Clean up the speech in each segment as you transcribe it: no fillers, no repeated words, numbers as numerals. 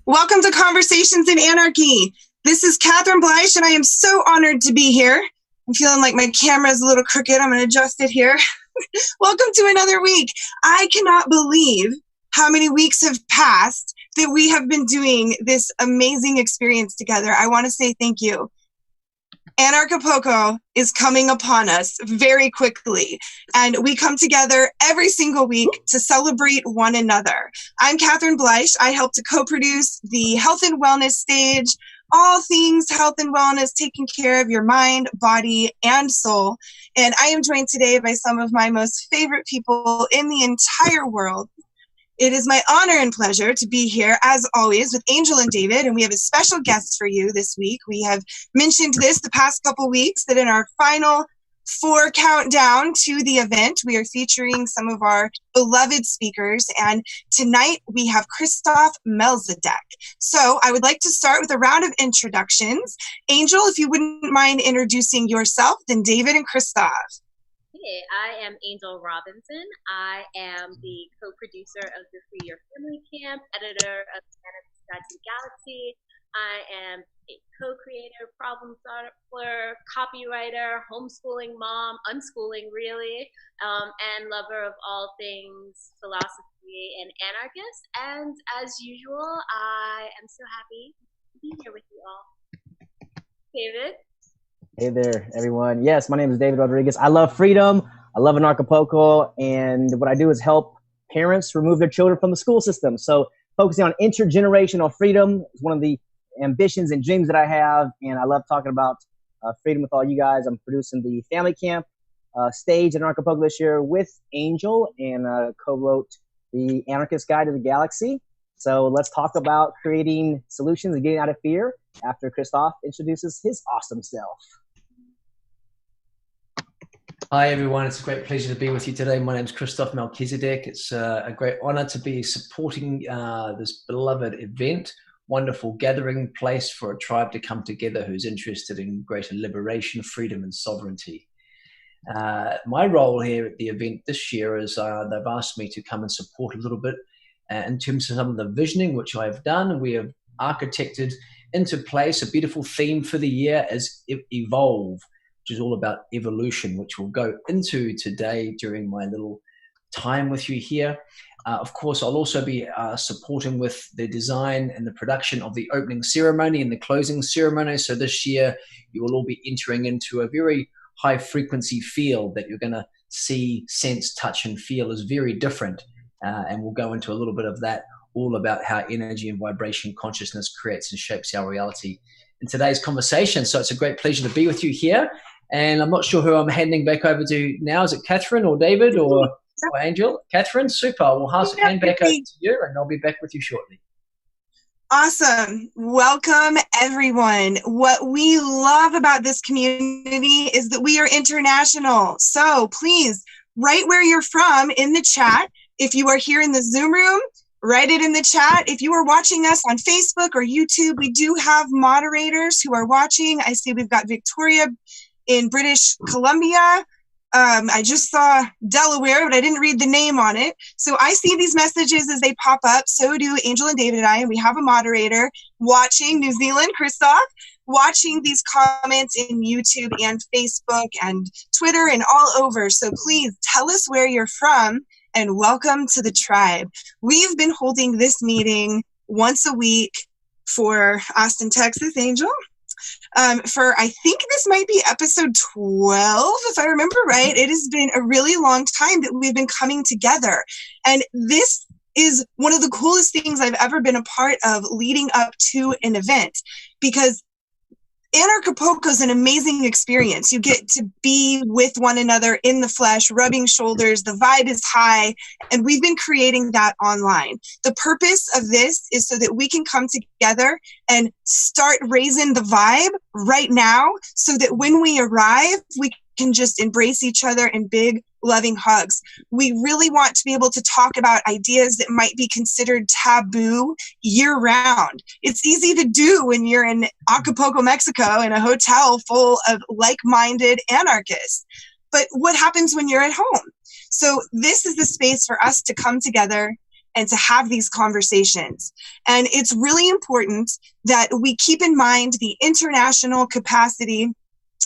Welcome to Conversations in Anarchy. This is Catherine Bleish, and I am so honored to be here. I'm feeling like my camera is a little crooked. I'm going to adjust it here. Welcome to another week. I cannot believe how many weeks have passed that we have been doing this amazing experience together. I want to say thank you. Anarchapulco is coming upon us very quickly, and we come together every single week to celebrate one another. I'm Catherine Bleish. I help to co-produce the Health and Wellness Stage, all things health and wellness, taking care of your mind, body, and soul. And I am joined today by some of my most favorite people in the entire world. It is my honor and pleasure to be here, as always, with Angel and David, and we have a special guest for you this week. We have mentioned this the past couple weeks, that in our final 4 countdown to the event, we are featuring some of our beloved speakers, and tonight we have Christof Melchizedek. So I would like to start with a round of introductions. Angel, if you wouldn't mind introducing yourself, then David and Christof. Hey, I am Angel Robinson. I am the co-producer of the Free Your Family Camp, editor of Anarchist Guide to the Galaxy. I am a co-creator, problem solver, copywriter, homeschooling mom, unschooling really, and lover of all things philosophy and anarchist. And as usual, I am so happy to be here with you all. David? Hey there, everyone. Yes, my name is David Rodriguez. I love freedom. I love Anarchapulco. And what I do is help parents remove their children from the school system. So focusing on intergenerational freedom is one of the ambitions and dreams that I have. And I love talking about freedom with all you guys. I'm producing the family camp stage at Anarchapulco this year with Angel, and co-wrote the Anarchist Guide to the Galaxy. So let's talk about creating solutions and getting out of fear after Christof introduces his awesome self. Hi, everyone. It's a great pleasure to be with you today. My name is Christof Melchizedek. It's a great honor to be supporting this beloved event, wonderful gathering place for a tribe to come together who's interested in greater liberation, freedom, and sovereignty. My role here at the event this year is they've asked me to come and support a little bit in terms of some of the visioning, which I have done. We have architected into place a beautiful theme for the year as Evolve, which is all about evolution, which we'll go into today during my little time with you here. Of course, I'll also be supporting with the design and the production of the opening ceremony and the closing ceremony. So this year, you will all be entering into a very high frequency field that you're going to see, sense, touch, and feel is very different. And we'll go into a little bit of that, all about how energy and vibration consciousness creates and shapes our reality in today's conversation. So it's a great pleasure to be with you here. And I'm not sure who I'm handing back over to now. Is it Catherine or David or Angel? Catherine, super. We'll hand back over to you, and I'll be back with you shortly. Awesome. Welcome, everyone. What we love about this community is that we are international. So please, write where you're from in the chat. If you are here in the Zoom room, write it in the chat. If you are watching us on Facebook or YouTube, we do have moderators who are watching. I see we've got Victoria in British Columbia. I just saw Delaware, but I didn't read the name on it. So I see these messages as they pop up. So do Angel and David and I, and we have a moderator watching, New Zealand, Christof, watching these comments in YouTube and Facebook and Twitter and all over. So please tell us where you're from and welcome to the tribe. We've been holding this meeting once a week for Austin, Texas, Angel. For I think this might be episode 12, if I remember right. It has been a really long time that we've been coming together. And this is one of the coolest things I've ever been a part of leading up to an event, because Anarchapulco is an amazing experience. You get to be with one another in the flesh, rubbing shoulders. The vibe is high, and we've been creating that online. The purpose of this is so that we can come together and start raising the vibe right now, so that when we arrive, we can just embrace each other in big, loving hugs. We really want to be able to talk about ideas that might be considered taboo year-round. It's easy to do when you're in Acapulco, Mexico, in a hotel full of like-minded anarchists. But what happens when you're at home? So this is the space for us to come together and to have these conversations. And it's really important that we keep in mind the international capacity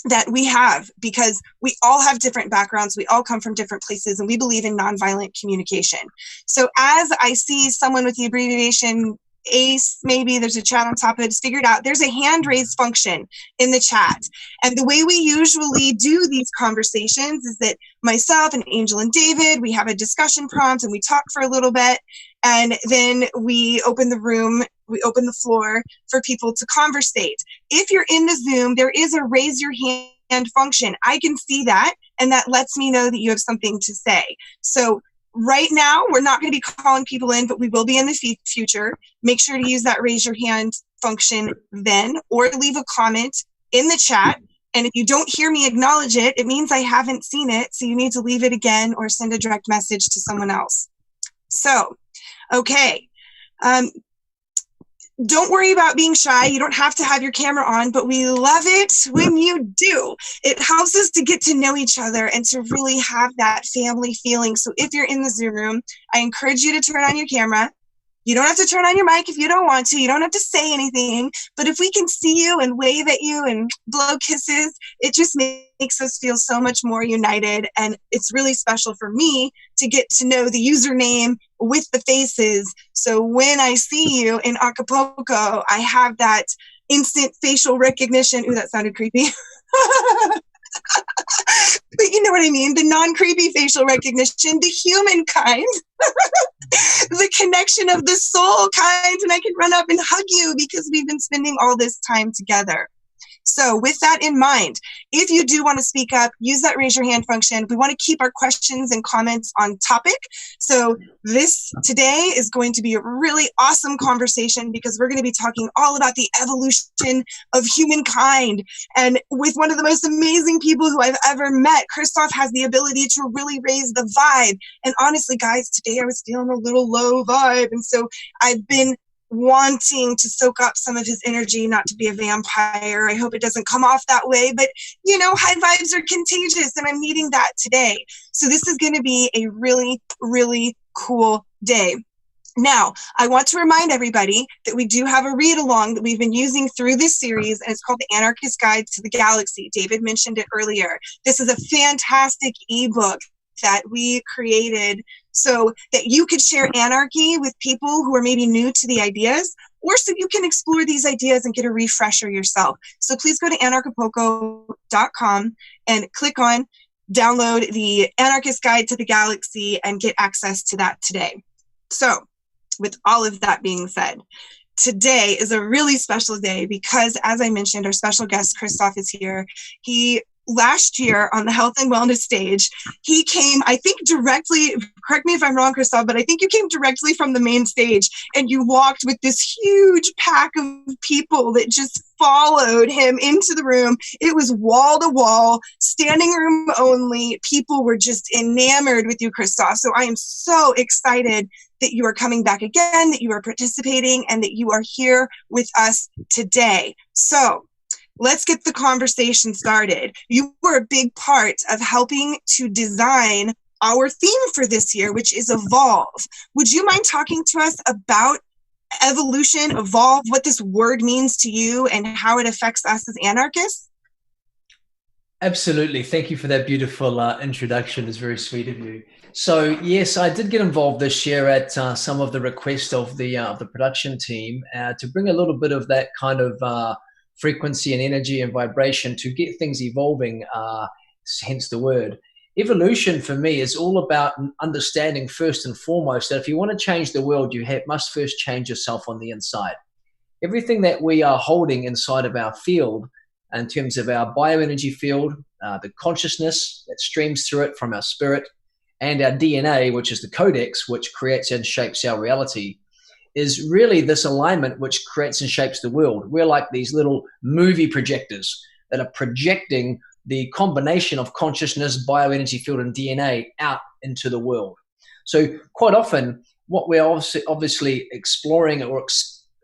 that we have, because we all have different backgrounds, we all come from different places, and we believe in nonviolent communication. So as I see someone with the abbreviation ACE, maybe there's a chat on top of it, it's figured out, there's a hand raise function in the chat. And the way we usually do these conversations is that myself and Angel and David, we have a discussion prompt and we talk for a little bit, and then we open the room, we open the floor for people to conversate. If you're in the Zoom, there is a raise your hand function. I can see that, and that lets me know that you have something to say. So right now, we're not going to be calling people in, but we will be in the future. Make sure to use that raise your hand function then, or leave a comment in the chat. And if you don't hear me acknowledge it, it means I haven't seen it. So you need to leave it again or send a direct message to someone else. So, okay. Don't worry about being shy. You don't have to have your camera on, but we love it when you do. It helps us to get to know each other and to really have that family feeling. So if you're in the Zoom room, I encourage you to turn on your camera. You don't have to turn on your mic if you don't want to. You don't have to say anything. But if we can see you and wave at you and blow kisses, it just makes us feel so much more united. And it's really special for me to get to know the username with the faces. So when I see you in Acapulco, I have that instant facial recognition. Ooh, that sounded creepy. But you know what I mean, the non-creepy facial recognition, the human kind, the connection of the soul kind, and I can run up and hug you because we've been spending all this time together. So with that in mind, if you do want to speak up, use that raise your hand function. We want to keep our questions and comments on topic. So this today is going to be a really awesome conversation because we're going to be talking all about the evolution of humankind. And with one of the most amazing people who I've ever met, Christof has the ability to really raise the vibe. And honestly, guys, today I was feeling a little low vibe. And so I've been wanting to soak up some of his energy, not to be a vampire. I hope it doesn't come off that way, but you know, high vibes are contagious and I'm needing that today. So this is going to be a really, really cool day. Now, I want to remind everybody that we do have a read along that we've been using through this series, and it's called The Anarchist Guide to the Galaxy. David mentioned it earlier. This is a fantastic ebook that we created so that you could share anarchy with people who are maybe new to the ideas, or so you can explore these ideas and get a refresher yourself. So please go to anarchapulco.com and click on download the Anarchist Guide to the Galaxy and get access to that today. So with all of that being said, today is a really special day because, as I mentioned, our special guest Christof is here. Last year on the Health and Wellness Stage, he came, I think directly, correct me if I'm wrong, Christof, but I think you came directly from the main stage and you walked with this huge pack of people that just followed him into the room. It was wall to wall, standing room only. People were just enamored with you, Christof. So I am so excited that you are coming back again, that you are participating, and that you are here with us today. So let's get the conversation started. You were a big part of helping to design our theme for this year, which is evolve. Would you mind talking to us about evolution, evolve, what this word means to you and how it affects us as anarchists? Absolutely. Thank you for that beautiful introduction. It's very sweet of you. So yes, I did get involved this year at some of the request of the production team to bring a little bit of that kind of frequency and energy and vibration to get things evolving, hence the word. Evolution for me is all about understanding first and foremost that if you want to change the world, you must first change yourself on the inside. Everything that we are holding inside of our field, in terms of our bioenergy field, the consciousness that streams through it from our spirit, and our DNA, which is the codex, which creates and shapes our reality, is really this alignment which creates and shapes the world. We're like these little movie projectors that are projecting the combination of consciousness, bioenergy field, and DNA out into the world. So quite often, what we're obviously exploring or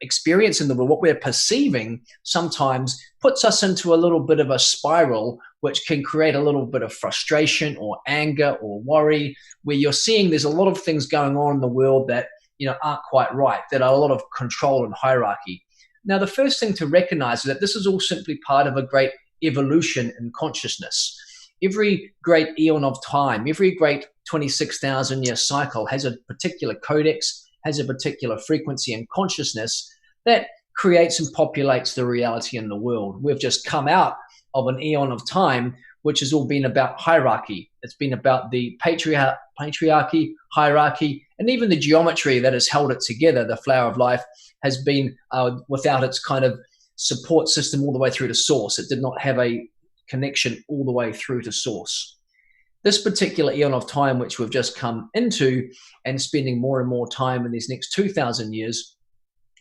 experiencing the world, what we're perceiving sometimes puts us into a little bit of a spiral, which can create a little bit of frustration or anger or worry, where you're seeing there's a lot of things going on in the world that aren't quite right, that are a lot of control and hierarchy. Now, the first thing to recognize is that this is all simply part of a great evolution in consciousness. Every great eon of time, every great 26,000 year cycle has a particular codex, has a particular frequency and consciousness that creates and populates the reality in the world. We've just come out of an eon of time which has all been about hierarchy. It's been about the patriarchy, hierarchy, and even the geometry that has held it together. The flower of life has been without its kind of support system all the way through to source. It did not have a connection all the way through to source. This particular eon of time, which we've just come into and spending more and more time in these next 2,000 years,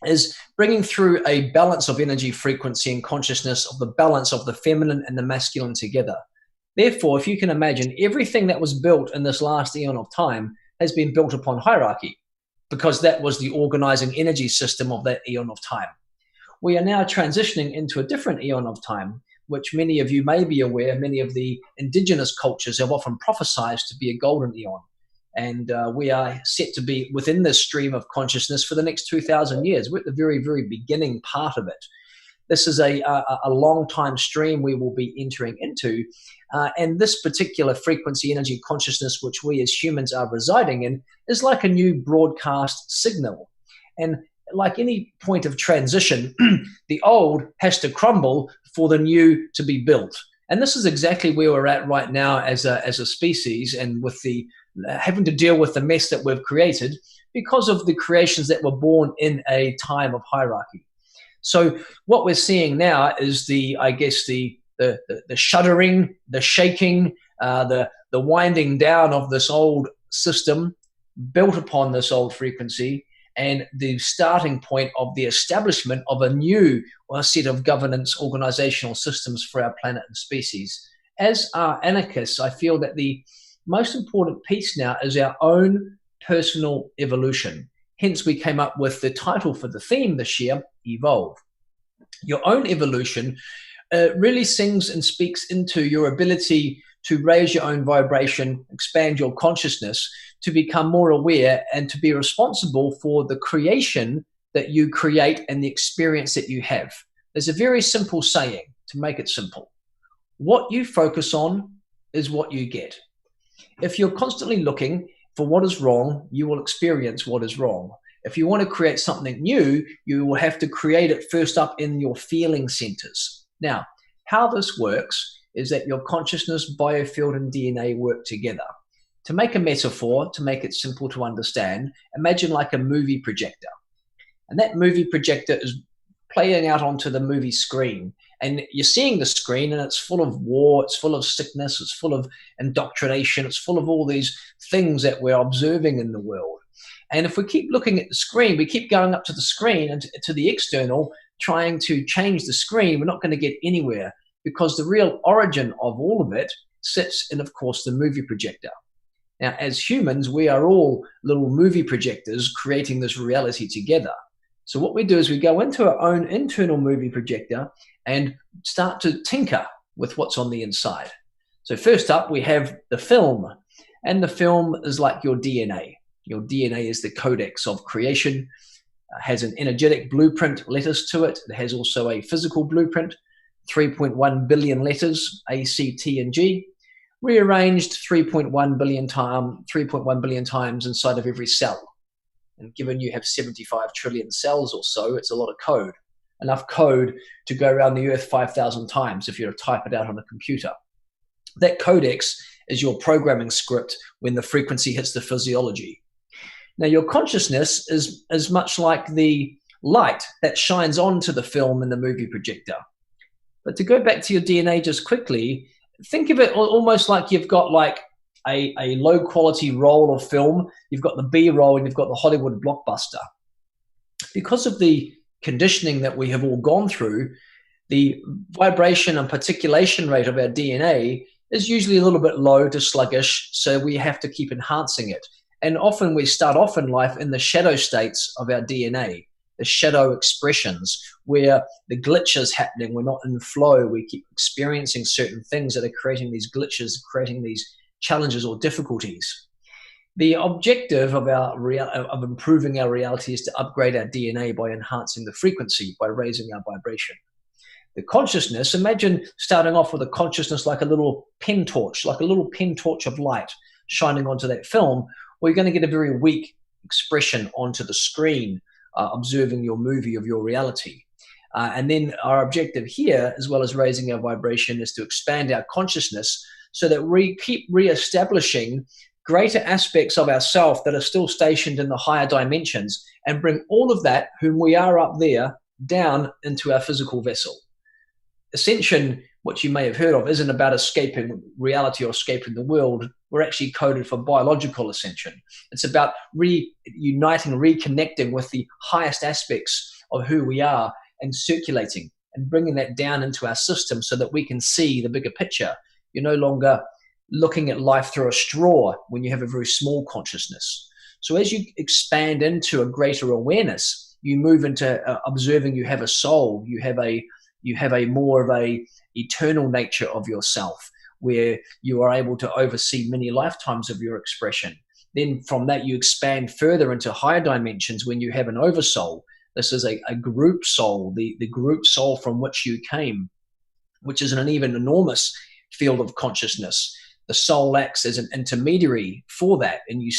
is bringing through a balance of energy, frequency, and consciousness, of the balance of the feminine and the masculine together. Therefore, if you can imagine, everything that was built in this last eon of time has been built upon hierarchy, because that was the organizing energy system of that eon of time. We are now transitioning into a different eon of time, which many of you may be aware, many of the indigenous cultures have often prophesied to be a golden eon. And we are set to be within this stream of consciousness for the next 2,000 years. We're at the very, very beginning part of it. This is a long time stream we will be entering into. And this particular frequency, energy, consciousness, which we as humans are residing in, is like a new broadcast signal. And like any point of transition, the old has to crumble for the new to be built. And this is exactly where we're at right now as a species, and with the having to deal with the mess that we've created because of the creations that were born in a time of hierarchy. So what we're seeing now is the shuddering, the shaking, the winding down of this old system built upon this old frequency, and the starting point of the establishment of a new set of governance organizational systems for our planet and species. As anarchists, I feel that the most important piece now is our own personal evolution. Hence, we came up with the title for the theme this year, Evolve. Your own evolution really sings and speaks into your ability to raise your own vibration, expand your consciousness, to become more aware and to be responsible for the creation that you create and the experience that you have. There's a very simple saying to make it simple. What you focus on is what you get. If you're constantly looking for what is wrong, you will experience what is wrong. If you want to create something new, you will have to create it first up in your feeling centers. Now, how this works is that your consciousness, biofield, and DNA work together. To make a metaphor, to make it simple to understand, imagine like a movie projector. And that movie projector is playing out onto the movie screen. And you're seeing the screen, and it's full of war, it's full of sickness, it's full of indoctrination, it's full of all these things that we're observing in the world. And if we keep looking at the screen, we keep going up to the screen and to the external, trying to change the screen, we're not going to get anywhere, because the real origin of all of it sits in, of course, the movie projector. Now, as humans, we are all little movie projectors creating this reality together. So what we do is we go into our own internal movie projector and start to tinker with what's on the inside. So first up, we have the film. And the film is like your DNA. Your DNA is the codex of creation, has an energetic blueprint letters to it. It has also a physical blueprint, 3.1 billion letters, A, C, T, and G, rearranged 3.1 billion times inside of every cell. And given you have 75 trillion cells or so, it's a lot of code. Enough code to go around the earth 5,000 times if you were to type it out on a computer. That codex is your programming script when the frequency hits the physiology. Now, your consciousness is much like the light that shines onto the film in the movie projector. But to go back to your DNA just quickly, think of it almost like you've got like a low quality roll of film. You've got the B-roll and you've got the Hollywood blockbuster. Because of the conditioning that we have all gone through, the vibration and particulation rate of our DNA is usually a little bit low to sluggish, so we have to keep enhancing it. And often we start off in life in the shadow states of our DNA, the shadow expressions, where the glitch is happening, we're not in flow, we keep experiencing certain things that are creating these glitches, creating these challenges or difficulties. The objective of of improving our reality is to upgrade our DNA by enhancing the frequency, by raising our vibration. The consciousness, imagine starting off with a consciousness like a little pen torch, of light shining onto that film, where you're going to get a very weak expression onto the screen, observing your movie of your reality. And then our objective here, as well as raising our vibration, is to expand our consciousness so that we keep re-establishing greater aspects of ourself that are still stationed in the higher dimensions, and bring all of that, whom we are up there, down into our physical vessel. Ascension, what you may have heard of, isn't about escaping reality or escaping the world. We're actually coded for biological ascension. It's about reuniting, reconnecting with the highest aspects of who we are, and circulating and bringing that down into our system so that we can see the bigger picture. You're no longer looking at life through a straw when you have a very small consciousness. So as you expand into a greater awareness, you move into observing you have a soul, you have a more of a eternal nature of yourself, where you are able to oversee many lifetimes of your expression. Then from that, you expand further into higher dimensions when you have an oversoul. This is a group soul, the group soul from which you came, which is an even enormous field of consciousness. The soul acts as an intermediary for that, and you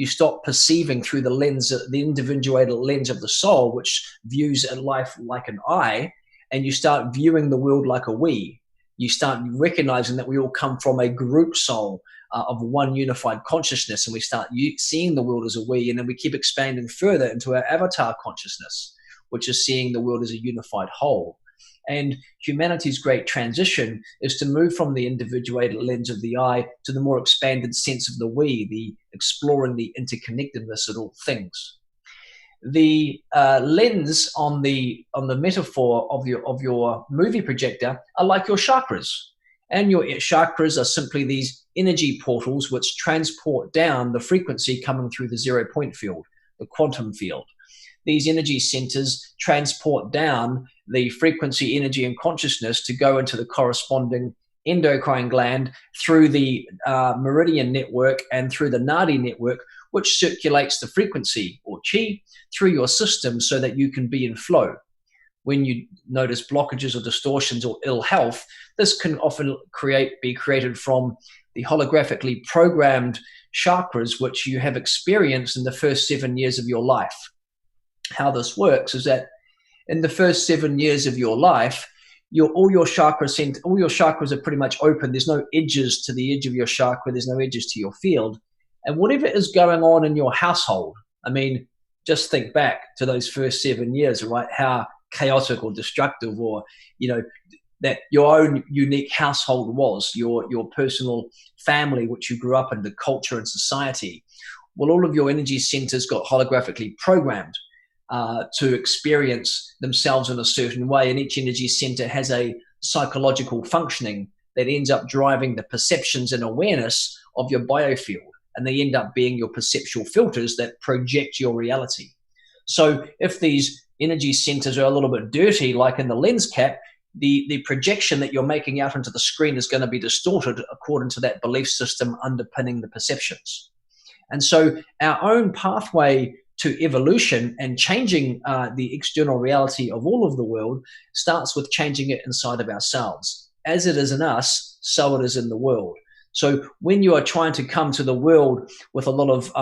stop perceiving through the lens, the individuated lens of the soul, which views life like an I, and you start viewing the world like a we. You start recognizing that we all come from a group soul of one unified consciousness, and we start seeing the world as a we, and then we keep expanding further into our avatar consciousness, which is seeing the world as a unified whole. And humanity's great transition is to move from the individuated lens of the I to the more expanded sense of the we, the exploring the interconnectedness of all things. The lens on the metaphor of your movie projector are like your chakras. And your chakras are simply these energy portals which transport down the frequency coming through the 0 point field, the quantum field. These energy centers transport down the frequency, energy, and consciousness to go into the corresponding endocrine gland through the meridian network and through the nadi network, which circulates the frequency or chi through your system so that you can be in flow. When you notice blockages or distortions or ill health, this can often be created from the holographically programmed chakras which you have experienced in the first 7 years of your life. How this works is that in the first 7 years of your life, all your chakras are pretty much open. There's no edges to the edge of your chakra. There's no edges to your field. And whatever is going on in your household, I mean, just think back to those first 7 years, right? How chaotic or destructive, or that your own unique household was, your personal family which you grew up in, the culture and society. Well, all of your energy centers got holographically programmed to experience themselves in a certain way, and each energy center has a psychological functioning that ends up driving the perceptions and awareness of your biofield, and they end up being your perceptual filters that project your reality. So if these energy centers are a little bit dirty, like in the lens cap, the projection that you're making out into the screen is going to be distorted according to that belief system underpinning the perceptions. And so our own pathway to evolution and changing the external reality of all of the world starts with changing it inside of ourselves. As it is in us, so it is in the world. So when you are trying to come to the world with a lot of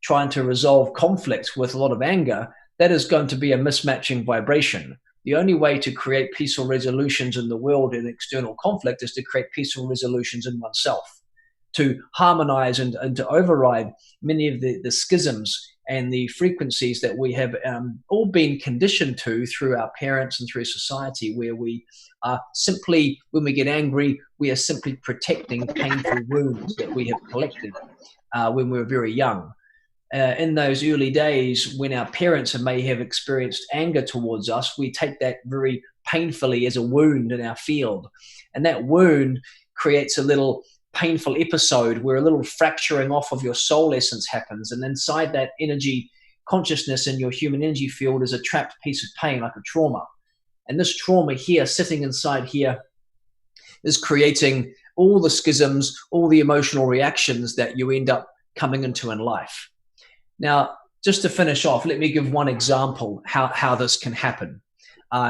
trying to resolve conflict with a lot of anger, that is going to be a mismatching vibration. The only way to create peaceful resolutions in the world in external conflict is to create peaceful resolutions in oneself, to harmonize and to override many of the schisms and the frequencies that we have all been conditioned to through our parents and through society, where we are simply, when we get angry, we are simply protecting painful wounds that we have collected when we were very young. In those early days, when our parents may have experienced anger towards us, we take that very painfully as a wound in our field. And that wound creates a little painful episode where a little fracturing off of your soul essence happens. And inside that energy consciousness in your human energy field is a trapped piece of pain, like a trauma. And this trauma here, sitting inside here, is creating all the schisms, all the emotional reactions that you end up coming into in life. Now, just to finish off, let me give one example how this can happen,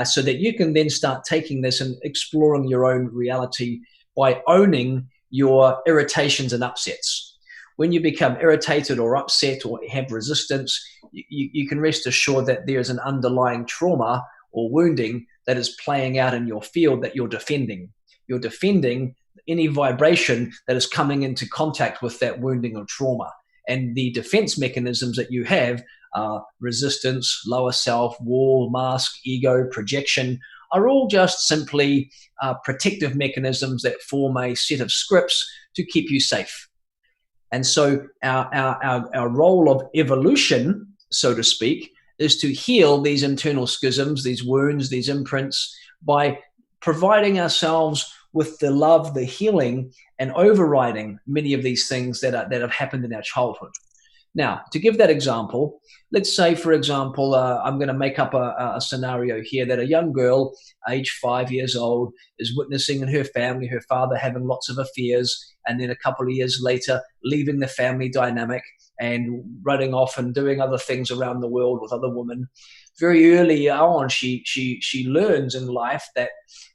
so that you can then start taking this and exploring your own reality by owning your irritations and upsets. When you become irritated or upset or have resistance, you can rest assured that there's an underlying trauma or wounding that is playing out in your field that you're defending. You're defending any vibration that is coming into contact with that wounding or trauma. And the defense mechanisms that you have are resistance, lower self, wall, mask, ego, projection, are all just simply protective mechanisms that form a set of scripts to keep you safe. And so our role of evolution, so to speak, is to heal these internal schisms, these wounds, these imprints, by providing ourselves with the love, the healing, and overriding many of these things that have happened in our childhood. Now, to give that example, let's say, for example, I'm going to make up a scenario here that a young girl, age 5 years old, is witnessing in her family her father having lots of affairs, and then a couple of years later leaving the family dynamic and running off and doing other things around the world with other women. Very early on, she learns in life that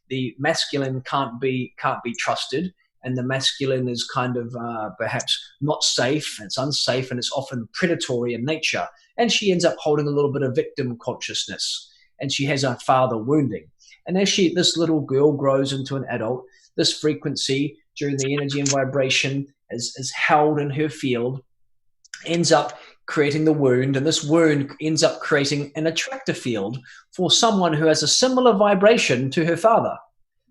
the masculine can't be trusted, and the masculine is kind of perhaps not safe, it's unsafe, and it's often predatory in nature. And she ends up holding a little bit of victim consciousness, and she has her father wounding. And as this little girl grows into an adult, this frequency during the energy and vibration is held in her field, ends up creating the wound, and this wound ends up creating an attractor field for someone who has a similar vibration to her father.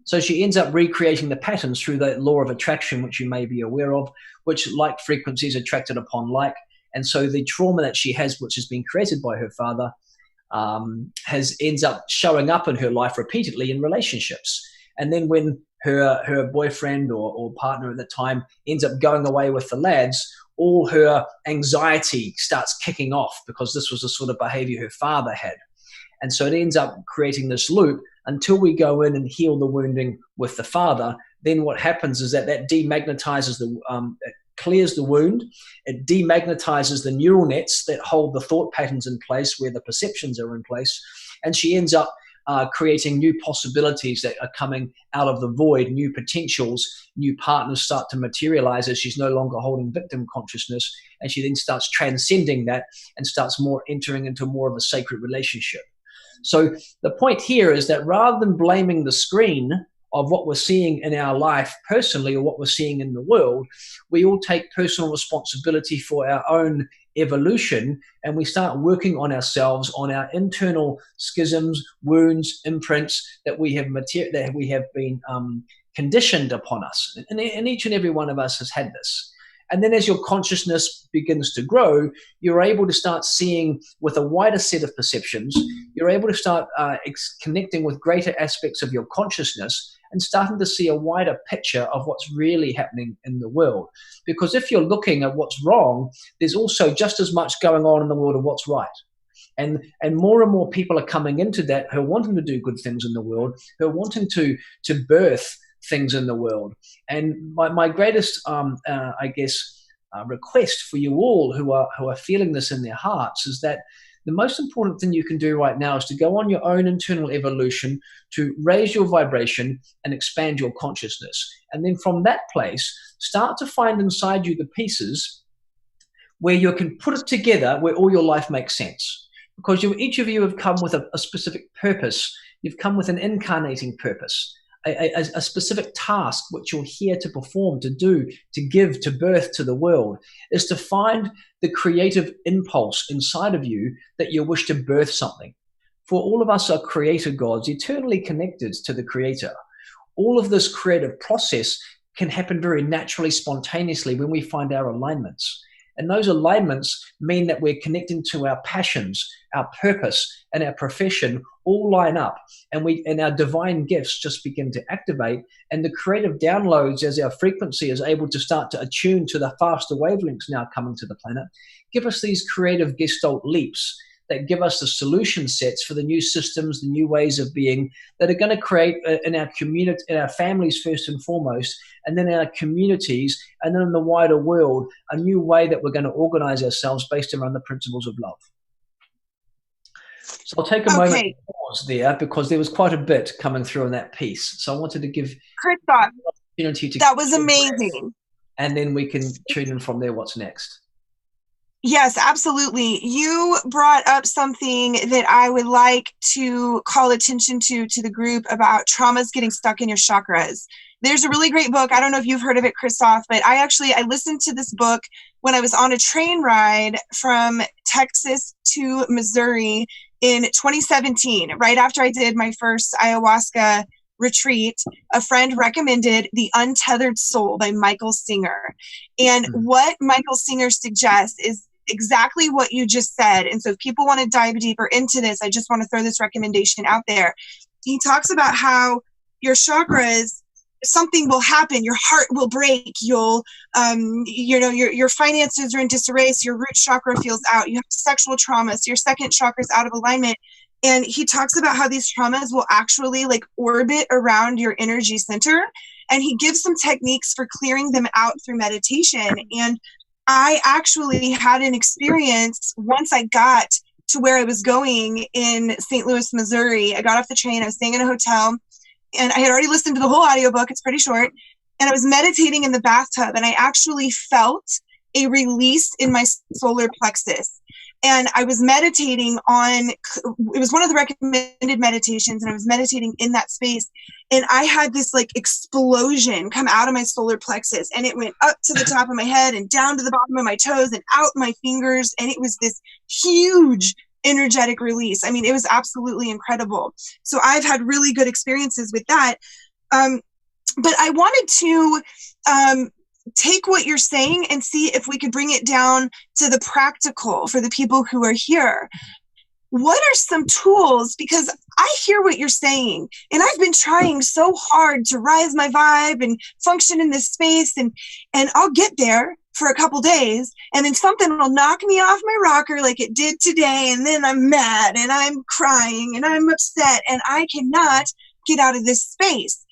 So she ends up recreating the patterns through the law of attraction, which you may be aware of, which like frequencies attracted upon like. And so the trauma that she has, which has been created by her father, ends up showing up in her life repeatedly in relationships. And then when her boyfriend or partner at the time ends up going away with the lads, all her anxiety starts kicking off because this was the sort of behavior her father had. And so it ends up creating this loop until we go in and heal the wounding with the father. Then what happens is that demagnetizes it clears the wound. It demagnetizes the neural nets that hold the thought patterns in place where the perceptions are in place. And she ends up creating new possibilities that are coming out of the void, new potentials, new partners start to materialize as she's no longer holding victim consciousness. And she then starts transcending that and starts entering into more of a sacred relationship. So the point here is that rather than blaming the screen of what we're seeing in our life personally or what we're seeing in the world, we all take personal responsibility for our own evolution, and we start working on ourselves, on our internal schisms, wounds, imprints that we have been conditioned upon us. And each and every one of us has had this. And then as your consciousness begins to grow, you're able to start seeing with a wider set of perceptions. You're able to start connecting with greater aspects of your consciousness and starting to see a wider picture of what's really happening in the world. Because if you're looking at what's wrong, there's also just as much going on in the world of what's right. And more people are coming into that who are wanting to do good things in the world, who are wanting to birth things in the world. And my greatest, request for you all who are feeling this in their hearts is that the most important thing you can do right now is to go on your own internal evolution, to raise your vibration and expand your consciousness. And then from that place, start to find inside you the pieces where you can put it together where all your life makes sense. Because each of you have come with a specific purpose. You've come with an incarnating purpose. A specific task which you're here to perform, to do, to give, to birth to the world, is to find the creative impulse inside of you that you wish to birth something. For all of us are creator gods, eternally connected to the creator. All of this creative process can happen very naturally, spontaneously when we find our alignments. And those alignments mean that we're connecting to our passions, our purpose, and our profession all line up, and our divine gifts just begin to activate, and the creative downloads as our frequency is able to start to attune to the faster wavelengths now coming to the planet, give us these creative gestalt leaps that give us the solution sets for the new systems, the new ways of being that are going to create in our community, in our families first and foremost, and then in our communities, and then in the wider world, a new way that we're going to organize ourselves based around the principles of love. So I'll take a moment to pause there because there was quite a bit coming through in that piece. So I wanted to give Christof, the opportunity to that was amazing. And then we can tune in from there what's next. Yes, absolutely. You brought up something that I would like to call attention to the group about traumas getting stuck in your chakras. There's a really great book. I don't know if you've heard of it, Christof, but I listened to this book when I was on a train ride from Texas to Missouri in 2017, right after I did my first ayahuasca retreat. A friend recommended The Untethered Soul by Michael Singer. And what Michael Singer suggests is exactly what you just said. And so if people want to dive deeper into this, I just want to throw this recommendation out there. He talks about how your chakras, something will happen, your heart will break, you'll your finances are in disarray, so your root chakra feels out, you have sexual trauma, so your second chakra is out of alignment. And he talks about how these traumas will actually like orbit around your energy center, and he gives some techniques for clearing them out through meditation. And I actually had an experience once I got to where I was going in St. Louis, Missouri. I got off the train, I was staying in a hotel, and I had already listened to the whole audiobook. It's pretty short. And I was meditating in the bathtub, and I actually felt a release in my solar plexus. And I was meditating on, it was one of the recommended meditations, and I was meditating in that space. And I had this like explosion come out of my solar plexus, and it went up to the top of my head and down to the bottom of my toes and out my fingers. And it was this huge energetic release. I mean, it was absolutely incredible. So I've had really good experiences with that. But I wanted to take what you're saying and see if we could bring it down to the practical for the people who are here. What are some tools? Because I hear what you're saying, and I've been trying so hard to rise my vibe and function in this space, and I'll get there for a couple days, and then something will knock me off my rocker like it did today, and then I'm mad and I'm crying and I'm upset and I cannot get out of this space.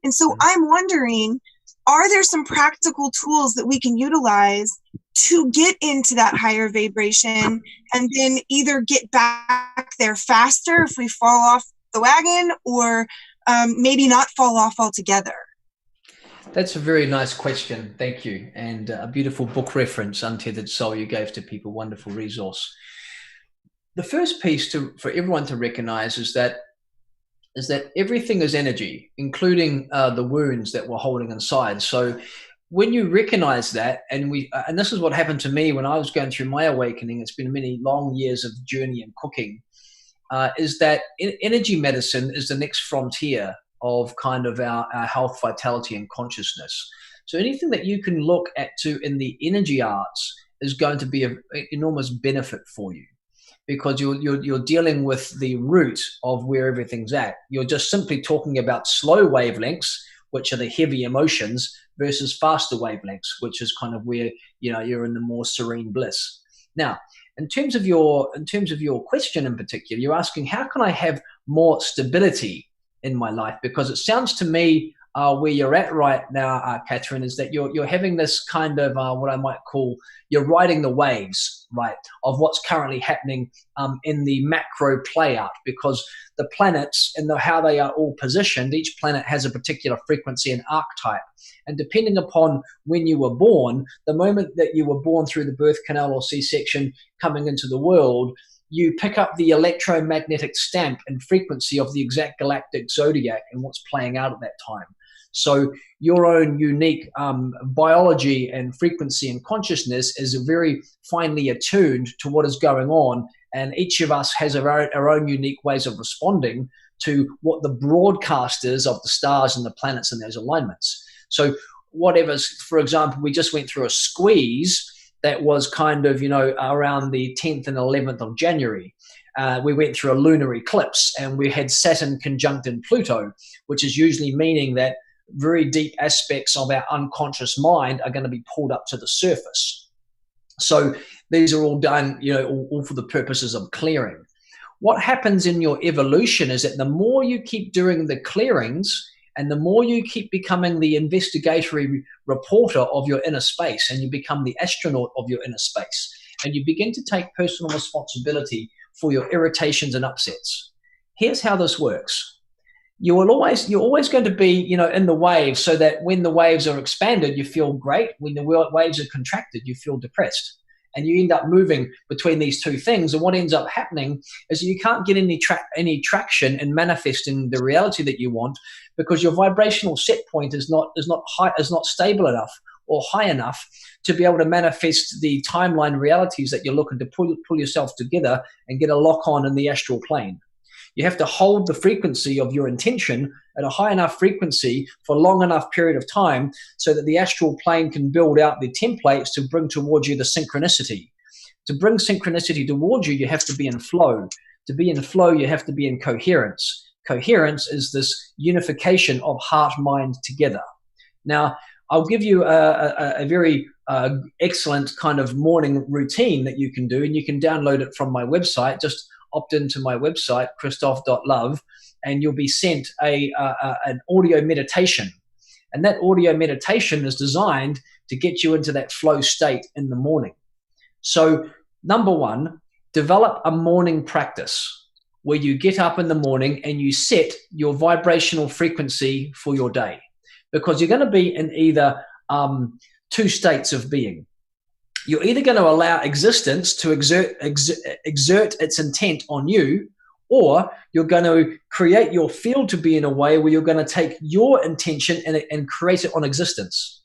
And so I'm wondering, are there some practical tools that we can utilize to get into that higher vibration and then either get back there faster if we fall off the wagon, or maybe not fall off altogether? That's a very nice question. Thank you. And a beautiful book reference, Untethered Soul, you gave to people. Wonderful resource. The first piece for everyone to recognize is that everything is energy, including the wounds that we're holding inside. So when you recognize that, and this is what happened to me when I was going through my awakening, it's been many long years of journey and cooking, is that energy medicine is the next frontier of kind of our health, vitality, and consciousness. So anything that you can look at in the energy arts is going to be of enormous benefit for you, because you're dealing with the root of where everything's at. You're just simply talking about slow wavelengths, which are the heavy emotions, versus faster wavelengths, which is kind of where you're in the more serene bliss. Now, in terms of your question in particular, you're asking, how can I have more stability in my life? Because it sounds to me where you're at right now, Catherine, is that you're having this kind of what I might call, you're riding the waves, right, of what's currently happening in the macro play out, because the planets and how they are all positioned, each planet has a particular frequency and archetype. And depending upon when you were born, the moment that you were born through the birth canal or C-section coming into the world, you pick up the electromagnetic stamp and frequency of the exact galactic zodiac and what's playing out at that time. So your own unique biology and frequency and consciousness is very finely attuned to what is going on. And each of us has our own unique ways of responding to what the broadcast is of the stars and the planets and those alignments. So whatever's, for example, we just went through a squeeze that was kind of, around the 10th and 11th of January. We went through a lunar eclipse, and we had Saturn conjunct in Pluto, which is usually meaning that very deep aspects of our unconscious mind are going to be pulled up to the surface. So These are all done, all for the purposes of clearing. What happens in your evolution is that the more you keep doing the clearings and the more you keep becoming the investigatory reporter of your inner space, and you become the astronaut of your inner space, and you begin to take personal responsibility for your irritations and upsets. Here's how this works. You're always going to be, in the waves, so that when the waves are expanded, you feel great. When the waves are contracted, you feel depressed. And you end up moving between these two things. And what ends up happening is you can't get any traction in manifesting the reality that you want, because your vibrational set point is not stable enough or high enough to be able to manifest the timeline realities that you're looking to pull yourself together and get a lock on in the astral plane. You have to hold the frequency of your intention at a high enough frequency for a long enough period of time so that the astral plane can build out the templates to bring towards you the synchronicity. To bring synchronicity towards you, you have to be in flow. To be in flow, you have to be in coherence. Coherence is this unification of heart, mind together. Now, I'll give you a very excellent kind of morning routine that you can do, and you can download it from my website. Just opt into my website, christof.love, and you'll be sent an audio meditation. And that audio meditation is designed to get you into that flow state in the morning. So, number one, develop a morning practice where you get up in the morning and you set your vibrational frequency for your day. Because you're going to be in either two states of being. You're either going to allow existence to exert its intent on you, or you're going to create your field to be in a way where you're going to take your intention and create it on existence.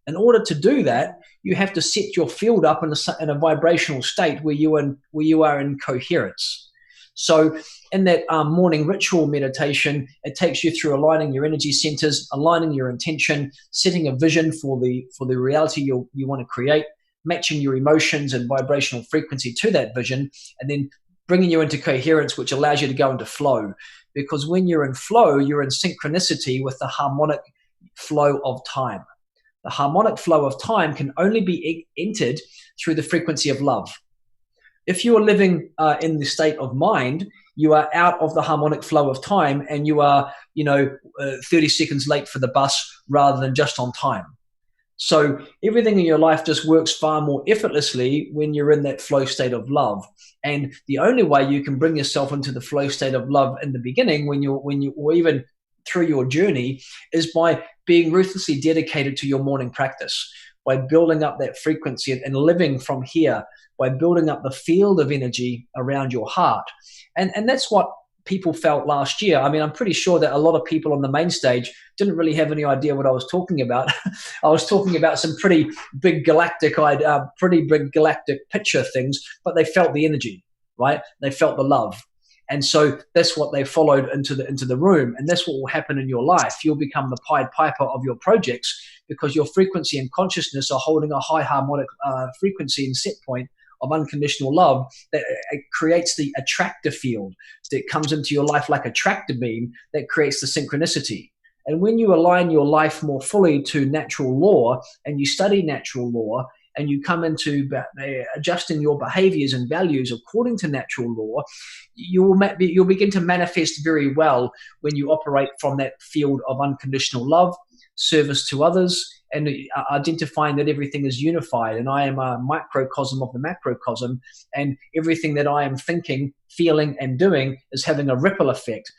In order to do that, you have to set your field up in a vibrational state where you are in coherence. So in that morning ritual meditation, it takes you through aligning your energy centers, aligning your intention, setting a vision for the reality you want to create, matching your emotions and vibrational frequency to that vision, and then bringing you into coherence, which allows you to go into flow. Because when you're in flow, you're in synchronicity with the harmonic flow of time. The harmonic flow of time can only be entered through the frequency of love. If you are living in the state of mind, you are out of the harmonic flow of time, and you are, 30 seconds late for the bus rather than just on time. So everything in your life just works far more effortlessly when you're in that flow state of love. And the only way you can bring yourself into the flow state of love in the beginning, or even through your journey, is by being ruthlessly dedicated to your morning practice, by building up that frequency and living from here, by building up the field of energy around your heart. And that's what people felt last year. I mean, I'm pretty sure that a lot of people on the main stage didn't really have any idea what I was talking about. I was talking about some pretty big galactic picture things, but they felt the energy, right? They felt the love. And so that's what they followed into the room. And that's what will happen in your life. You'll become the Pied Piper of your projects, because your frequency and consciousness are holding a high harmonic frequency and set point of unconditional love that creates the attractor field that comes into your life like a tractor beam that creates the synchronicity. And when you align your life more fully to natural law, and you study natural law, and you come into adjusting your behaviors and values according to natural law, you'll begin to manifest very well when you operate from that field of unconditional love, service to others, and identifying that everything is unified, and I am a microcosm of the macrocosm, and everything that I am thinking, feeling, and doing is having a ripple effect,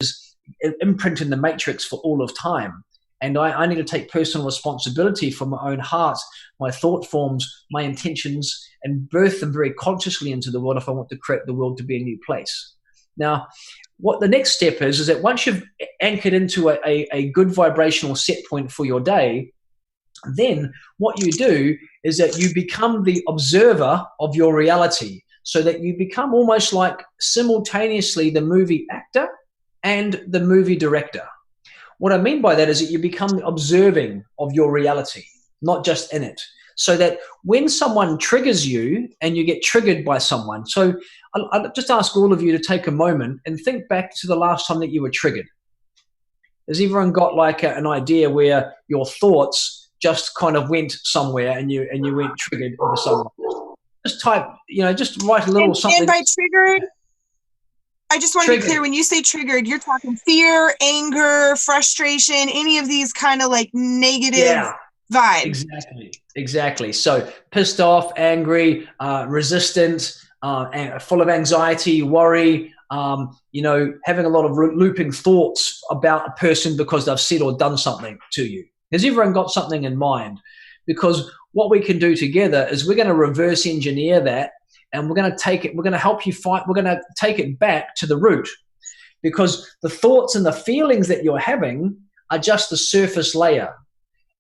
is imprint in the matrix for all of time. And I need to take personal responsibility for my own heart, my thought forms, my intentions, and birth them very consciously into the world if I want to create the world to be a new place. Now, what the next step is that once you've anchored into a good vibrational set point for your day, then what you do is that you become the observer of your reality, so that you become almost like simultaneously the movie actor and the movie director. What I mean by that is that you become observing of your reality, not just in it. So that when someone triggers you and you get triggered by someone, so I'll just ask all of you to take a moment and think back to the last time that you were triggered. Has everyone got like an idea where your thoughts just kind of went somewhere and you went triggered into someone? just type, just write a little something. And by triggered, I just want to be clear, when you say triggered, you're talking fear, anger, frustration, any of these kind of like negative vibes. Exactly. So pissed off, angry, resistant, full of anxiety, worry, having a lot of looping thoughts about a person because they've said or done something to you. Has everyone got something in mind? Because what we can do together is we're going to reverse engineer that, and we're going to take it, we're going to help you fight, we're going to take it back to the root, because the thoughts and the feelings that you're having are just the surface layer.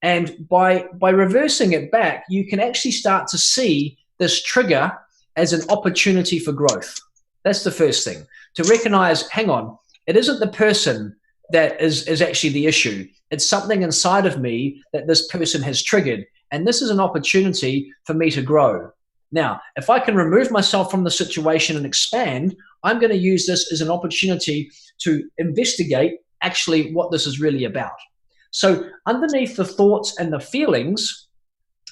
And by reversing it back, you can actually start to see this trigger as an opportunity for growth. That's the first thing. To recognize, hang on, it isn't the person that is actually the issue. It's something inside of me that this person has triggered. And this is an opportunity for me to grow. Now, if I can remove myself from the situation and expand, I'm going to use this as an opportunity to investigate actually what this is really about. So underneath the thoughts and the feelings,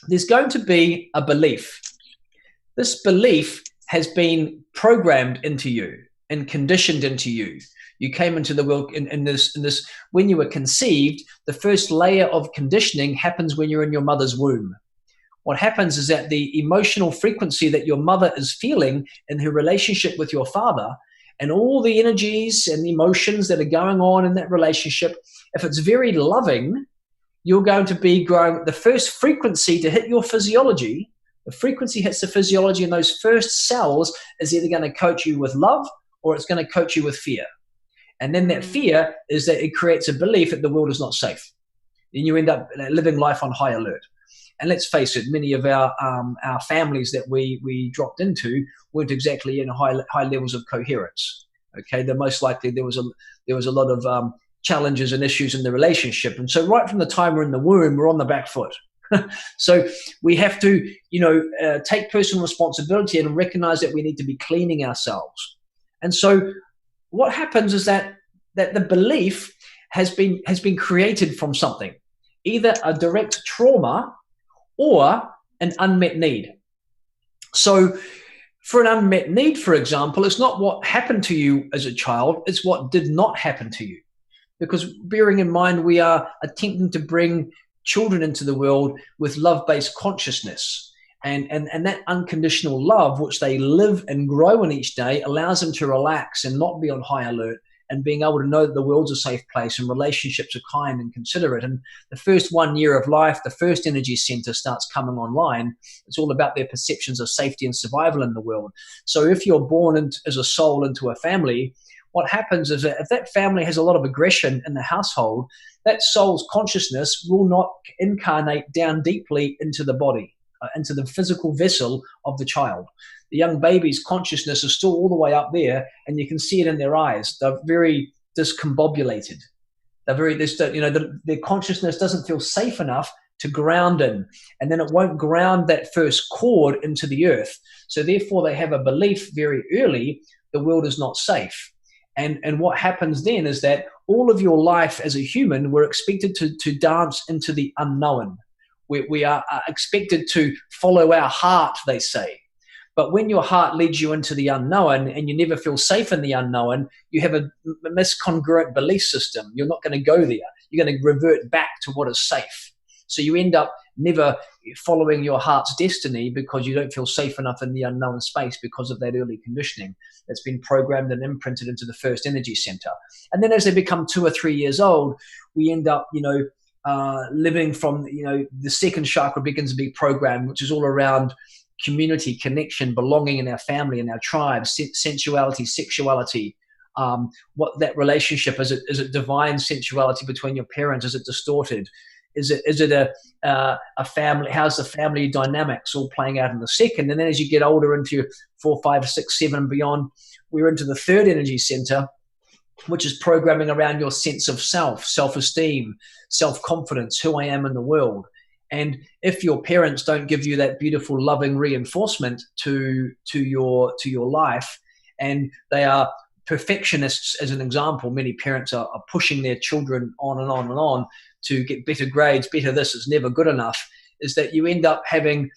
there's going to be a belief. This belief has been programmed into you and conditioned into you. You came into the world in this when you were conceived. The first layer of conditioning happens when you're in your mother's womb. What happens is that the emotional frequency that your mother is feeling in her relationship with your father, and all the energies and the emotions that are going on in that relationship, if it's very loving, you're going to be growing. The first frequency to hit your physiology, the frequency hits the physiology, and those first cells is either going to coach you with love or it's going to coach you with fear. And then that fear is that it creates a belief that the world is not safe. And you end up living life on high alert. And let's face it, many of our families that we dropped into weren't exactly in high levels of coherence. Okay, they're most likely there was a lot of challenges and issues in the relationship, and so right from the time we're in the womb, we're on the back foot. So we have to, take personal responsibility and recognize that we need to be cleaning ourselves. And so what happens is that the belief has been created from something, either a direct trauma or an unmet need. So for an unmet need, for example, it's not what happened to you as a child, it's what did not happen to you. Because bearing in mind, we are attempting to bring children into the world with love-based consciousness. And that unconditional love, which they live and grow in each day, allows them to relax and not be on high alert, and being able to know that the world's a safe place and relationships are kind and considerate. And the first 1 year of life, the first energy center starts coming online. It's all about their perceptions of safety and survival in the world. So if you're born as a soul into a family, what happens is that if that family has a lot of aggression in the household, that soul's consciousness will not incarnate down deeply into the body, into the physical vessel of the child. The young baby's consciousness is still all the way up there, and you can see it in their eyes. They're very discombobulated. Their consciousness doesn't feel safe enough to ground in, and then it won't ground that first chord into the earth. So therefore, they have a belief very early, the world is not safe. And what happens then is that all of your life as a human, we're expected to dance into the unknown. We are expected to follow our heart, they say. But when your heart leads you into the unknown and you never feel safe in the unknown, you have a miscongruent belief system. You're not going to go there. You're going to revert back to what is safe. So you end up never following your heart's destiny because you don't feel safe enough in the unknown space because of that early conditioning that's been programmed and imprinted into the first energy center. And then as they become 2 or 3 years old, we end up, living from, the second chakra begins to be programmed, which is all around community, connection, belonging in our family, in our tribe, sensuality, sexuality. What that relationship is it divine sensuality between your parents? Is it distorted? Is it a family? How's the family dynamics all playing out in the second? And then as you get older into your 4, 5, 6, 7 and beyond, we're into the third energy center, which is programming around your sense of self, self-esteem, self-confidence, who I am in the world. And if your parents don't give you that beautiful, loving reinforcement to your life, and they are perfectionists, as an example, many parents are pushing their children on and on and on to get better grades, better this is never good enough. is that you end up having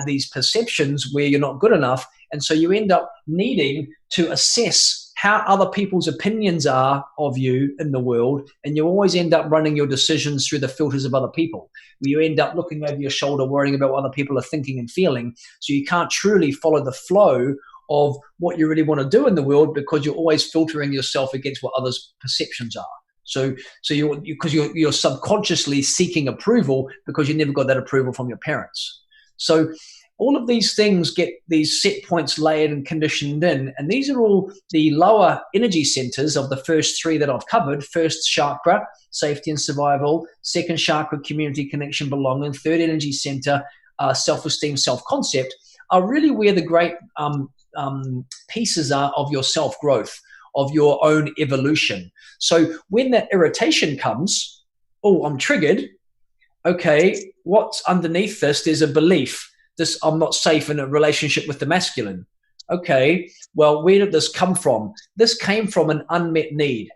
these perceptions where you're not good enough. And so you end up needing to assess how other people's opinions are of you in the world. And you always end up running your decisions through the filters of other people, where you end up looking over your shoulder, worrying about what other people are thinking and feeling. So you can't truly follow the flow of what you really want to do in the world, because you're always filtering yourself against what others' perceptions are. So you're subconsciously seeking approval because you never got that approval from your parents. So all of these things get these set points layered and conditioned in. And these are all the lower energy centers of the first three that I've covered. First chakra, safety and survival. Second chakra, community, connection, belonging. Third energy center, self-esteem, self-concept, are really where the great pieces are of your self-growth, of your own evolution. So when that irritation comes, oh, I'm triggered. Okay, what's underneath this? There's a belief. I'm not safe in a relationship with the masculine. Okay, well, where did this come from? This came from an unmet need.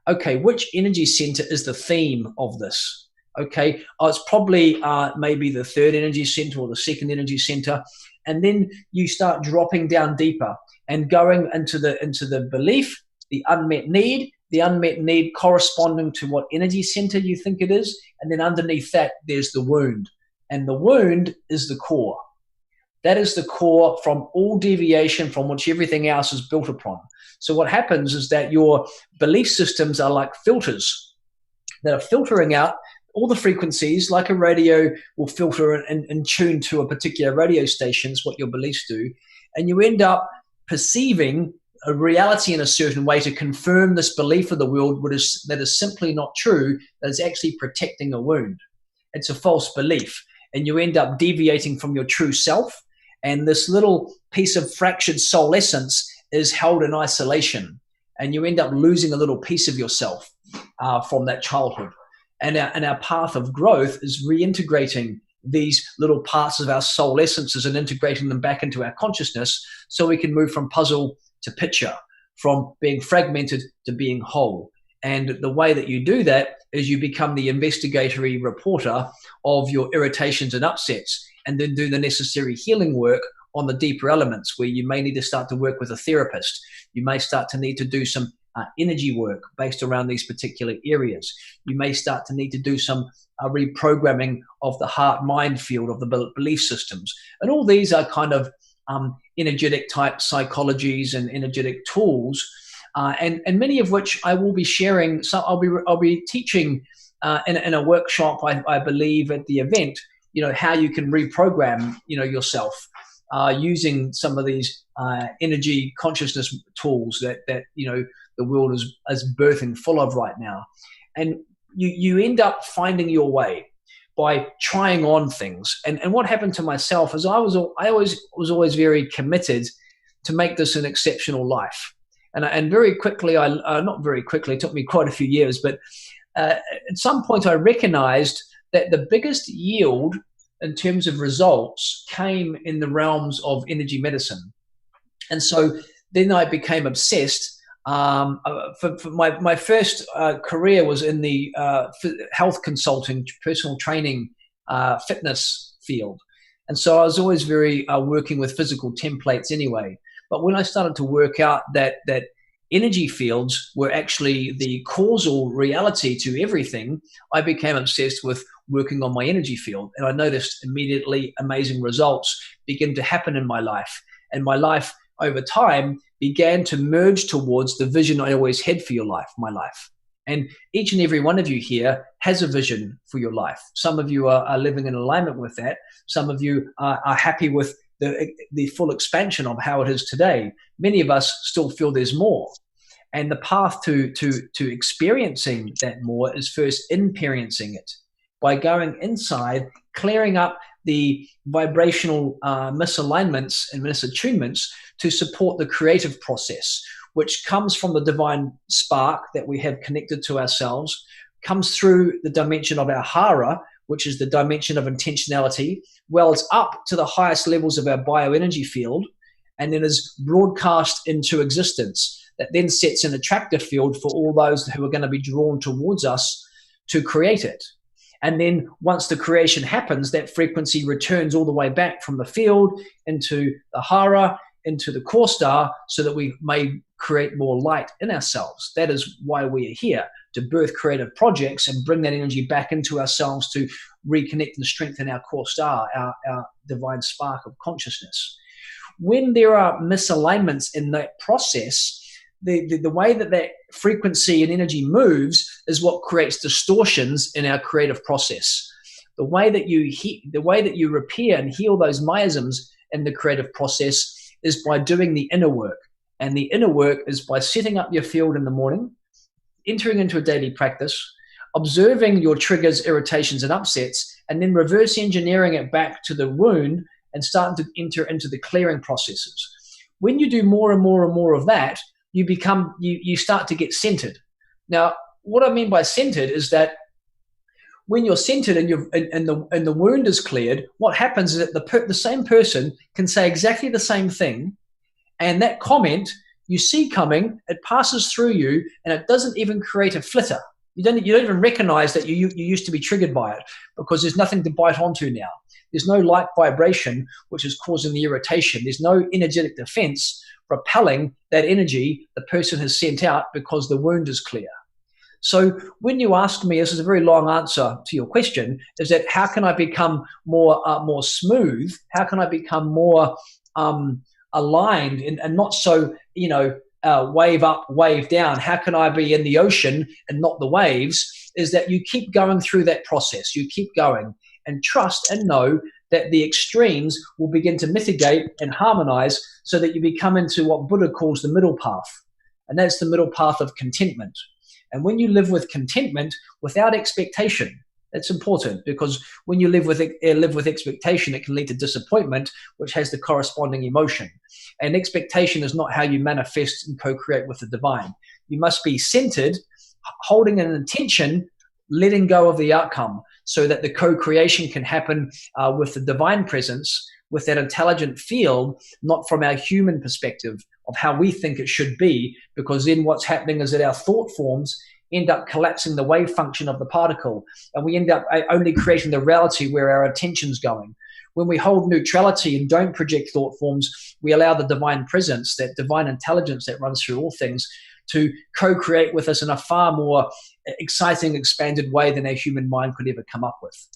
Okay, which energy center is the theme of this? Okay, it's probably maybe the third energy center or the second energy center. And then you start dropping down deeper and going into the belief, the unmet need corresponding to what energy center you think it is. And then underneath that, there's the wound. And the wound is the core. That is the core from all deviation from which everything else is built upon. So what happens is that your belief systems are like filters that are filtering out all the frequencies, like a radio will filter and tune to a particular radio station, is what your beliefs do. And you end up perceiving a reality in a certain way to confirm this belief of the world that is simply not true, that is actually protecting a wound. It's a false belief. And you end up deviating from your true self. And this little piece of fractured soul essence is held in isolation. And you end up losing a little piece of yourself from that childhood. And our path of growth is reintegrating these little parts of our soul essences and integrating them back into our consciousness, so we can move from puzzle to picture, from being fragmented to being whole. And the way that you do that is you become the investigatory reporter of your irritations and upsets, and then do the necessary healing work on the deeper elements, where you may need to start to work with a therapist. You may start to need to do some energy work based around these particular areas. You may start to need to do some reprogramming of the heart-mind field of the belief systems. And all these are kind of energetic type psychologies and energetic tools, and many of which I will be sharing. So I'll be teaching in a workshop, I believe, at the event, how you can reprogram, yourself using some of these energy consciousness tools that the world is birthing full of right now. And you end up finding your way by trying on things. And what happened to myself is I was always very committed to make this an exceptional life. And very quickly, not very quickly, it took me quite a few years, but at some point I recognized that the biggest yield in terms of results came in the realms of energy medicine. And so then I became obsessed. For my first career was in the health consulting, personal training, fitness field. And so I was always very working with physical templates anyway. But when I started to work out that energy fields were actually the causal reality to everything, I became obsessed with working on my energy field. And I noticed immediately amazing results begin to happen in my life. And my life over time began to merge towards the vision I always had for my life. And each and every one of you here has a vision for your life. Some of you are living in alignment with that. Some of you are happy with the full expansion of how it is today. Many of us still feel there's more. And the path to experiencing that more is first experiencing it by going inside, clearing up the vibrational misalignments and misattunements to support the creative process, which comes from the divine spark that we have connected to ourselves, comes through the dimension of our hara, which is the dimension of intentionality, wells up to the highest levels of our bioenergy field, and then is broadcast into existence. That then sets an attractive field for all those who are going to be drawn towards us to create it. And then once the creation happens, that frequency returns all the way back from the field into the hara, into the core star, so that we may create more light in ourselves. That is why we are here, to birth creative projects and bring that energy back into ourselves to reconnect and strengthen our core star, our divine spark of consciousness. When there are misalignments in that process, the way that frequency and energy moves is what creates distortions in our creative process. The way that you repair and heal those miasms in the creative process is by doing the inner work. And the inner work is by setting up your field in the morning, entering into a daily practice, observing your triggers, irritations, and upsets, and then reverse engineering it back to the wound and starting to enter into the clearing processes. When you do more and more and more of that, you start to get centered. Now, what I mean by centered is that when you're centered and the wound is cleared, what happens is that the same person can say exactly the same thing, and that comment you see coming, it passes through you, and it doesn't even create a flitter. You don't even recognize that you used to be triggered by it, because there's nothing to bite onto now. There's no light vibration which is causing the irritation. There's no energetic defense repelling that energy the person has sent out, because the wound is clear. So when you ask me, this is a very long answer to your question, is that how can I become more smooth? How can I become more aligned and not so, wave up, wave down? How can I be in the ocean and not the waves? Is that you keep going through that process. You keep going and trust and know that the extremes will begin to mitigate and harmonize, so that you become into what Buddha calls the middle path. And that's the middle path of contentment. And when you live with contentment without expectation, that's important, because when you live with expectation, it can lead to disappointment, which has the corresponding emotion. And expectation is not how you manifest and co-create with the divine. You must be centered, holding an intention, letting go of the outcome, so that the co-creation can happen with the divine presence, with that intelligent field, not from our human perspective of how we think it should be, because then what's happening is that our thought forms end up collapsing the wave function of the particle, and we end up only creating the reality where our attention's going. When we hold neutrality and don't project thought forms, we allow the divine presence, that divine intelligence that runs through all things, to co-create with us in a far more exciting, expanded way than our human mind could ever come up with.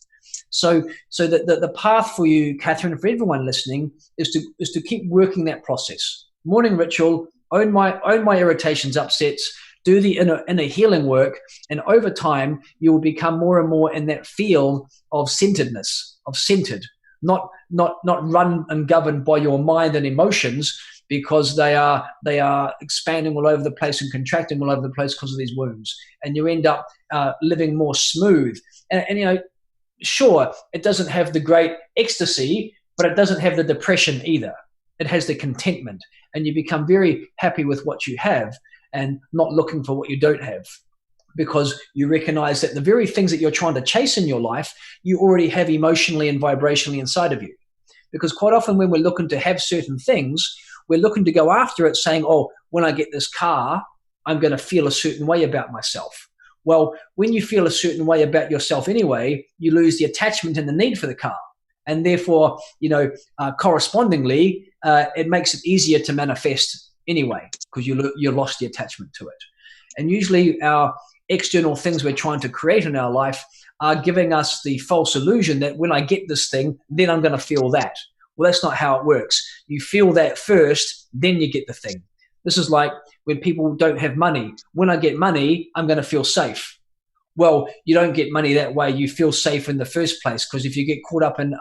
So the path for you, Catherine, for everyone listening, is to keep working that process. Morning ritual, own my irritations, upsets, do the inner healing work, and over time you will become more and more in that field of centeredness, of centered, not run and governed by your mind and emotions, because they are expanding all over the place and contracting all over the place because of these wounds, and you end up living more smooth. And sure, it doesn't have the great ecstasy, but it doesn't have the depression either. It has the contentment, and you become very happy with what you have and not looking for what you don't have, because you recognize that the very things that you're trying to chase in your life, you already have emotionally and vibrationally inside of you. Because quite often when we're looking to have certain things, we're looking to go after it saying, oh, when I get this car, I'm going to feel a certain way about myself. Well, when you feel a certain way about yourself anyway, you lose the attachment and the need for the car. And therefore, correspondingly, it makes it easier to manifest anyway, because you lost the attachment to it. And usually our external things we're trying to create in our life are giving us the false illusion that when I get this thing, then I'm going to feel that. Well, that's not how it works. You feel that first, then you get the thing. This is like when people don't have money. When I get money, I'm going to feel safe. Well, you don't get money that way. You feel safe in the first place, because if you get caught up in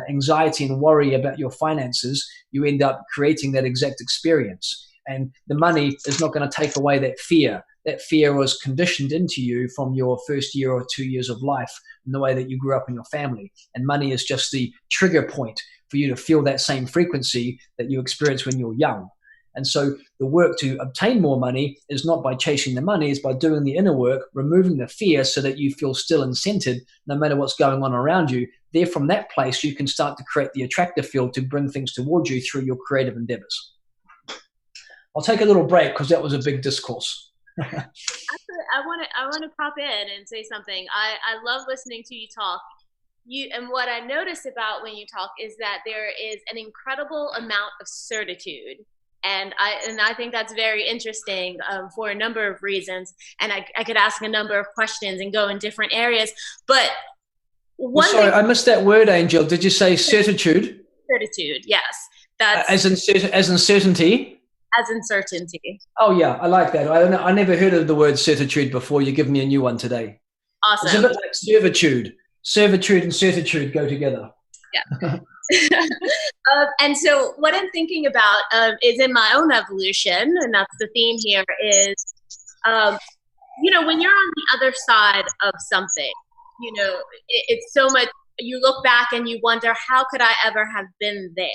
anxiety and worry about your finances, you end up creating that exact experience. And the money is not going to take away that fear. That fear was conditioned into you from your first year or 2 years of life, in the way that you grew up in your family. And money is just the trigger point for you to feel that same frequency that you experienced when you were young. And so the work to obtain more money is not by chasing the money, it's by doing the inner work, removing the fear so that you feel still and centered no matter what's going on around you. There, from that place, you can start to create the attractive field to bring things towards you through your creative endeavors. I'll take a little break because that was a big discourse. I want to pop in and say something. I love listening to you talk. And what I notice about when you talk is that there is an incredible amount of certitude. And I think that's very interesting for a number of reasons. And I could ask a number of questions and go in different areas. But sorry, I missed that word, Angel. Did you say certitude? Certitude, yes. That's as in certainty? As in certainty. Oh, yeah, I like that. I never heard of the word certitude before. You give me a new one today. Awesome. It's a bit like servitude. Servitude and certitude go together. Yeah. And so what I'm thinking about is in my own evolution, and that's the theme here, is, when you're on the other side of something, it's so much, you look back and you wonder, how could I ever have been there?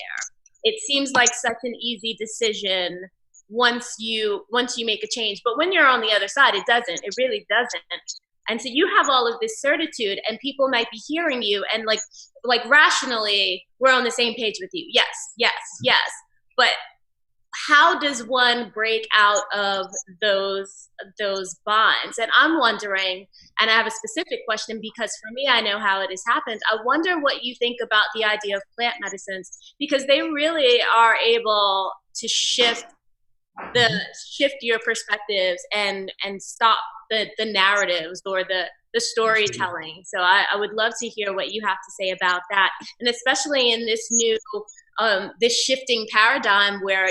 It seems like such an easy decision once you make a change. But when you're on the other side, it doesn't. It really doesn't. And so you have all of this certitude, and people might be hearing you, and like rationally, we're on the same page with you. Yes, yes, yes. But how does one break out of those bonds? And I'm wondering, and I have a specific question because for me, I know how it has happened. I wonder what you think about the idea of plant medicines, because they really are able to shift your perspectives and stop the narratives or the storytelling. So I would love to hear what you have to say about that, and especially in this new this shifting paradigm where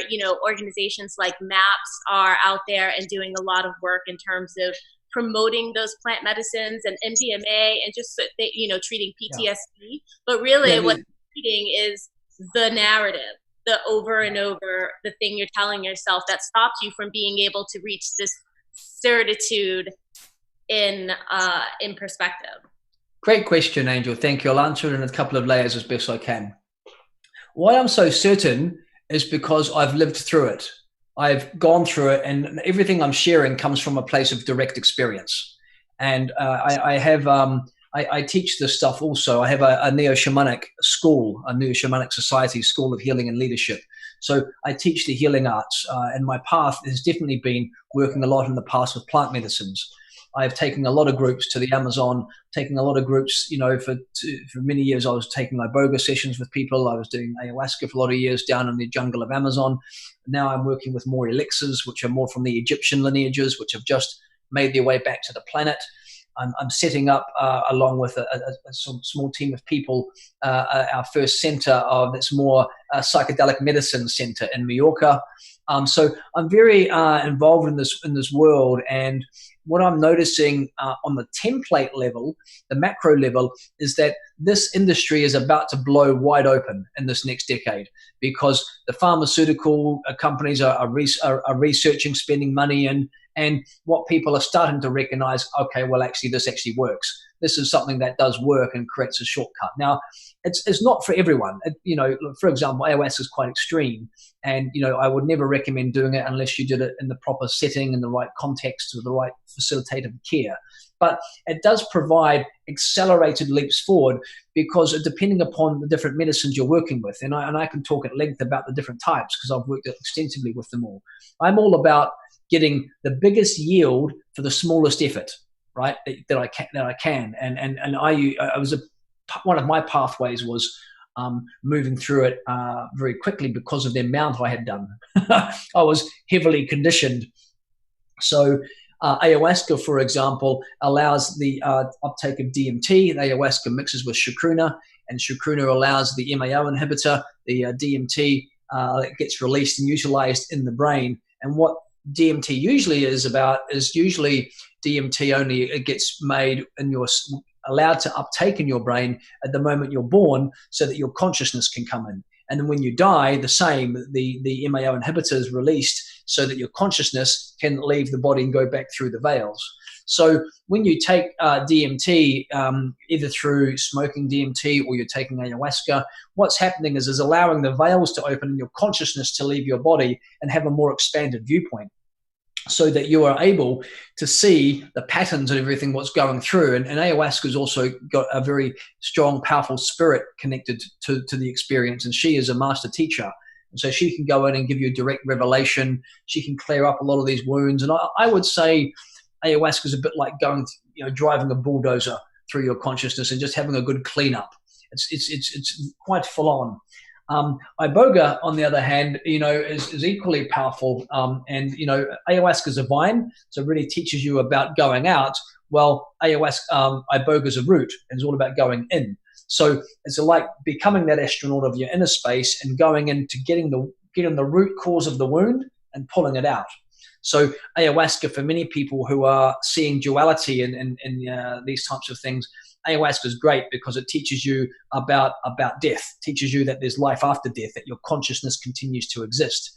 organizations like MAPS are out there and doing a lot of work in terms of promoting those plant medicines and MDMA and just treating PTSD. Yeah. But really, what they're treating is the narrative, the over and over, the thing you're telling yourself that stops you from being able to reach this certitude in perspective. Great question, Angel. Thank you. I'll answer it in a couple of layers as best I can. Why I'm so certain is because I've lived through it. I've gone through it, and everything I'm sharing comes from a place of direct experience. And I teach this stuff also. I have a neo-shamanic school, a neo-shamanic society, school of healing and leadership. So I teach the healing arts, and my path has definitely been working a lot in the past with plant medicines. I've taken a lot of groups to the Amazon, taking a lot of groups, for many years I was taking iboga sessions with people. I was doing ayahuasca for a lot of years down in the jungle of Amazon. Now I'm working with more elixirs, which are more from the Egyptian lineages, which have just made their way back to the planet. I'm setting up, along with a small team of people, our first center that's more a psychedelic medicine center in Mallorca. So I'm very involved in this world, and what I'm noticing on the template level, the macro level, is that this industry is about to blow wide open in this next decade, because the pharmaceutical companies are researching, spending money in, and what people are starting to recognize, okay, well, actually, this actually works. This is something that does work and creates a shortcut. Now, it's not for everyone. For example, ayahuasca is quite extreme, and I would never recommend doing it unless you did it in the proper setting, in the right context, with the right facilitator of care. But it does provide accelerated leaps forward, because depending upon the different medicines you're working with, and I can talk at length about the different types because I've worked extensively with them all. I'm all about getting the biggest yield for the smallest effort, right? That I can. And I was one of my pathways was moving through it very quickly because of the amount I had done. I was heavily conditioned. So ayahuasca, for example, allows the uptake of DMT. The ayahuasca mixes with chacruna, and chacruna allows the MAO inhibitor, the DMT, that gets released and utilized in the brain. And what DMT usually is about is usually DMT only it gets made and you're allowed to uptake in your brain at the moment you're born, so that your consciousness can come in. And then when you die, the same, the MAO inhibitor is released so that your consciousness can leave the body and go back through the veils. So when you take DMT, either through smoking DMT or you're taking ayahuasca, what's happening is allowing the veils to open and your consciousness to leave your body and have a more expanded viewpoint, so that you are able to see the patterns and everything what's going through. And ayahuasca has also got a very strong, powerful spirit connected to the experience. And she is a master teacher. And so she can go in and give you a direct revelation. She can clear up a lot of these wounds. And I would say ayahuasca is a bit like driving a bulldozer through your consciousness and just having a good cleanup. It's quite full on. Iboga, on the other hand, is equally powerful. And ayahuasca is a vine, so it really teaches you about going out. Well, iboga is a root, and it's all about going in. So it's like becoming that astronaut of your inner space and going into getting the root cause of the wound and pulling it out. So ayahuasca, for many people who are seeing duality in these types of things, ayahuasca is great because it teaches you about death, teaches you that there's life after death, that your consciousness continues to exist.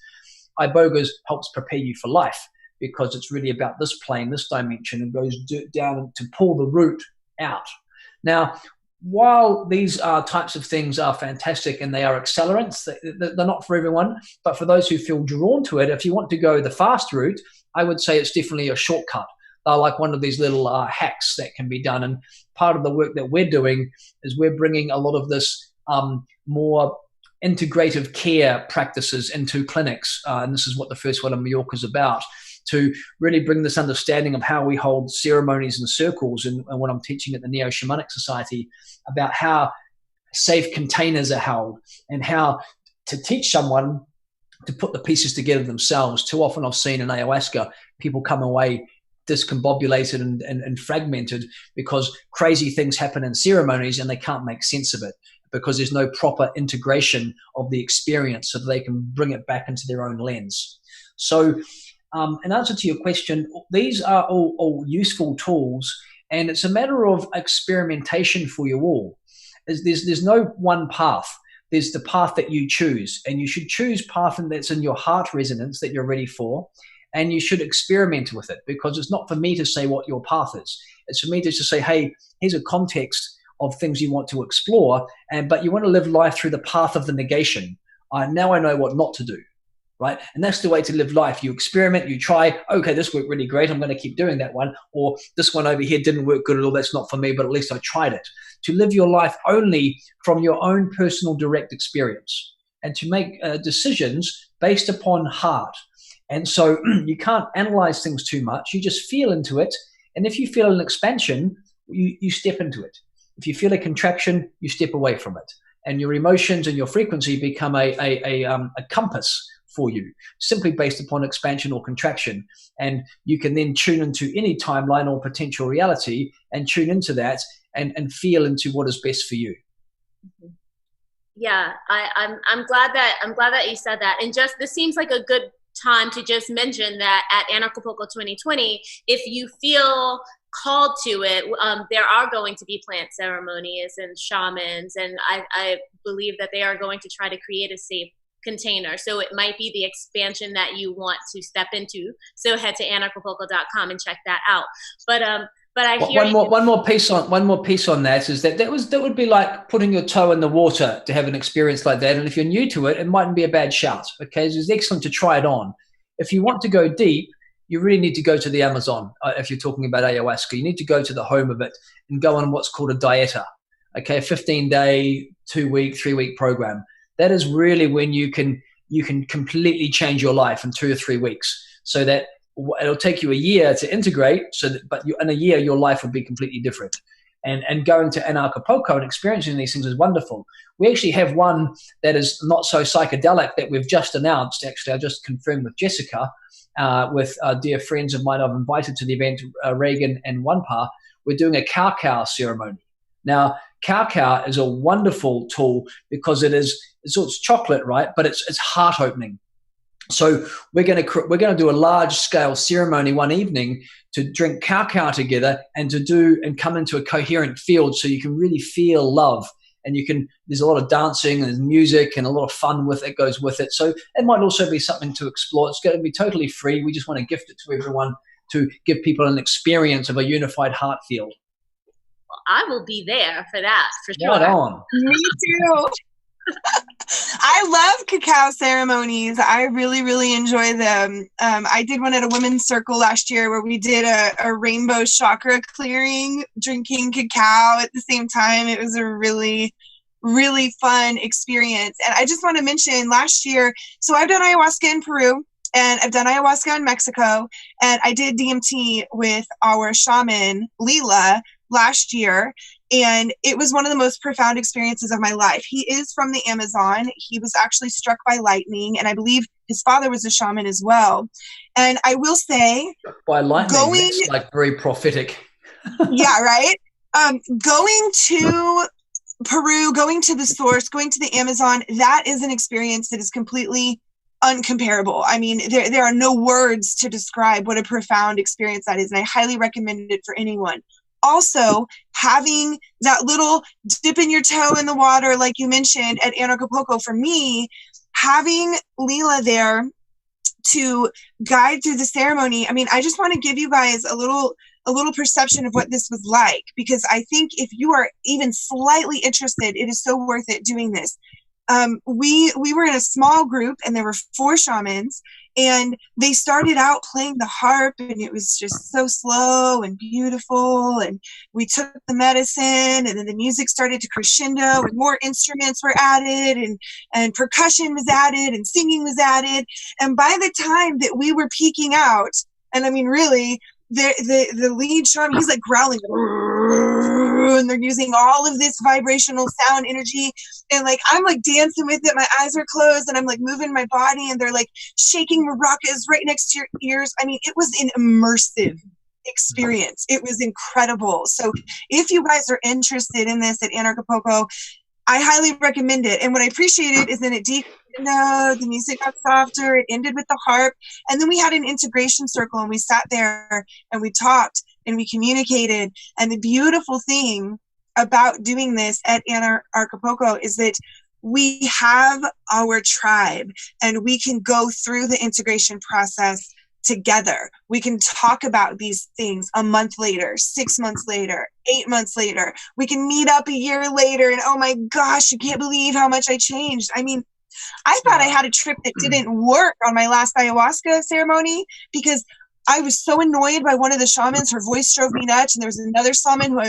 Iboga helps prepare you for life because it's really about this plane, this dimension, and goes down to pull the root out. Now, while these types of things are fantastic and they are accelerants, they're not for everyone, but for those who feel drawn to it, if you want to go the fast route, I would say it's definitely a shortcut. They're like one of these little hacks that can be done. And part of the work that we're doing is we're bringing a lot of this more integrative care practices into clinics. And this is what the first one in Mallorca is about, to really bring this understanding of how we hold ceremonies and circles, and what I'm teaching at the Neo-Shamanic Society about how safe containers are held and how to teach someone to put the pieces together themselves. Too often I've seen in ayahuasca, people come away discombobulated and fragmented because crazy things happen in ceremonies and they can't make sense of it because there's no proper integration of the experience so that they can bring it back into their own lens. So in answer to your question, these are all useful tools, and it's a matter of experimentation for you all. There's no one path. There's the path that you choose, and you should choose path that's in your heart resonance that you're ready for, and you should experiment with it, because it's not for me to say what your path is. It's for me to just say, hey, here's a context of things you want to explore, but you want to live life through the path of the negation. Now I know what not to do. Right? And that's the way to live life. You experiment, you try, okay, this worked really great, I'm going to keep doing that one. Or this one over here didn't work good at all, that's not for me, but at least I tried it. To live your life only from your own personal direct experience, and to make decisions based upon heart. And so you can't analyze things too much, you just feel into it. And if you feel an expansion, you step into it. If you feel a contraction, you step away from it. And your emotions and your frequency become a compass for you, simply based upon expansion or contraction. And you can then tune into any timeline or potential reality and tune into that and feel into what is best for you. Yeah, I'm glad that you said that. And just, this seems like a good time to just mention that at Anarchapulco 2020, if you feel called to it, there are going to be plant ceremonies and shamans, and I believe that they are going to try to create a safe container. So it might be the expansion that you want to step into. So head to anarchapulco.com and check that out. But I hear one more piece on that is that would be like putting your toe in the water to have an experience like that. And if you're new to it, it mightn't be a bad shout. Okay, so it's excellent to try it on. If you want to go deep, you really need to go to the Amazon. If you're talking about ayahuasca, you need to go to the home of it and go on what's called a dieta. Okay, a 15-day, 2-week, 3-week program. That is really when you can completely change your life in 2 or 3 weeks. So that it'll take you a year to integrate. But in a year, your life will be completely different. And going to Anarchapulco and experiencing these things is wonderful. We actually have one that is not so psychedelic that we've just announced. Actually, I just confirmed with Jessica, with dear friends of mine I've invited to the event, Reagan and Wanpa. We're doing a Cacao ceremony. Now, Cacao is a wonderful tool because it's chocolate, right? But it's heart opening. So we're going to do a large scale ceremony one evening to drink Cacao together and come into a coherent field, so you can really feel love. And there's a lot of dancing and there's music and a lot of fun goes with it. So it might also be something to explore. It's going to be totally free. We just want to gift it to everyone to give people an experience of a unified heart field. I will be there for that, for sure. Right on. Me too. I love cacao ceremonies. I really, really enjoy them. I did one at a women's circle last year where we did a rainbow chakra clearing, drinking cacao at the same time. It was a really, really fun experience. And I just want to mention last year, so I've done ayahuasca in Peru. and I've done ayahuasca in Mexico, and I did DMT with our shaman, Leela, last year. And it was one of the most profound experiences of my life. He is from the Amazon. He was actually struck by lightning, and I believe his father was a shaman as well. And I will say, by lightning, that's like very prophetic. Yeah, right? Going to Peru, going to the source, going to the Amazon, that is an experience that is completely uncomparable. I mean, there are no words to describe what a profound experience that is, and I highly recommend it for anyone. Also, having that little dip in your toe in the water, like you mentioned at Anarchapulco, for me, having Leela there to guide through the ceremony. I mean, I just want to give you guys a little perception of what this was like, because I think if you are even slightly interested, it is so worth it doing this. We were in a small group, and there were 4 shamans, and they started out playing the harp, and it was just so slow and beautiful, and we took the medicine, and then the music started to crescendo, and more instruments were added, and percussion was added, and singing was added, and by the time that we were peaking out, and I mean really, the lead shaman, he's like growling, and they're using all of this vibrational sound energy, and like I'm like dancing with it, my eyes are closed, and I'm like moving my body, and they're like shaking maracas right next to your ears. I mean, it was an immersive experience. It was incredible. So if you guys are interested in this at Anarchapulco, I highly recommend it. And what I appreciated is that it deepened, the music got softer, it ended with the harp, and then we had an integration circle, and we sat there and we talked and we communicated. And the beautiful thing about doing this at Anarchapulco is that we have our tribe, and we can go through the integration process together. We can talk about these things a month later, 6 months later, 8 months later. We can meet up a year later, and oh my gosh, you can't believe how much I changed. I mean, I thought I had a trip that didn't work on my last ayahuasca ceremony, because I was so annoyed by one of the shamans. Her voice drove me nuts, and there was another shaman who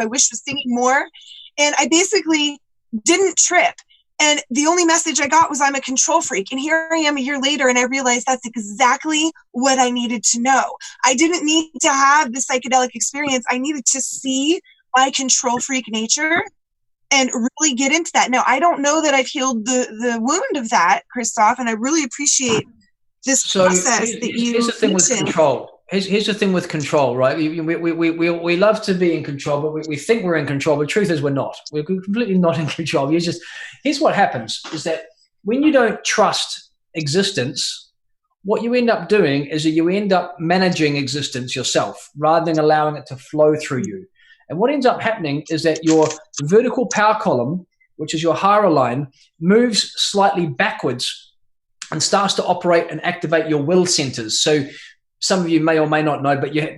I wish was singing more, and I basically didn't trip. And the only message I got was I'm a control freak. And here I am a year later, and I realized that's exactly what I needed to know. I didn't need to have the psychedelic experience. I needed to see my control freak nature and really get into that. Now, I don't know that I've healed the wound of that, Christof, and I really appreciate this process that you Here's the thing with control. Here's the thing with control, right? We love to be in control, but we think we're in control. But the truth is we're not. We're completely not in control. Here's what happens is that when you don't trust existence, what you end up doing is that you end up managing existence yourself rather than allowing it to flow through you. And what ends up happening is that your vertical power column, which is your hara line, moves slightly backwards and starts to operate and activate your will centers. So some of you may or may not know, but your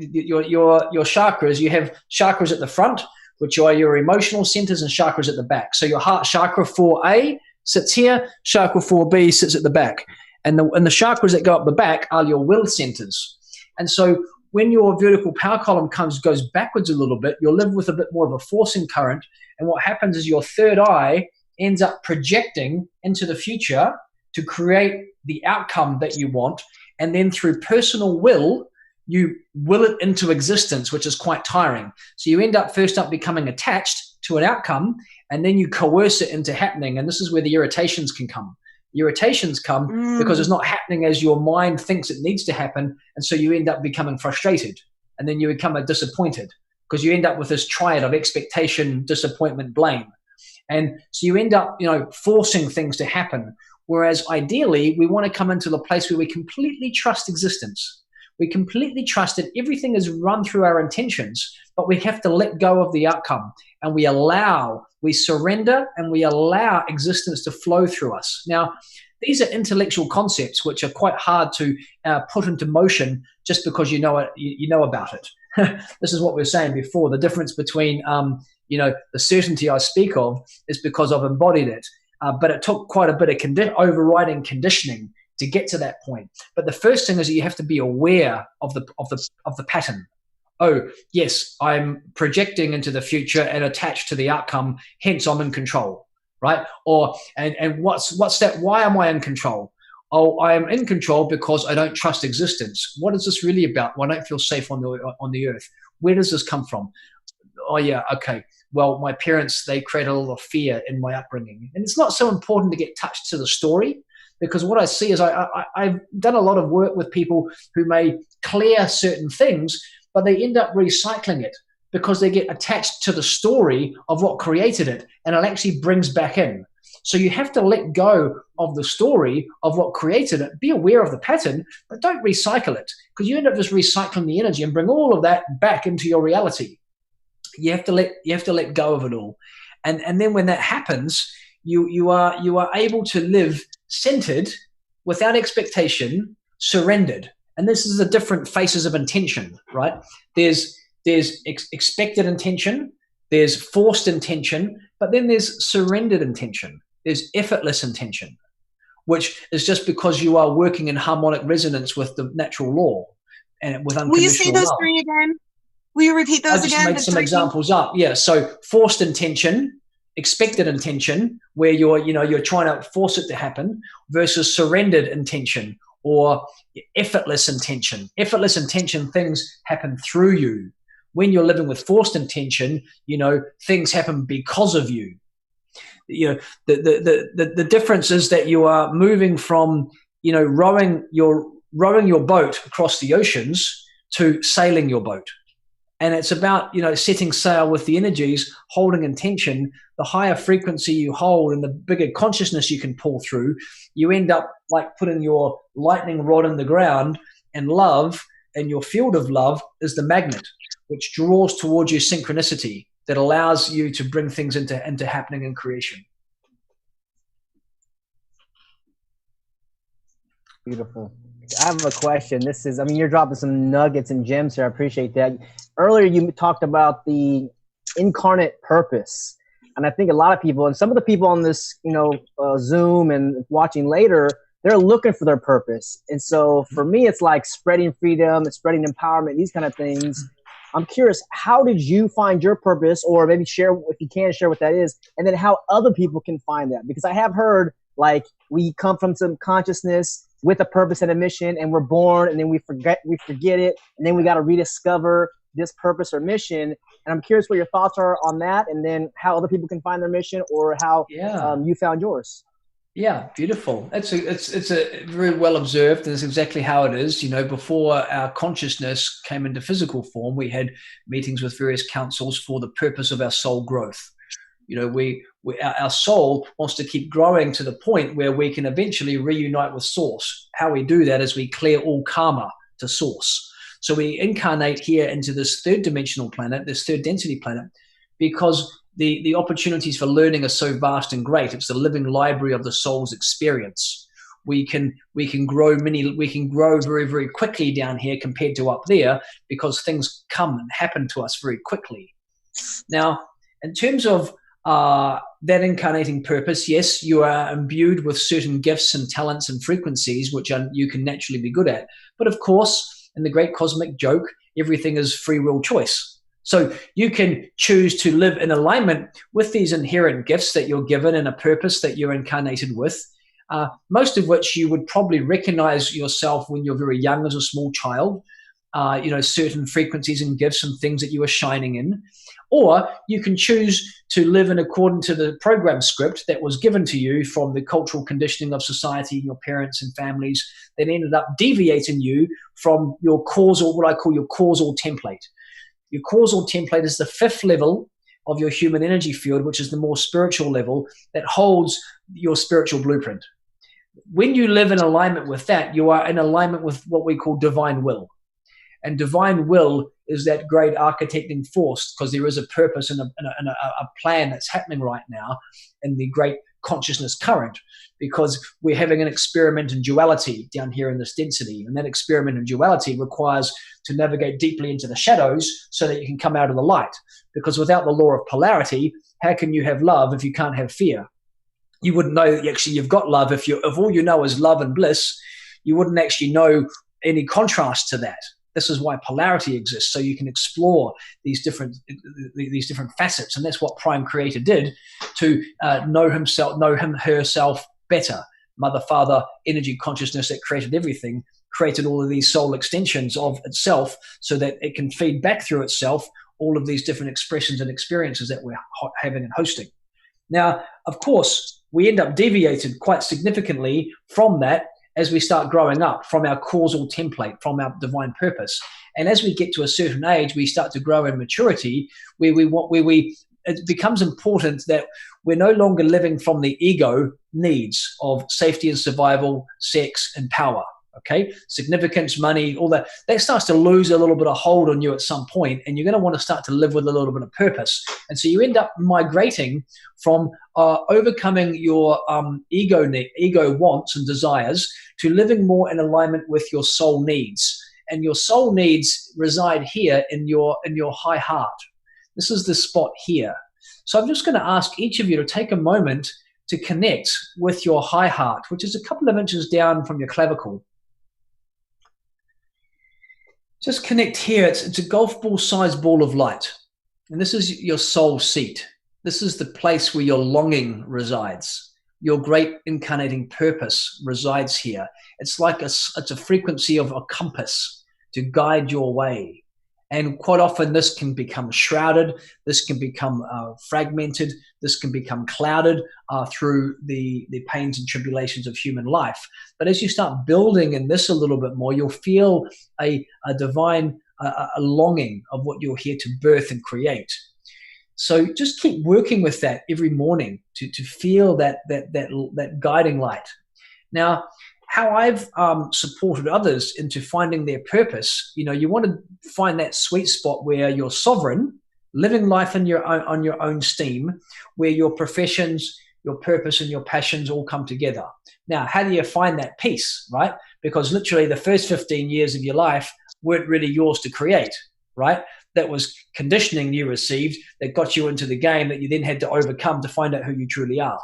chakras, you have chakras at the front, which are your emotional centers, and chakras at the back. So your heart chakra 4A sits here, chakra 4B sits at the back. And the chakras that go up the back are your will centers. And so when your vertical power column goes backwards a little bit, you'll live with a bit more of a forcing current. And what happens is your third eye ends up projecting into the future to create the outcome that you want. And then through personal will, you will it into existence, which is quite tiring. So you end up first becoming attached to an outcome, and then you coerce it into happening. And this is where the irritations can come. Irritations come because it's not happening as your mind thinks it needs to happen. And so you end up becoming frustrated, and then you become disappointed because you end up with this triad of expectation, disappointment, blame. And so you end up, forcing things to happen. Whereas ideally, we want to come into the place where we completely trust existence. We completely trust that everything is run through our intentions, but we have to let go of the outcome, and we surrender, and we allow existence to flow through us. Now, these are intellectual concepts which are quite hard to put into motion just because you know about it. This is what we were saying before. The difference between the certainty I speak of is because I've embodied it. But it took quite a bit of overriding conditioning to get to that point. But the first thing is that you have to be aware of the pattern. Oh, yes, I'm projecting into the future and attached to the outcome, hence I'm in control, right? And what's that? Why am I in control? oh, I am in control because I don't trust existence. What is this really about? Well, I don't feel safe on the earth. Where does this come from? Oh yeah, okay. Well, my parents, they create a lot of fear in my upbringing. And it's not so important to get touched to the story, because what I see is I've done a lot of work with people who may clear certain things, but they end up recycling it because they get attached to the story of what created it, and it actually brings back in. So you have to let go of the story of what created it, be aware of the pattern, but don't recycle it, because you end up just recycling the energy and bring all of that back into your reality. You have to let go of it all. And then when that happens, you are able to live centered, without expectation, surrendered. And this is the different faces of intention, right? There's expected intention, there's forced intention, but then there's surrendered intention. There's effortless intention, which is just because you are working in harmonic resonance with the natural law and with unconditional love. Will you say those three again? Will you repeat those again? I'll just make some examples up. Yeah. So forced intention, expected intention, where you're trying to force it to happen, versus surrendered intention or effortless intention. Effortless intention, things happen through you. When you're living with forced intention, things happen because of you. The difference is that you are moving from, rowing your boat across the oceans to sailing your boat. And it's about, setting sail with the energies, holding intention. The higher frequency you hold and the bigger consciousness you can pull through, you end up like putting your lightning rod in the ground, and love and your field of love is the magnet, which draws towards you synchronicity that allows you to bring things into happening and creation. Beautiful. I have a question. You're dropping some nuggets and gems here. I appreciate that. Earlier, you talked about the incarnate purpose. And I think a lot of people, and some of the people on this, Zoom and watching later, they're looking for their purpose. And so for me, it's like spreading freedom and spreading empowerment, these kind of things. I'm curious, how did you find your purpose, or maybe share, if you can, share what that is, and then how other people can find that? Because I have heard, like, we come from some consciousness with a purpose and a mission, and we're born, and then we forget it, and then we got to rediscover this purpose or mission. And I'm curious what your thoughts are on that, and then how other people can find their mission, or how you found yours. Yeah, beautiful. It's a very well observed. That's exactly how it is. Before our consciousness came into physical form, we had meetings with various councils for the purpose of our soul growth. Our soul wants to keep growing to the point where we can eventually reunite with Source. How we do that is we clear all karma to Source. So we incarnate here into this third dimensional planet, this third density planet, because the opportunities for learning are so vast and great. It's the living library of the soul's experience. We can grow very, very quickly down here compared to up there, because things come and happen to us very quickly. Now, in terms of that incarnating purpose, yes, you are imbued with certain gifts and talents and frequencies which you can naturally be good at. But of course, in the great cosmic joke, everything is free will choice. So you can choose to live in alignment with these inherent gifts that you're given and a purpose that you're incarnated with, most of which you would probably recognize yourself when you're very young as a small child, certain frequencies and gifts and things that you are shining in. Or you can choose to live in accordance to the program script that was given to you from the cultural conditioning of society, your parents and families, that ended up deviating you from your causal, what I call your causal template. Your causal template is the fifth level of your human energy field, which is the more spiritual level that holds your spiritual blueprint. When you live in alignment with that, you are in alignment with what we call divine will. And divine will is that great architecting force, because there is a purpose and a plan that's happening right now in the great consciousness current, because we're having an experiment in duality down here in this density. And that experiment in duality requires to navigate deeply into the shadows so that you can come out of the light. Because without the law of polarity, how can you have love if you can't have fear? You wouldn't know actually you've got love if all you know is love and bliss. You wouldn't actually know any contrast to that. This is why polarity exists, so you can explore these different facets, and that's what Prime Creator did to know herself better, mother, father, energy consciousness that created everything, created all of these soul extensions of itself so that it can feed back through itself all of these different expressions and experiences that we're having and hosting. Now, of course, we end up deviated quite significantly from that as we start growing up, from our causal template, from our divine purpose. And as we get to a certain age, we start to grow in maturity, where it becomes important that we're no longer living from the ego needs of safety and survival, sex and power. Okay, significance, money, all that starts to lose a little bit of hold on you at some point, and you're going to want to start to live with a little bit of purpose. And so you end up migrating from overcoming your ego wants and desires to living more in alignment with your soul needs. And your soul needs reside here in your high heart. This is the spot here. So I'm just going to ask each of you to take a moment to connect with your high heart, which is a couple of inches down from your clavicle. Just connect here. It's a golf ball sized ball of light. And this is your soul seat. This is the place where your longing resides. Your great incarnating purpose resides here. It's like it's a frequency of a compass to guide your way. And quite often this can become shrouded, this can become fragmented, this can become clouded through the pains and tribulations of human life. But as you start building in this a little bit more, you'll feel a divine a longing of what you're here to birth and create. So just keep working with that every morning to feel that guiding light. Now, how I've supported others into finding their purpose, you want to find that sweet spot where you're sovereign, living life on your own steam, where your professions, your purpose, and your passions all come together. Now, how do you find that peace, right? Because literally the first 15 years of your life weren't really yours to create, right? That was conditioning you received that got you into the game that you then had to overcome to find out who you truly are.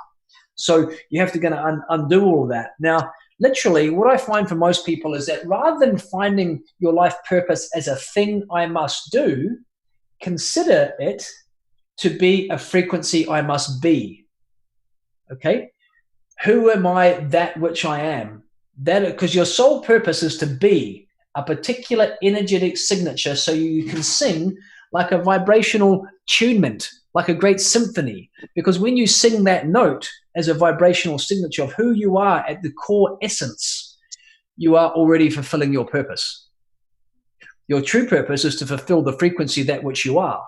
So you have to undo all of that. Now, literally, what I find for most people is that rather than finding your life purpose as a thing I must do, consider it to be a frequency I must be. Okay? Who am I, that which I am? Because your sole purpose is to be a particular energetic signature so you can sing like a vibrational tunement, like a great symphony. Because when you sing that note as a vibrational signature of who you are at the core essence, you are already fulfilling your purpose. Your true purpose is to fulfill the frequency that which you are.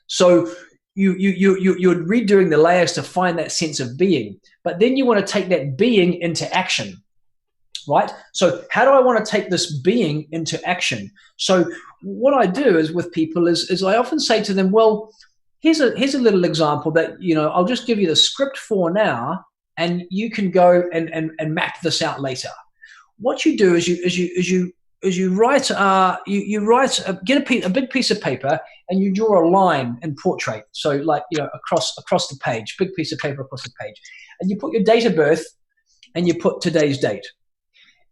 So you're redoing the layers to find that sense of being, but then you want to take that being into action, right? So how do I want to take this being into action? So what I do is with people is I often say to them, well, here's a little example that, I'll just give you the script for now, and you can go and map this out later. What you do is you write, get a big piece of paper and you draw a line in portrait. So like, across the page, big piece of paper across the page, and you put your date of birth and you put today's date.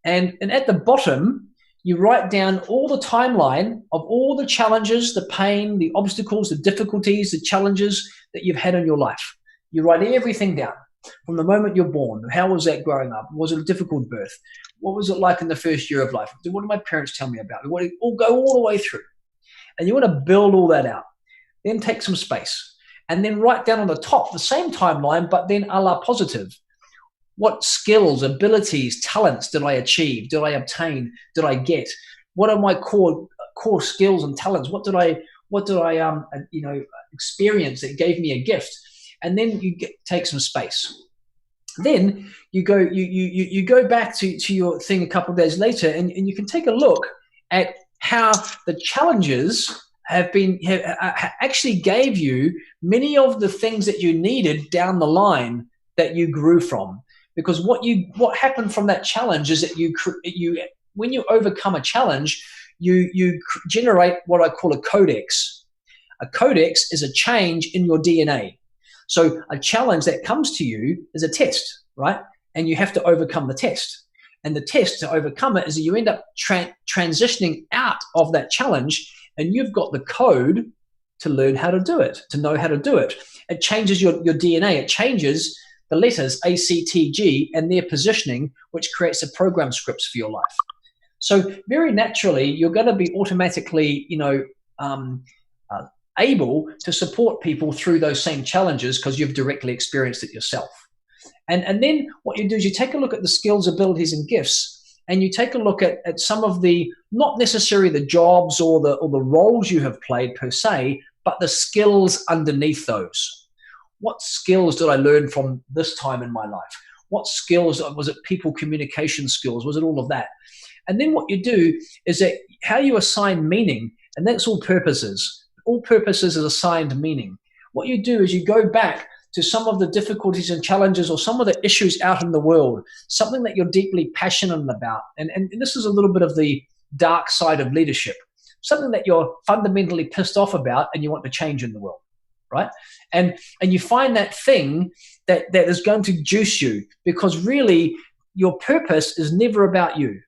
And at the bottom, you write down all the timeline of all the challenges, the pain, the obstacles, the difficulties, the challenges that you've had in your life. You write everything down from the moment you're born. How was that growing up? Was it a difficult birth? What was it like in the first year of life? What did my parents tell me about? Go all the way through. And you want to build all that out. Then take some space. And then write down on the top the same timeline, but then a la positive. What skills, abilities, talents did I achieve? Did I obtain? Did I get? What are my core skills and talents? What did I experience that gave me a gift? And then you take some space. Then you go back to your thing a couple of days later, and you can take a look at how the challenges actually gave you many of the things that you needed down the line that you grew from. Because what happened from that challenge is that when you overcome a challenge, you generate what I call a codex. A codex is a change in your DNA. So a challenge that comes to you is a test, right? And you have to overcome the test. And the test to overcome it is that you end up transitioning out of that challenge, and you've got the code to learn how to do it, to know how to do it. It changes your DNA. It changes the letters A, C, T, G, and their positioning, which creates the program scripts for your life. So very naturally, you're going to be automatically, able to support people through those same challenges because you've directly experienced it yourself. And then what you do is you take a look at the skills, abilities, and gifts, and you take a look at some of the, not necessarily the jobs or the roles you have played per se, but the skills underneath those. What skills did I learn from this time in my life? What skills, was it people communication skills? Was it all of that? And then what you do is that how you assign meaning, and that's all purposes. All purposes is assigned meaning. What you do is you go back to some of the difficulties and challenges or some of the issues out in the world, something that you're deeply passionate about. And this is a little bit of the dark side of leadership, something that you're fundamentally pissed off about and you want to change in the world, right? And you find that thing that is going to juice you, because really your purpose is never about you.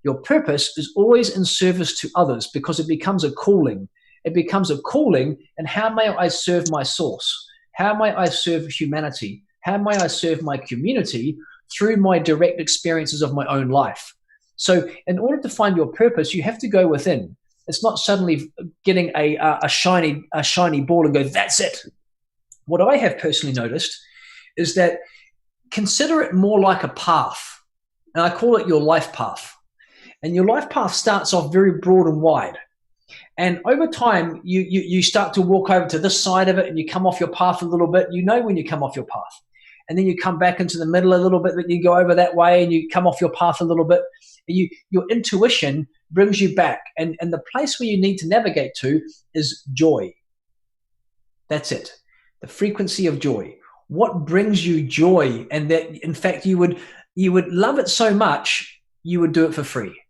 Your purpose is always in service to others, because it becomes a calling. It becomes a calling, and how may I serve my source? How may I serve humanity? How may I serve my community through my direct experiences of my own life? So in order to find your purpose, you have to go within. It's not suddenly getting a shiny ball and go, that's it. What I have personally noticed is that consider it more like a path, and I call it your life path. And your life path starts off very broad and wide. And over time, you start to walk over to this side of it, and you come off your path a little bit. You know when you come off your path. And then you come back into the middle a little bit, but you go over that way and you come off your path a little bit. And your intuition brings you back. And the place where you need to navigate to is joy. That's it. The frequency of joy. What brings you joy? And that, in fact, you would love it so much, you would do it for free.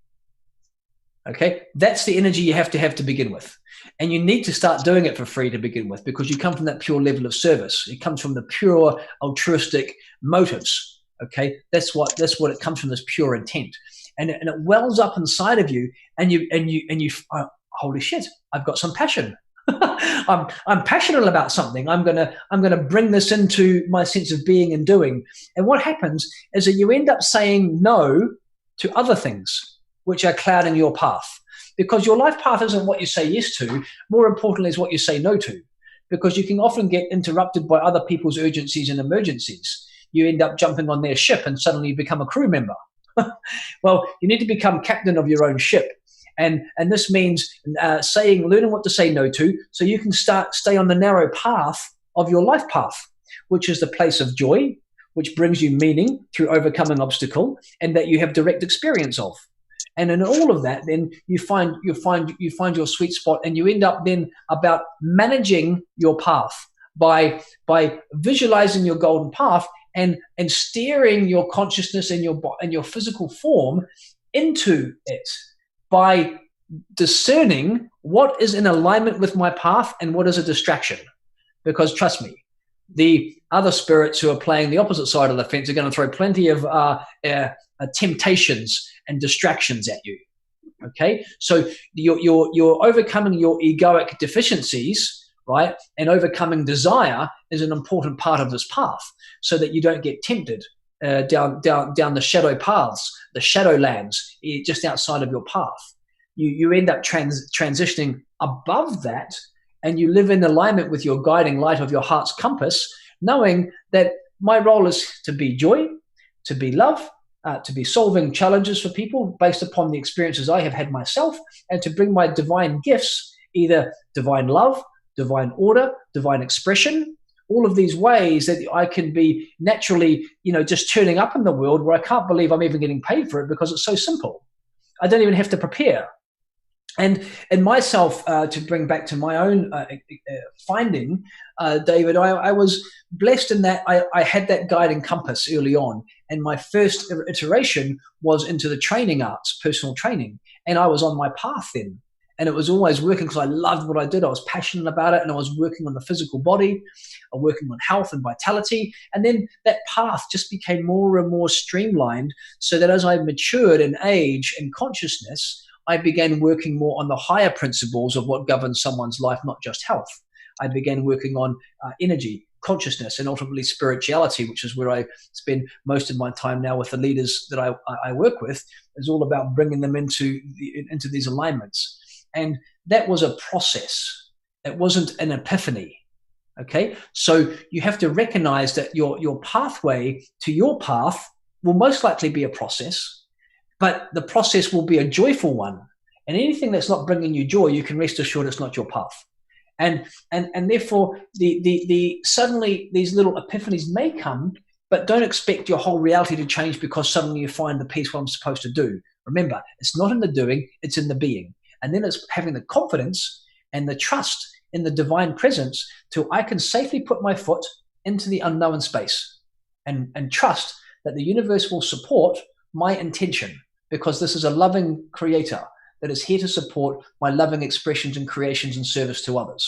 Okay, that's the energy you have to begin with. And you need to start doing it for free to begin with, because you come from that pure level of service. It comes from the pure altruistic motives. Okay, that's what it comes from, this pure intent. And it wells up inside of you, and you holy shit, I've got some passion. I'm passionate about something. I'm gonna bring this into my sense of being and doing. And what happens is that you end up saying no to other things which are clouding your path, because your life path isn't what you say yes to. More importantly, is what you say no to, because you can often get interrupted by other people's urgencies and emergencies. You end up jumping on their ship and suddenly you become a crew member. Well, you need to become captain of your own ship. And this means learning what to say no to, so you can stay on the narrow path of your life path, which is the place of joy, which brings you meaning through overcoming obstacle, and that you have direct experience of. And in all of that, then you find your sweet spot, and you end up then about managing your path by visualizing your golden path and steering your consciousness and your physical form into it, by discerning what is in alignment with my path and what is a distraction. Because trust me, the other spirits who are playing the opposite side of the fence are going to throw plenty of temptations and distractions at you. Okay, so you're overcoming your egoic deficiencies, right? And overcoming desire is an important part of this path, so that you don't get tempted down the shadow paths, the shadow lands just outside of your path. You end up transitioning above that, and you live in alignment with your guiding light of your heart's compass, knowing that my role is to be joy, to be love, to be solving challenges for people based upon the experiences I have had myself, and to bring my divine gifts, either divine love, divine order, divine expression, all of these ways that I can be naturally, just turning up in the world, where I can't believe I'm even getting paid for it, because it's so simple. I don't even have to prepare. And myself, to bring back to my own finding, David, I was blessed in that I had that guiding compass early on. And my first iteration was into the training arts, personal training. And I was on my path then. And it was always working, because I loved what I did. I was passionate about it, and I was working on the physical body, working on health and vitality. And then that path just became more and more streamlined, so that as I matured in age and consciousness, I began working more on the higher principles of what governs someone's life, not just health. I began working on energy, consciousness and ultimately spirituality, which is where I spend most of my time now with the leaders that I work with, is all about bringing them into these alignments. And that was a process. It wasn't an epiphany. Okay, so you have to recognize that your pathway to your path will most likely be a process, but the process will be a joyful one. And anything that's not bringing you joy, you can rest assured it's not your path. And therefore, the suddenly these little epiphanies may come, but don't expect your whole reality to change because suddenly you find the piece what I'm supposed to do. Remember, it's not in the doing, it's in the being. And then it's having the confidence and the trust in the divine presence till I can safely put my foot into the unknown space and trust that the universe will support my intention, because this is a loving creator that is here to support my loving expressions and creations and service to others.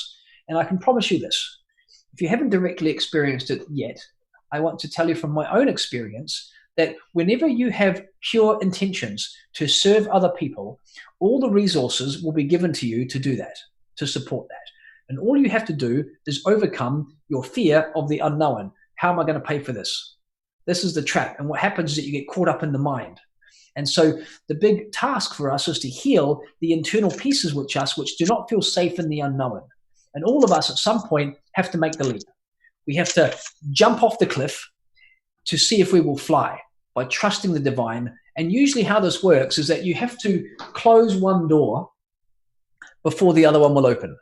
And I can promise you this, if you haven't directly experienced it yet, I want to tell you from my own experience that whenever you have pure intentions to serve other people, all the resources will be given to you to do that, to support that. And all you have to do is overcome your fear of the unknown. How am I going to pay for this? This is the trap. And what happens is that you get caught up in the mind. And so the big task for us is to heal the internal pieces with us which do not feel safe in the unknown. And all of us at some point have to make the leap. We have to jump off the cliff to see if we will fly by trusting the divine. And usually how this works is that you have to close one door before the other one will open.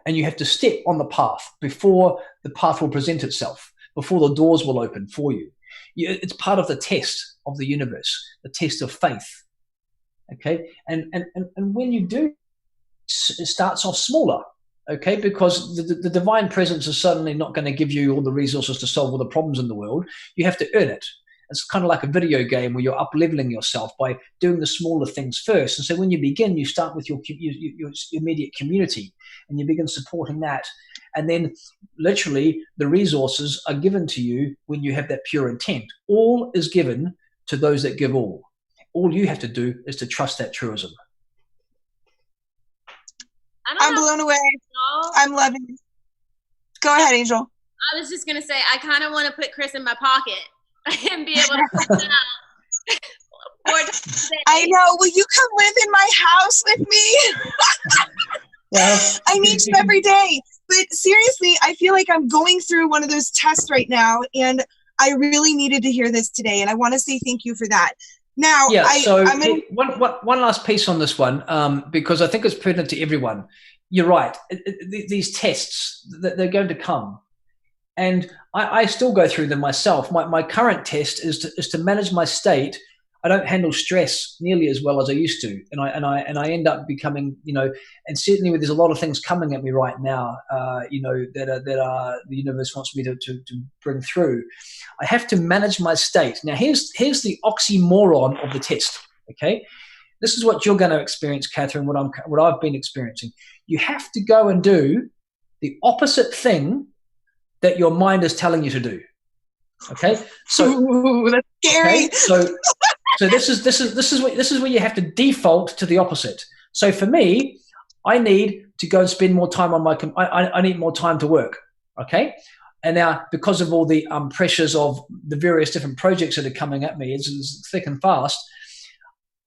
And you have to step on the path before the path will present itself, before the doors will open for you. It's part of the test of the universe, the test of faith. Okay, and when you do, it starts off smaller. Okay, because the divine presence is suddenly not going to give you all the resources to solve all the problems in the world. You have to earn it. It's kind of like a video game where you're up-leveling yourself by doing the smaller things first. And so when you begin, you start with your immediate community and you begin supporting that. And then literally the resources are given to you when you have that pure intent. All is given to those that give all. All you have to do is to trust that truism. I'm blown away. I'm loving it. Go ahead, Angel. I was just going to say, I kind of want to put Chris in my pocket and be able to put it out. I know. Will you come live in my house with me? Well, I need you every day. But seriously, I feel like I'm going through one of those tests right now, and I really needed to hear this today, and I want to say thank you for that. Now, yeah, one last piece on this one, because I think it's pertinent to everyone. You're right. These tests, they're going to come. And I still go through them myself. My current test is to manage my state. I don't handle stress nearly as well as I used to, and I end up becoming, and certainly there's a lot of things coming at me right now, that are the universe wants me to bring through. I have to manage my state. Now here's the oxymoron of the test. Okay, this is what you're going to experience, Catherine. What I've been experiencing. You have to go and do the opposite thing that your mind is telling you to do. Okay, so ooh, that's scary. Okay? So this is where you have to default to the opposite. So for me, I need to go and spend more time on I need more time to work. Okay, and now because of all the pressures of the various different projects that are coming at me, it's thick and fast.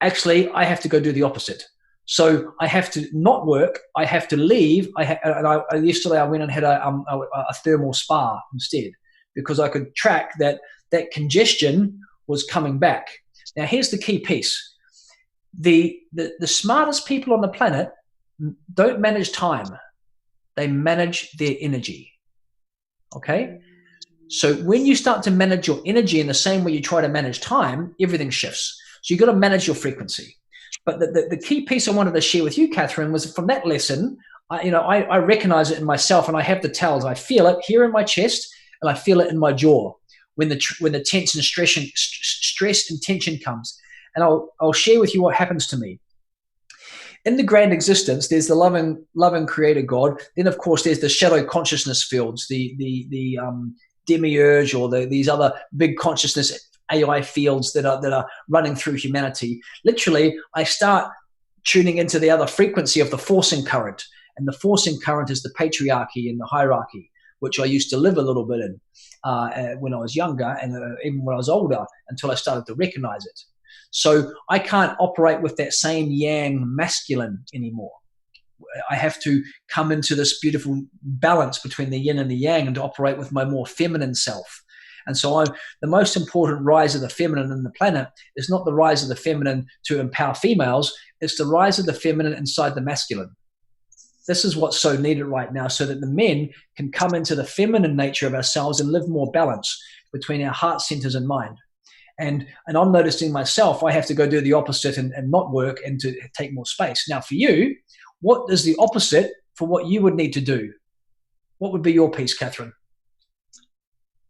Actually, I have to go do the opposite. So I have to not work. I have to leave. Yesterday I went and had a thermal spa instead, because I could track that congestion was coming back. Now here's the key piece. The smartest people on the planet don't manage time. They manage their energy. Okay? So when you start to manage your energy in the same way you try to manage time, everything shifts. So you've got to manage your frequency. But the key piece I wanted to share with you, Catherine, was from that lesson, I recognize it in myself, and I have the tells. I feel it here in my chest, and I feel it in my jaw when the tense and stress and tension comes. And I'll share with you what happens to me. In the grand existence, there's the loving creator God. Then, of course, there's the shadow consciousness fields, the demiurge, or these other big consciousness AI fields that are running through humanity. Literally, I start tuning into the other frequency of the forcing current. And the forcing current is the patriarchy and the hierarchy. which I used to live a little bit in when I was younger and even when I was older, until I started to recognize it. So I can't operate with that same yang masculine anymore. I have to come into this beautiful balance between the yin and the yang and to operate with my more feminine self. And so the most important rise of the feminine in the planet is not the rise of the feminine to empower females, it's the rise of the feminine inside the masculine. This is what's so needed right now, so that the men can come into the feminine nature of ourselves and live more balance between our heart centers and mind. And I'm noticing myself, I have to go do the opposite and not work and to take more space. Now for you, what is the opposite for what you would need to do? What would be your piece, Catherine?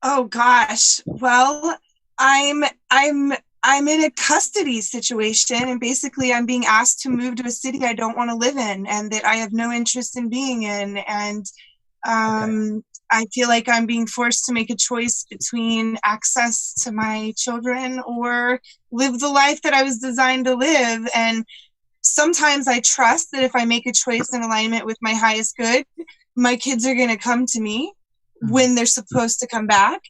Oh gosh. Well, I'm in a custody situation, and basically I'm being asked to move to a city I don't want to live in and that I have no interest in being in. And I feel like I'm being forced to make a choice between access to my children or live the life that I was designed to live. And sometimes I trust that if I make a choice in alignment with my highest good, my kids are going to come to me when they're supposed to come back.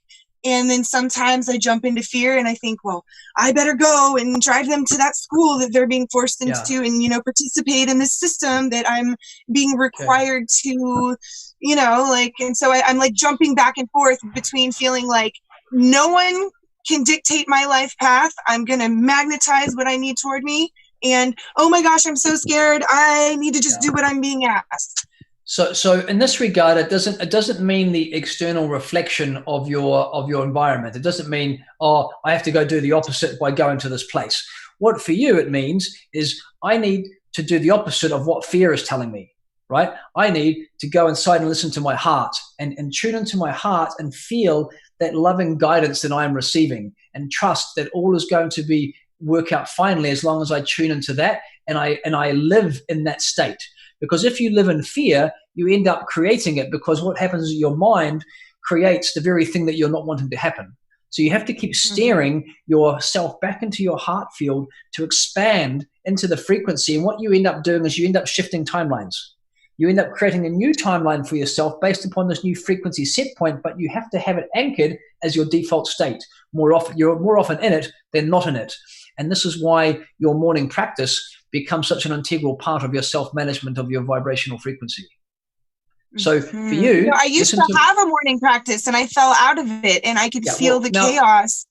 And then sometimes I jump into fear and I think, well, I better go and drive them to that school that they're being forced into and, you know, participate in this system that I'm being required to, you know, like, and so I'm like jumping back and forth between feeling like no one can dictate my life path. I'm going to magnetize what I need toward me. And, oh my gosh, I'm so scared. I need to just do what I'm being asked. So in this regard, it doesn't mean the external reflection of your environment. It doesn't mean, oh, I have to go do the opposite by going to this place. What for you it means is I need to do the opposite of what fear is telling me, right? I need to go inside and listen to my heart and tune into my heart and feel that loving guidance that I am receiving and trust that all is going to work out finally as long as I tune into that and I live in that state. Because if you live in fear, you end up creating it, because what happens is your mind creates the very thing that you're not wanting to happen. So you have to keep steering yourself back into your heart field to expand into the frequency. And what you end up doing is you end up shifting timelines. You end up creating a new timeline for yourself based upon this new frequency set point, but you have to have it anchored as your default state. You're more often in it than not in it. And this is why your morning practice becomes such an integral part of your self-management of your vibrational frequency. So for you, I used to have a morning practice and I fell out of it, and I could feel the chaos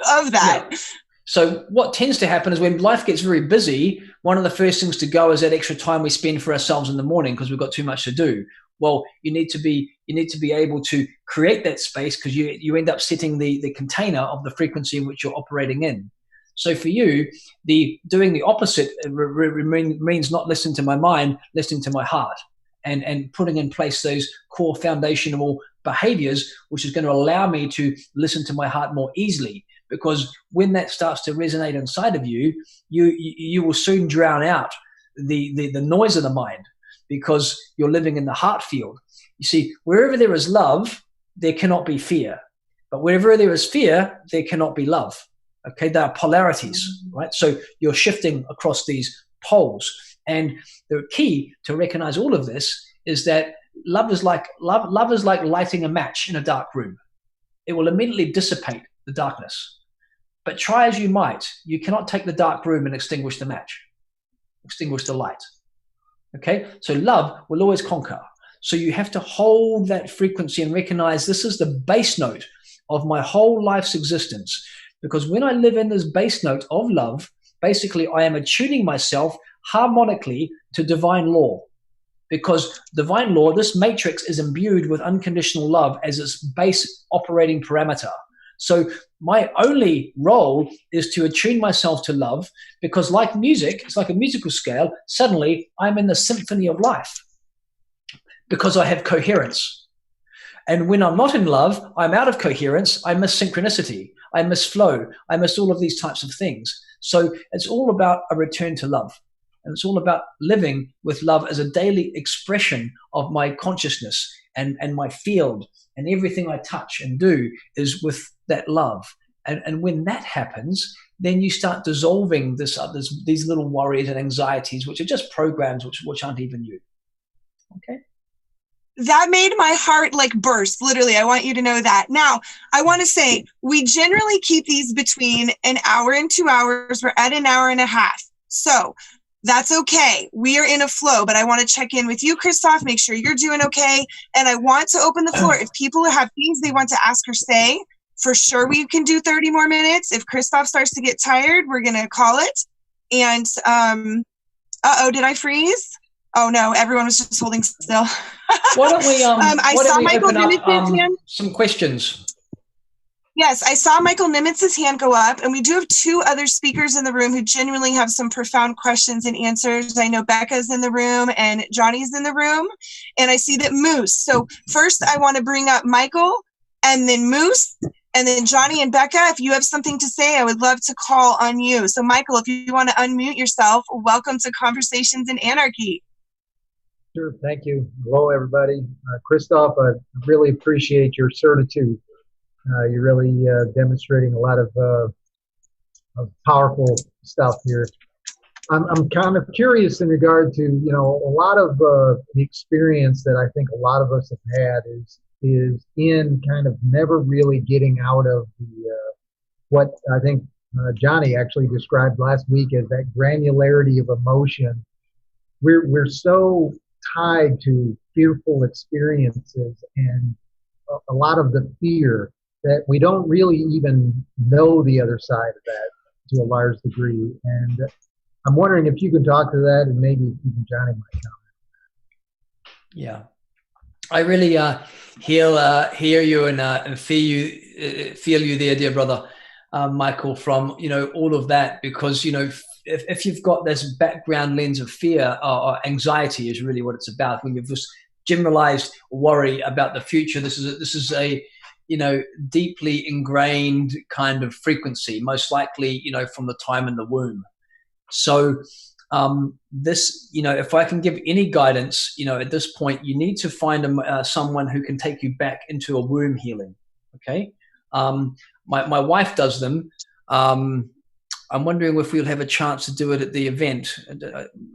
of that. Yeah. So what tends to happen is when life gets very busy, one of the first things to go is that extra time we spend for ourselves in the morning because we've got too much to do. Well, you need to be able to create that space, because you end up setting the container of the frequency in which you're operating in. So for you, doing the opposite means not listening to my mind, listening to my heart, and putting in place those core foundational behaviors, which is going to allow me to listen to my heart more easily. Because when that starts to resonate inside of you, you will soon drown out the noise of the mind, because you're living in the heart field. You see, wherever there is love, there cannot be fear. But wherever there is fear, there cannot be love. Okay, there are polarities, right? So you're shifting across these poles. And the key to recognize all of this is that love is like lighting a match in a dark room. It will immediately dissipate the darkness. But try as you might, you cannot take the dark room and extinguish the match, extinguish the light. Okay, so love will always conquer. So you have to hold that frequency and recognize this is the base note of my whole life's existence. Because when I live in this base note of love, basically I am attuning myself harmonically to divine law. Because divine law, this matrix, is imbued with unconditional love as its base operating parameter. So my only role is to attune myself to love, because like music, it's like a musical scale, suddenly I'm in the symphony of life because I have coherence. And when I'm not in love, I'm out of coherence, I miss synchronicity, I miss flow, I miss all of these types of things. So it's all about a return to love. And it's all about living with love as a daily expression of my consciousness and my field, and everything I touch and do is with that love. And when that happens, then you start dissolving these little worries and anxieties, which are just programs which aren't even you. Okay? that made my heart like burst. Literally, I want you to know that. Now, I want to say we generally keep these between an hour and 2 hours. We're at an hour and a half. So that's okay. We are in a flow, but I want to check in with you, Christof, make sure you're doing okay. And I want to open the floor. If people have things they want to ask or say, for sure we can do 30 more minutes. If Christof starts to get tired, we're going to call it. And, uh-oh, did I freeze? Oh no, everyone was just holding still. Why don't we, I saw Michael Nimitz's hand. Some questions. Yes, I saw Michael Nimitz's hand go up, and we do have 2 other speakers in the room who genuinely have some profound questions and answers. I know Becca's in the room and Johnny's in the room, and I see that Moose. So first I want to bring up Michael, and then Moose, and then Johnny and Becca. If you have something to say, I would love to call on you. So Michael, if you want to unmute yourself, welcome to Conversations in Anarchy. Sure, thank you. Hello, everybody. Christof, I really appreciate your certitude. You're really demonstrating a lot of powerful stuff here. I'm kind of curious in regard to, you know, a lot of the experience that I think a lot of us have had is in kind of never really getting out of the what I think Johnny actually described last week as that granularity of emotion. We're so tied to fearful experiences and a lot of the fear that we don't really even know the other side of that to a large degree. And I'm wondering if you can talk to that, and maybe even Johnny might comment. Yeah, I really hear you and feel you there, dear brother Michael, from, you know, all of that, because, you know, if you've got this background lens of fear or anxiety is really what it's about. When you've just generalized worry about the future, this is a you know, deeply ingrained kind of frequency, most likely, you know, from the time in the womb. So this, you know, if I can give any guidance, you know, at this point, you need to find someone who can take you back into a womb healing. Okay. My wife does them. I'm wondering if we'll have a chance to do it at the event.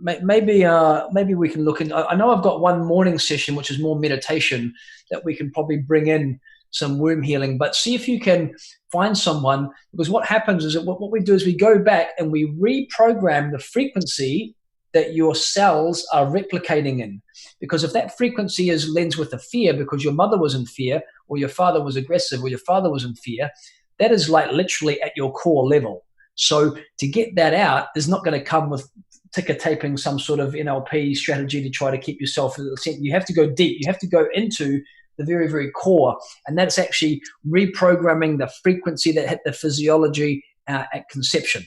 Maybe we can look in. I know I've got one morning session, which is more meditation, that we can probably bring in some womb healing, but see if you can find someone, because what happens is that what we do is we go back and we reprogram the frequency that your cells are replicating in. Because if that frequency is lens with a fear because your mother was in fear, or your father was aggressive, or your father was in fear, that is like literally at your core level. So to get that out is not going to come with ticker taping some sort of NLP strategy to try to keep yourself. You have to go deep. You have to go into the very, very core. And that's actually reprogramming the frequency that hit the physiology at conception.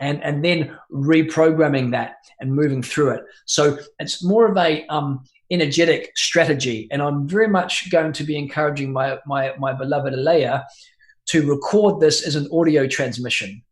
And then reprogramming that and moving through it. So it's more of a energetic strategy. And I'm very much going to be encouraging my beloved Alea to record this as an audio transmission.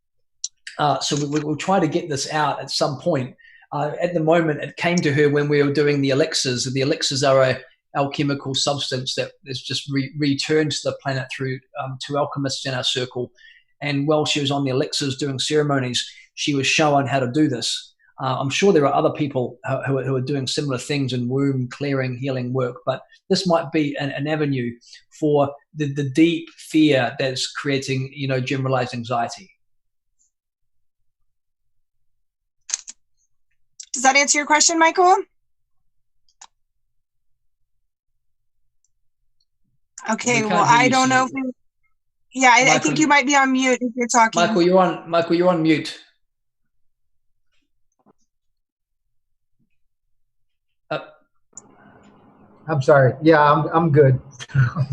So we'll try to get this out at some point. At the moment, it came to her when we were doing the elixirs. The elixirs are a alchemical substance that is just returned to the planet through 2 alchemists in our circle. And while she was on the elixirs doing ceremonies, she was shown how to do this. I'm sure there are other people who are doing similar things in womb clearing, healing work, but this might be an avenue for the deep fear that's creating, you know, generalized anxiety. Does that answer your question, Michael? Okay, well, I don't know if we, yeah, I think you might be on mute if you're talking. Michael, you're on mute. I'm sorry. Yeah, I'm good.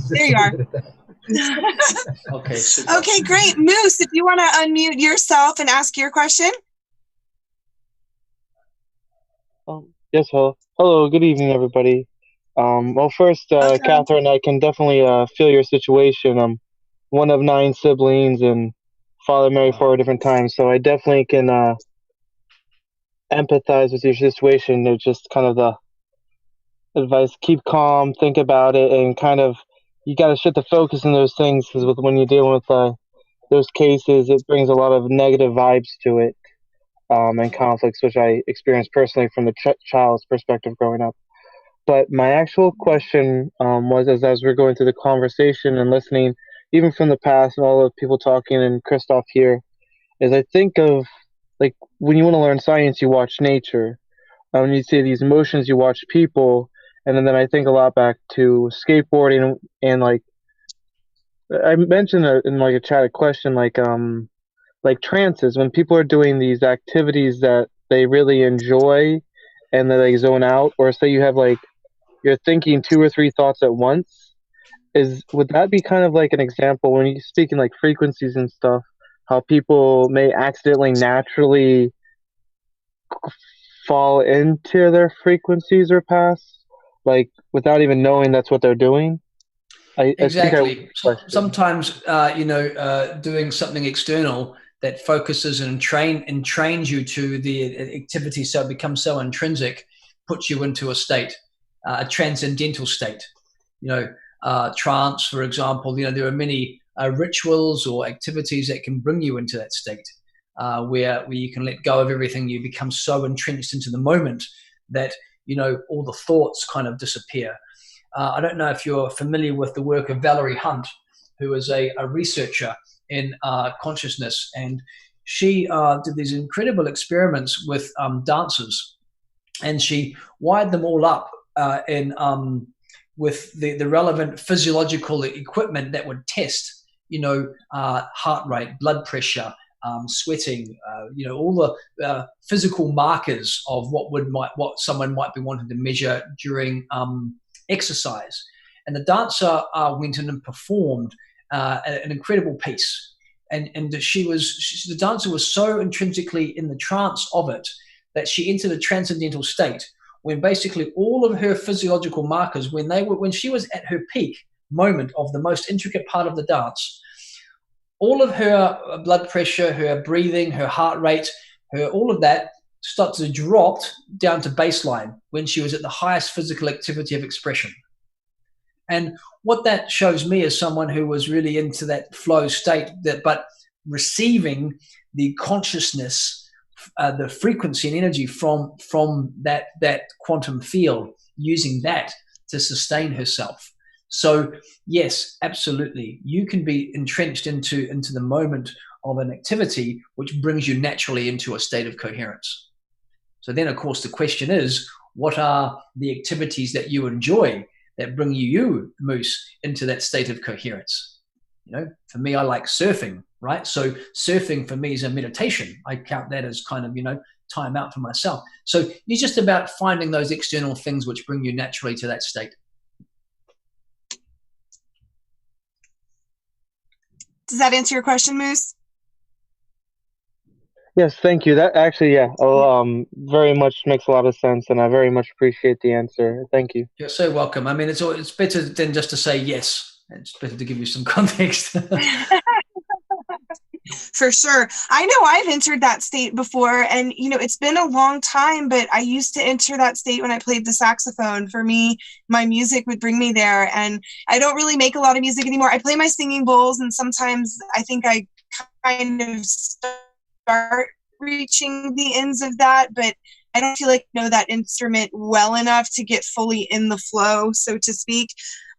There you are. Okay. Okay, great. Moose, if you want to unmute yourself and ask your question. Yes, hello. Good evening, everybody. Well, first, Catherine, I can definitely feel your situation. I'm one of 9 siblings and father married 4 different times, so I definitely can empathize with your situation. It's just kind of the advice: keep calm, think about it, and kind of you got to shift the focus in those things, because when you're dealing with those cases, it brings a lot of negative vibes to it, and conflicts, which I experienced personally from the child's perspective growing up. But my actual question was, as we're going through the conversation and listening, even from the past and all the people talking and Christof here, is I think of, like, when you want to learn science, you watch nature. When you see these emotions, you watch people. And then I think a lot back to skateboarding and like, I mentioned in like a chat a question like trances, when people are doing these activities that they really enjoy and that they zone out, or say you have like you're thinking two or three thoughts at once, would that be kind of like an example when you speak in like frequencies and stuff, how people may accidentally naturally fall into their frequencies or paths, like without even knowing that's what they're doing? Exactly. Sometimes, doing something external that focuses and trains you to the activity, so it becomes so intrinsic, puts you into a state, a transcendental state. Trance, for example. There are many rituals or activities that can bring you into that state, where you can let go of everything. You become so entrenched into the moment that all the thoughts kind of disappear. I don't know if you're familiar with the work of Valerie Hunt, who is a researcher in consciousness, and she did these incredible experiments with dancers, and she wired them all up with the relevant physiological equipment that would test, heart rate, blood pressure, sweating, all the physical markers of what someone might be wanting to measure during exercise. And the dancer went in and performed an incredible piece, and the dancer was so intrinsically in the trance of it that she entered a transcendental state when basically all of her physiological markers, when she was at her peak moment of the most intricate part of the dance, all of her blood pressure, her breathing, her heart rate, all of that started to drop down to baseline when she was at the highest physical activity of expression. And what that shows me as someone who was really into that flow state, but receiving the consciousness, the frequency and energy from that quantum field, using that to sustain herself. So yes, absolutely, you can be entrenched into the moment of an activity, which brings you naturally into a state of coherence. So then, of course, the question is, what are the activities that you enjoy that bring you, Moose, into that state of coherence? For me, I like surfing, right? So surfing for me is a meditation. I count that as kind of, time out for myself. So it's just about finding those external things which bring you naturally to that state. Does that answer your question, Moose? Yes, thank you. That actually, very much makes a lot of sense, and I very much appreciate the answer. Thank you. You're so welcome. I mean, it's better than just to say yes. It's better to give you some context. For sure. I know I've entered that state before, and it's been a long time, but I used to enter that state when I played the saxophone. For me, my music would bring me there, and I don't really make a lot of music anymore. I play my singing bowls, and sometimes I think I kind of start reaching the ends of that, but I don't feel like I know that instrument well enough to get fully in the flow, so to speak.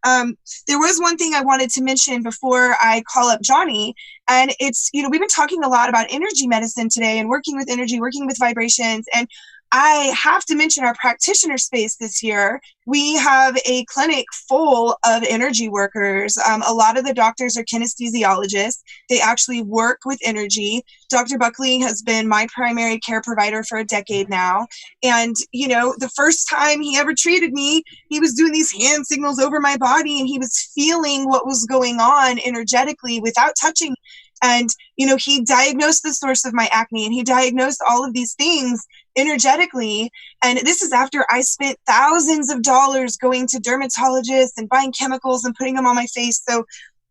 There was one thing I wanted to mention before I call up Johnny, and it's, we've been talking a lot about energy medicine today and working with energy, working with vibrations, and I have to mention our practitioner space this year. We have a clinic full of energy workers. A lot of the doctors are kinesthesiologists. They actually work with energy. Dr. Buckley has been my primary care provider for a decade now. And, the first time he ever treated me, he was doing these hand signals over my body, and he was feeling what was going on energetically without touching. And, he diagnosed the source of my acne, and he diagnosed all of these things energetically. And this is after I spent thousands of dollars going to dermatologists and buying chemicals and putting them on my face. So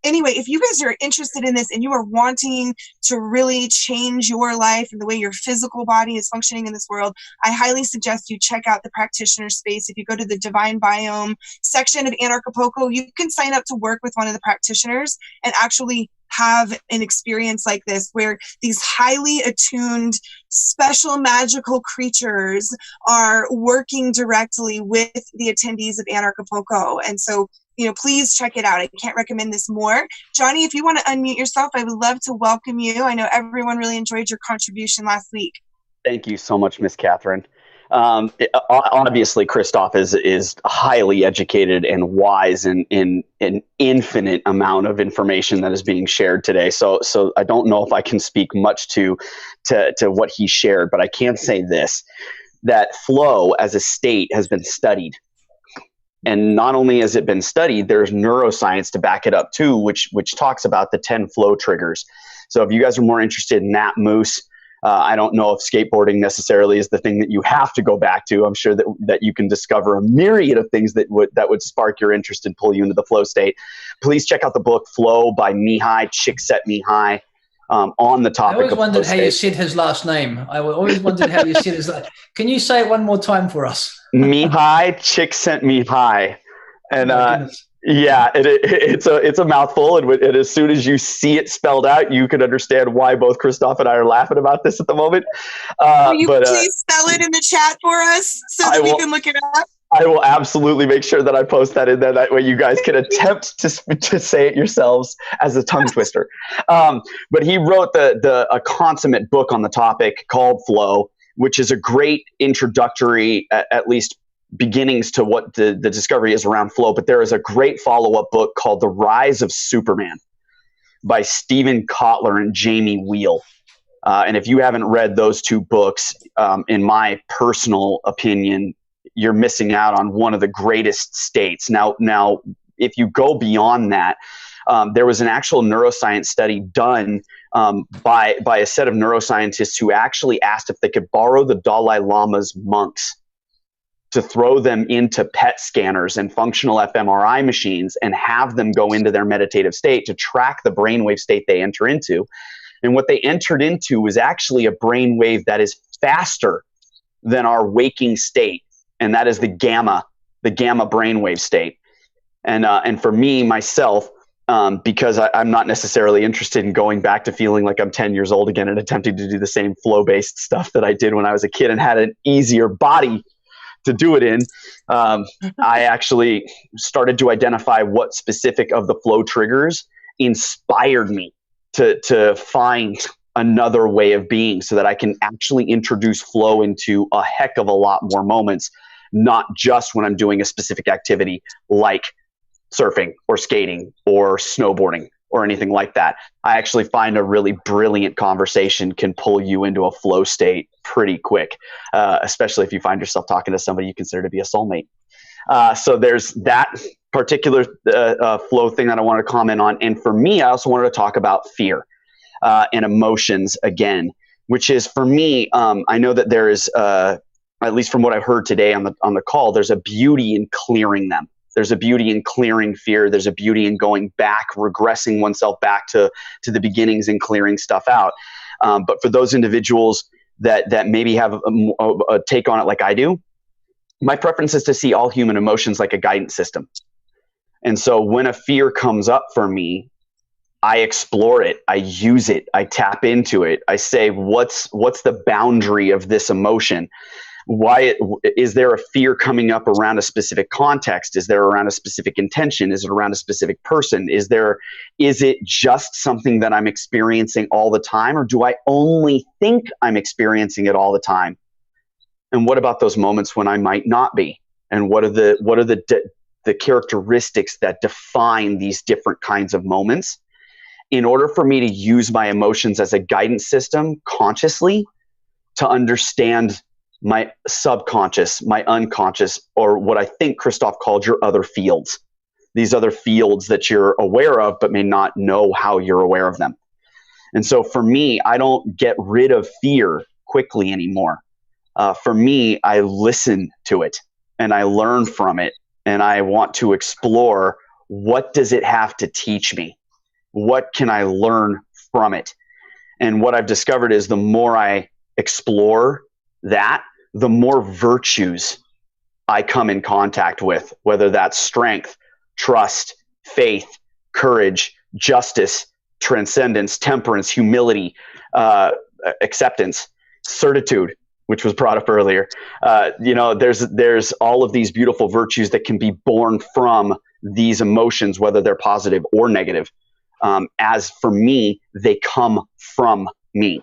anyway, if you guys are interested in this and you are wanting to really change your life and the way your physical body is functioning in this world, I highly suggest you check out the practitioner space. If you go to the Divine Biome section of Anarchapulco, you can sign up to work with one of the practitioners and actually have an experience like this, where these highly attuned, special, magical creatures are working directly with the attendees of Anarchapulco. And so, please check it out. I can't recommend this more. Johnny, if you want to unmute yourself, I would love to welcome you. I know everyone really enjoyed your contribution last week. Thank you so much, Miss Catherine. Obviously, Christof is highly educated and wise in an infinite amount of information that is being shared today. So I don't know if I can speak much to what he shared, but I can say this, that flow as a state has been studied. And not only has it been studied, there's neuroscience to back it up too, which talks about the 10 flow triggers. So if you guys are more interested in that, Moose, I don't know if skateboarding necessarily is the thing that you have to go back to. I'm sure that you can discover a myriad of things that would spark your interest and pull you into the flow state. Please check out the book Flow by Mihai Csikszentmihalyi on the topic. I always wondered how you said his last name. I always wondered how you said his last. Can you say it one more time for us? Mihai Csikszentmihalyi. And yeah, it's a mouthful, and as soon as you see it spelled out, you can understand why both Christof and I are laughing about this at the moment. Will you please spell it in the chat for us so that we can look it up? I will absolutely make sure that I post that in there. That way you guys can attempt to say it yourselves as a tongue twister. But he wrote a consummate book on the topic called Flow, which is a great introductory, at least beginnings to what the discovery is around flow. But there is a great follow-up book called The Rise of Superman by Stephen Kotler and Jamie Wheel. And if you haven't read those two books, in my personal opinion, you're missing out on one of the greatest states. Now, if you go beyond that, there was an actual neuroscience study done by a set of neuroscientists who actually asked if they could borrow the Dalai Lama's monks to throw them into PET scanners and functional fMRI machines and have them go into their meditative state to track the brainwave state they enter into. And what they entered into was actually a brainwave that is faster than our waking state, and that is the gamma brainwave state. And for me, myself, because I'm not necessarily interested in going back to feeling like I'm 10 years old again and attempting to do the same flow-based stuff that I did when I was a kid and had an easier body to do it in, I actually started to identify what specific of the flow triggers inspired me to find another way of being so that I can actually introduce flow into a heck of a lot more moments, not just when I'm doing a specific activity like surfing or skating or snowboarding or anything like that. I actually find a really brilliant conversation can pull you into a flow state pretty quick, especially if you find yourself talking to somebody you consider to be a soulmate. So there's that particular flow thing that I want to comment on. And for me, I also wanted to talk about fear and emotions again, which is for me, I know that there is, at least from what I've heard today on the call, there's a beauty in clearing them. There's a beauty in clearing fear. There's a beauty in going back, regressing oneself back to the beginnings and clearing stuff out. But for those individuals that maybe have a take on it like I do, my preference is to see all human emotions like a guidance system. And so when a fear comes up for me, I explore it, I use it, I tap into it. I say, what's the boundary of this emotion? Why is there a fear coming up around a specific context? Is there around a specific intention? Is it around a specific person? Is it just something that I'm experiencing all the time, or do I only think I'm experiencing it all the time? And what about those moments when I might not be? And what are the characteristics that define these different kinds of moments? In order for me to use my emotions as a guidance system consciously to understand my subconscious, my unconscious, or what I think Christof called your other fields. These other fields that you're aware of but may not know how you're aware of them. And so for me, I don't get rid of fear quickly anymore. For me, I listen to it and I learn from it, and I want to explore, what does it have to teach me? what can I learn from it? And what I've discovered is the more I explore that, the more virtues I come in contact with, whether that's strength, trust, faith, courage, justice, transcendence, temperance, humility, acceptance, certitude, which was brought up earlier. There's all of these beautiful virtues that can be born from these emotions, whether they're positive or negative. As for me, they come from me,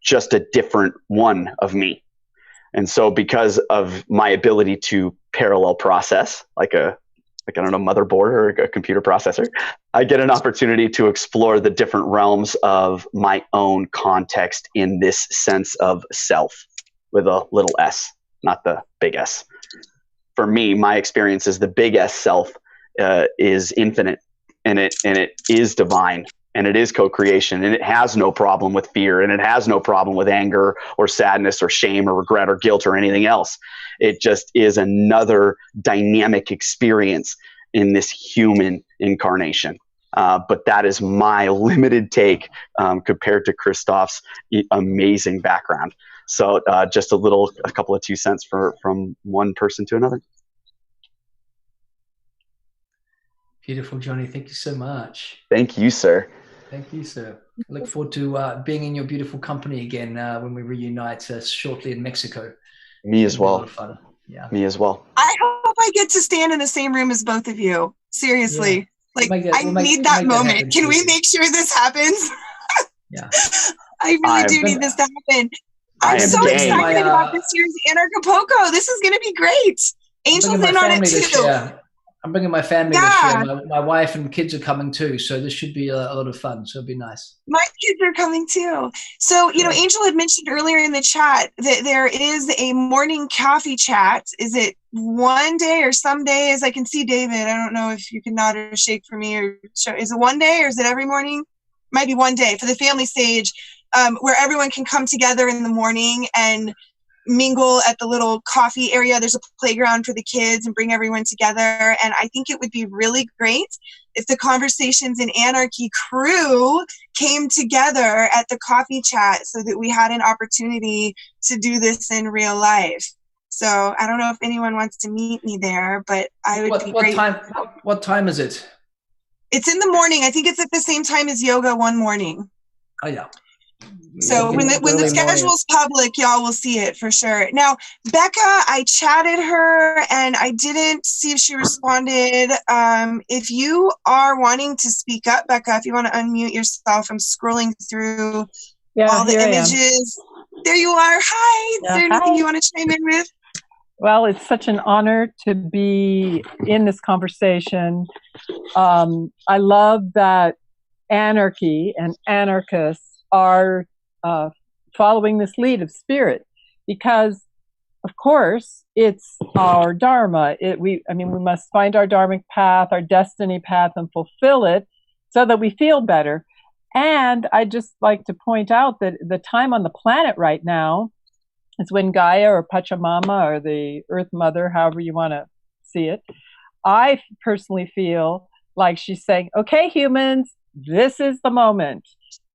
just a different one of me. And so because of my ability to parallel process, like a motherboard or a computer processor, I get an opportunity to explore the different realms of my own context in this sense of self with a little s, not the big S. For me, my experience is the big S self is infinite, and it is divine, and it is co-creation, and it has no problem with fear, and it has no problem with anger or sadness or shame or regret or guilt or anything else. It just is another dynamic experience in this human incarnation. But that is my limited take compared to Christof's amazing background. So just a couple of 2 cents from one person to another. Beautiful, Johnny. Thank you so much. Thank you, sir. Thank you, sir. I look forward to being in your beautiful company again when we reunite shortly in Mexico. Me as well. A lot of fun. Yeah. Me as well. I hope I get to stand in the same room as both of you. Seriously. Yeah. I need that moment. Can we make sure this happens? Yeah. I really do need this to happen. I'm so excited about this year's Anarchapulco. This is going to be great. Angel's in on it too. I'm bringing my family this year. My wife and kids are coming too, so this should be a lot of fun. So it'll be nice. My kids are coming too. So, Angel had mentioned earlier in the chat that there is a morning coffee chat. Is it one day or some days? I can see David. I don't know if you can nod or shake for me. Or is it one day or is it every morning? Might be one day for the family stage, where everyone can come together in the morning and mingle at the little coffee area. There's a playground for the kids and bring everyone together. And I think it would be really great if the Conversations in Anarchy crew came together at the coffee chat so that we had an opportunity to do this in real life. So I don't know if anyone wants to meet me there, but I would be great. What time is it? It's in the morning. I think it's at the same time as yoga one morning. Oh, yeah. So when the schedule's public, y'all will see it for sure. Now, Becca, I chatted her and I didn't see if she responded. If you are wanting to speak up, Becca, if you want to unmute yourself, I'm scrolling through all the images. There you are. Hi. Is there anything you want to chime in with? Well, it's such an honor to be in this conversation. I love that Anarchy and Anarchists are following this lead of spirit, because of course it's our dharma. We must find our dharmic path, our destiny path, and fulfill it so that we feel better. And I just like to point out that the time on the planet right now is when Gaia or Pachamama or the Earth Mother, however you want to see it, I personally feel like she's saying, okay, humans, this is the moment.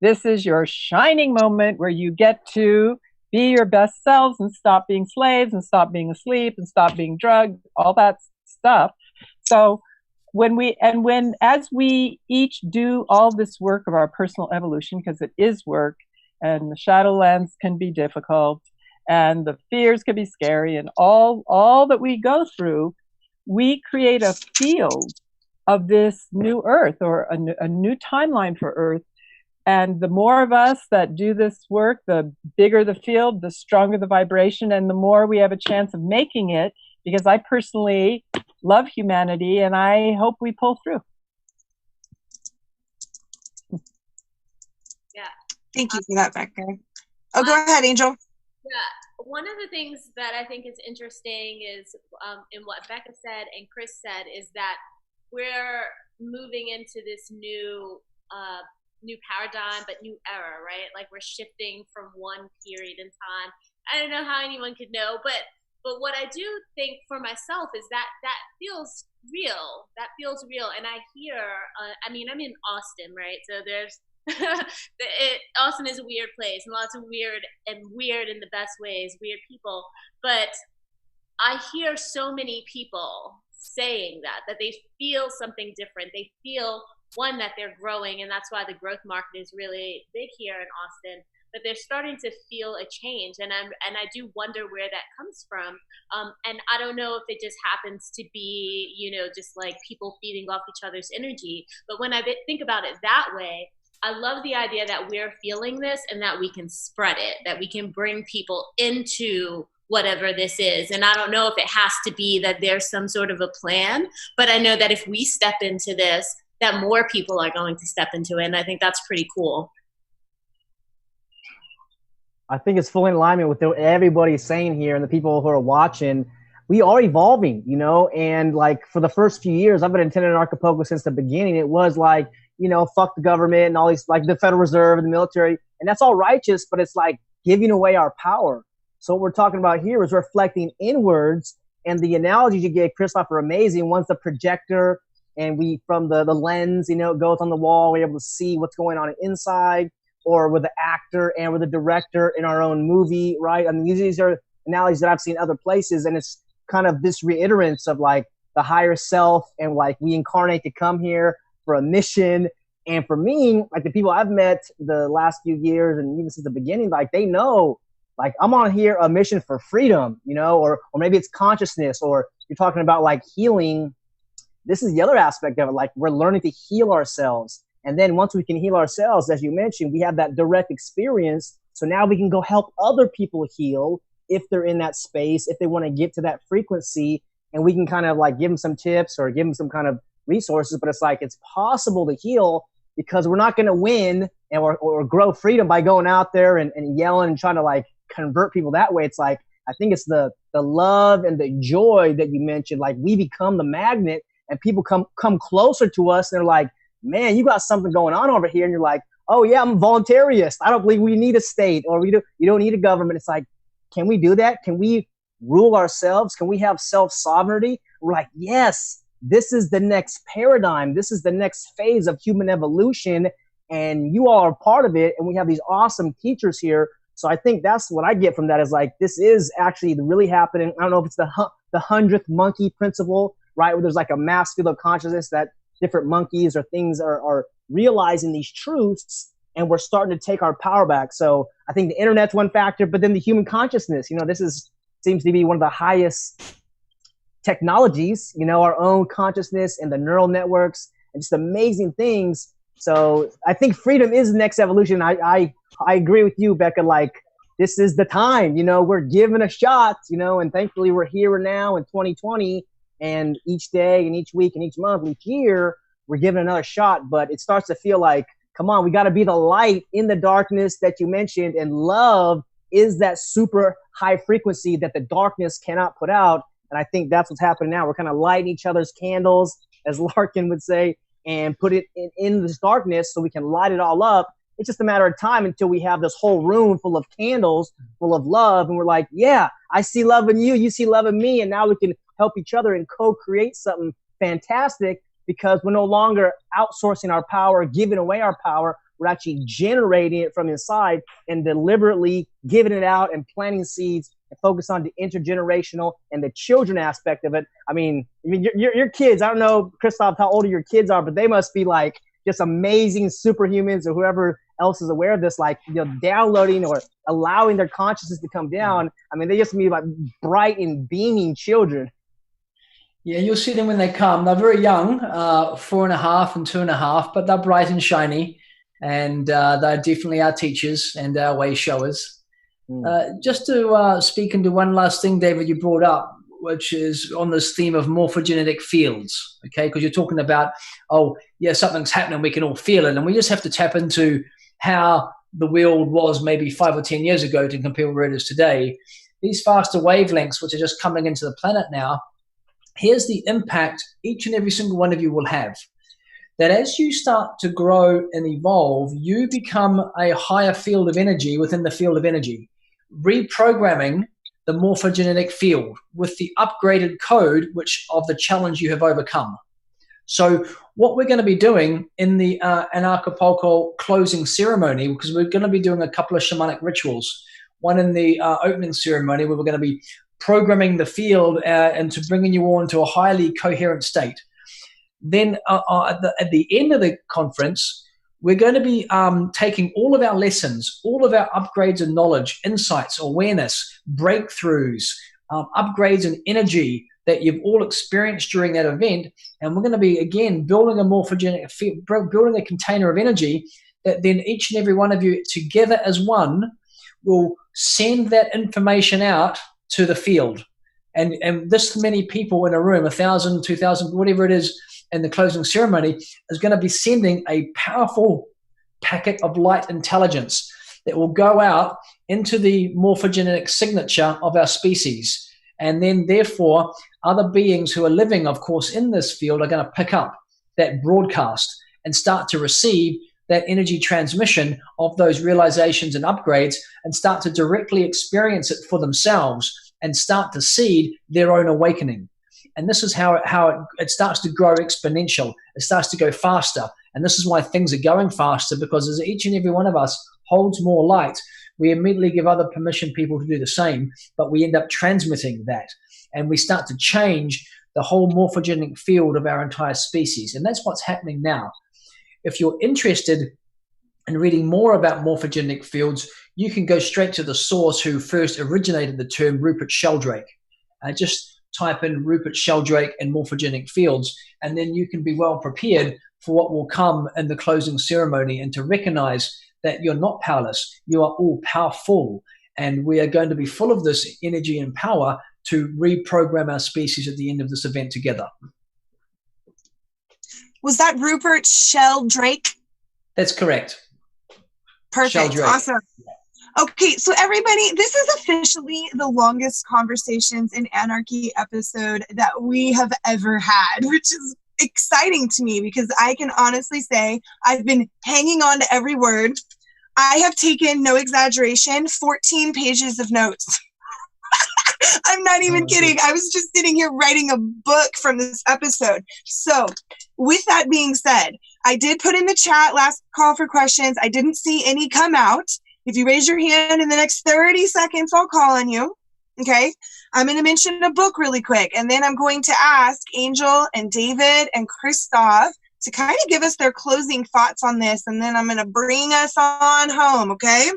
This is your shining moment where you get to be your best selves and stop being slaves and stop being asleep and stop being drugged, all that stuff. So as we each do all this work of our personal evolution, because it is work, and the shadowlands can be difficult and the fears can be scary, and all that we go through, we create a field of this new earth, or a new timeline for Earth. And the more of us that do this work, the bigger the field, the stronger the vibration, and the more we have a chance of making it, because I personally love humanity and I hope we pull through. Yeah. Thank you for that, Becca. Oh, go ahead, Angel. Yeah. One of the things that I think is interesting is in what Becca said and Chris said is that we're moving into this new paradigm, but new era, right? Like we're shifting from one period in time. I don't know how anyone could know, but But what I do think for myself is that that feels real. That feels real. And I hear, I mean, I'm in Austin, right? So there's, Austin is a weird place, and lots of weird in the best ways, weird people. But I hear so many people saying that they feel something different. They feel, one, that they're growing, and that's why the growth market is really big here in Austin. But they're starting to feel a change, and I do wonder where that comes from. And I don't know if it just happens to be, you know, just like people feeding off each other's energy. But when I think about it that way, I love the idea that we're feeling this and that we can spread it, that we can bring people into whatever this is. And I don't know if it has to be that there's some sort of a plan, but I know that if we step into this, that more people are going to step into it. And I think that's pretty cool. I think it's fully in alignment with what everybody's saying here and the people who are watching. We are evolving, you know, and like for the first few years, I've been attending Anarchapulco since the beginning. It was like, you know, fuck the government and all these, like the Federal Reserve and the military. And that's all righteous, but it's like giving away our power. So what we're talking about here is reflecting inwards. And the analogies you gave, Christof, are amazing. One's the projector, and we, from the lens, you know, it goes on the wall. We're able to see what's going on inside, or with the actor and with the director in our own movie, right? I mean, these are analogies that I've seen other places, and it's kind of this reiterance of like the higher self, and like we incarnate to come here for a mission. And for me, like the people I've met the last few years and even since the beginning, like they know, like I'm on here a mission for freedom, you know, or maybe it's consciousness, or you're talking about like healing. This is the other aspect of it. Like we're learning to heal ourselves. And then once we can heal ourselves, as you mentioned, we have that direct experience. So now we can go help other people heal if they're in that space, if they want to get to that frequency, and we can kind of like give them some tips or give them some kind of resources. But it's like, it's possible to heal, because we're not going to win or grow freedom by going out there and yelling and trying to like convert people that way. It's like, I think it's the love and the joy that you mentioned. Like we become the magnet, and people come closer to us, and they're like, man, you got something going on over here. And you're like, oh yeah, I'm a voluntarist. I don't believe we need a state, or you don't need a government. It's like, can we do that? Can we rule ourselves? Can we have self-sovereignty? We're like, yes, this is the next paradigm. This is the next phase of human evolution. And you all are part of it. And we have these awesome teachers here. So I think that's what I get from that, is like, this is actually really happening. I don't know if it's the 100th monkey principle, right? Where there's like a mass field of consciousness that different monkeys or things are realizing these truths, and we're starting to take our power back. So I think the internet's one factor, but then the human consciousness, you know, seems to be one of the highest technologies, you know, our own consciousness and the neural networks and just amazing things. So I think freedom is the next evolution. I agree with you, Becca. Like, this is the time, you know, we're given a shot, you know, and thankfully we're here now in 2020, and each day and each week and each month, each year, we're given another shot. But it starts to feel like, come on, we got to be the light in the darkness that you mentioned. And love is that super high frequency that the darkness cannot put out. And I think that's what's happening now. We're kind of lighting each other's candles, as Larkin would say, and put it in this darkness so we can light it all up. It's just a matter of time until we have this whole room full of candles, full of love. And we're like, yeah, I see love in you. You see love in me. And now we can help each other and co-create something fantastic, because we're no longer outsourcing our power, giving away our power. We're actually generating it from inside and deliberately giving it out and planting seeds, and focus on the intergenerational and the children aspect of it. I mean, your kids, I don't know, Christof, how old your kids are, but they must be like just amazing superhumans, or whoever else is aware of this, like, you know, downloading or allowing their consciousness to come down. I mean, they just be like bright and beaming children. Yeah, you'll see them when they come. They're very young, 4.5 and 2.5, but they're bright and shiny, and they're definitely our teachers and our way showers. Just to speak into one last thing, David, you brought up, which is on this theme of morphogenetic fields, okay? Because you're talking about, oh, yeah, something's happening, we can all feel it, and we just have to tap into how the world was maybe 5 or 10 years ago to compare where it is today. These faster wavelengths, which are just coming into the planet now, here's the impact each and every single one of you will have. That as you start to grow and evolve, you become a higher field of energy within the field of energy. Reprogramming the morphogenetic field with the upgraded code of the challenge you have overcome. So what we're going to be doing in the Anarchapulco closing ceremony, because we're going to be doing a couple of shamanic rituals, one in the opening ceremony where we're going to be programming the field into bringing you all into a highly coherent state. Then at the end of the conference, we're going to be taking all of our lessons, all of our upgrades in knowledge, insights, awareness, breakthroughs, upgrades in energy that you've all experienced during that event. And we're going to be, again, building a morphogenic, building a container of energy that then each and every one of you together as one will send that information out to the field. And this many people in a room, 1,000, 2,000, whatever it is, in the closing ceremony is going to be sending a powerful packet of light intelligence that will go out into the morphogenetic signature of our species. And then, therefore, other beings who are living, of course, in this field are going to pick up that broadcast and start to receive that energy transmission of those realizations and upgrades and start to directly experience it for themselves and start to seed their own awakening. And this is how it starts to grow exponential. It starts to go faster. And this is why things are going faster, because as each and every one of us holds more light, we immediately give other people to do the same, but we end up transmitting that. And we start to change the whole morphogenic field of our entire species. And that's what's happening now. If you're interested in reading more about morphogenic fields, you can go straight to the source who first originated the term, Rupert Sheldrake. Just type in Rupert Sheldrake and morphogenic fields, and then you can be well prepared for what will come in the closing ceremony and to recognize that you're not powerless, you are all powerful. And we are going to be full of this energy and power to reprogram our species at the end of this event together. Was that Rupert Sheldrake? That's correct. Perfect. Sheldrake. Awesome. Okay, so everybody, this is officially the longest Conversations in Anarchy episode that we have ever had, which is exciting to me because I can honestly say I've been hanging on to every word. I have taken, no exaggeration, 14 pages of notes. I'm not even kidding. I was just sitting here writing a book from this episode. So with that being said, I did put in the chat last call for questions. I didn't see any come out. If you raise your hand in the next 30 seconds, I'll call on you. Okay? I'm going to mention a book really quick, and then I'm going to ask Angel and David and Christof to kind of give us their closing thoughts on this, and then I'm going to bring us on home, okay?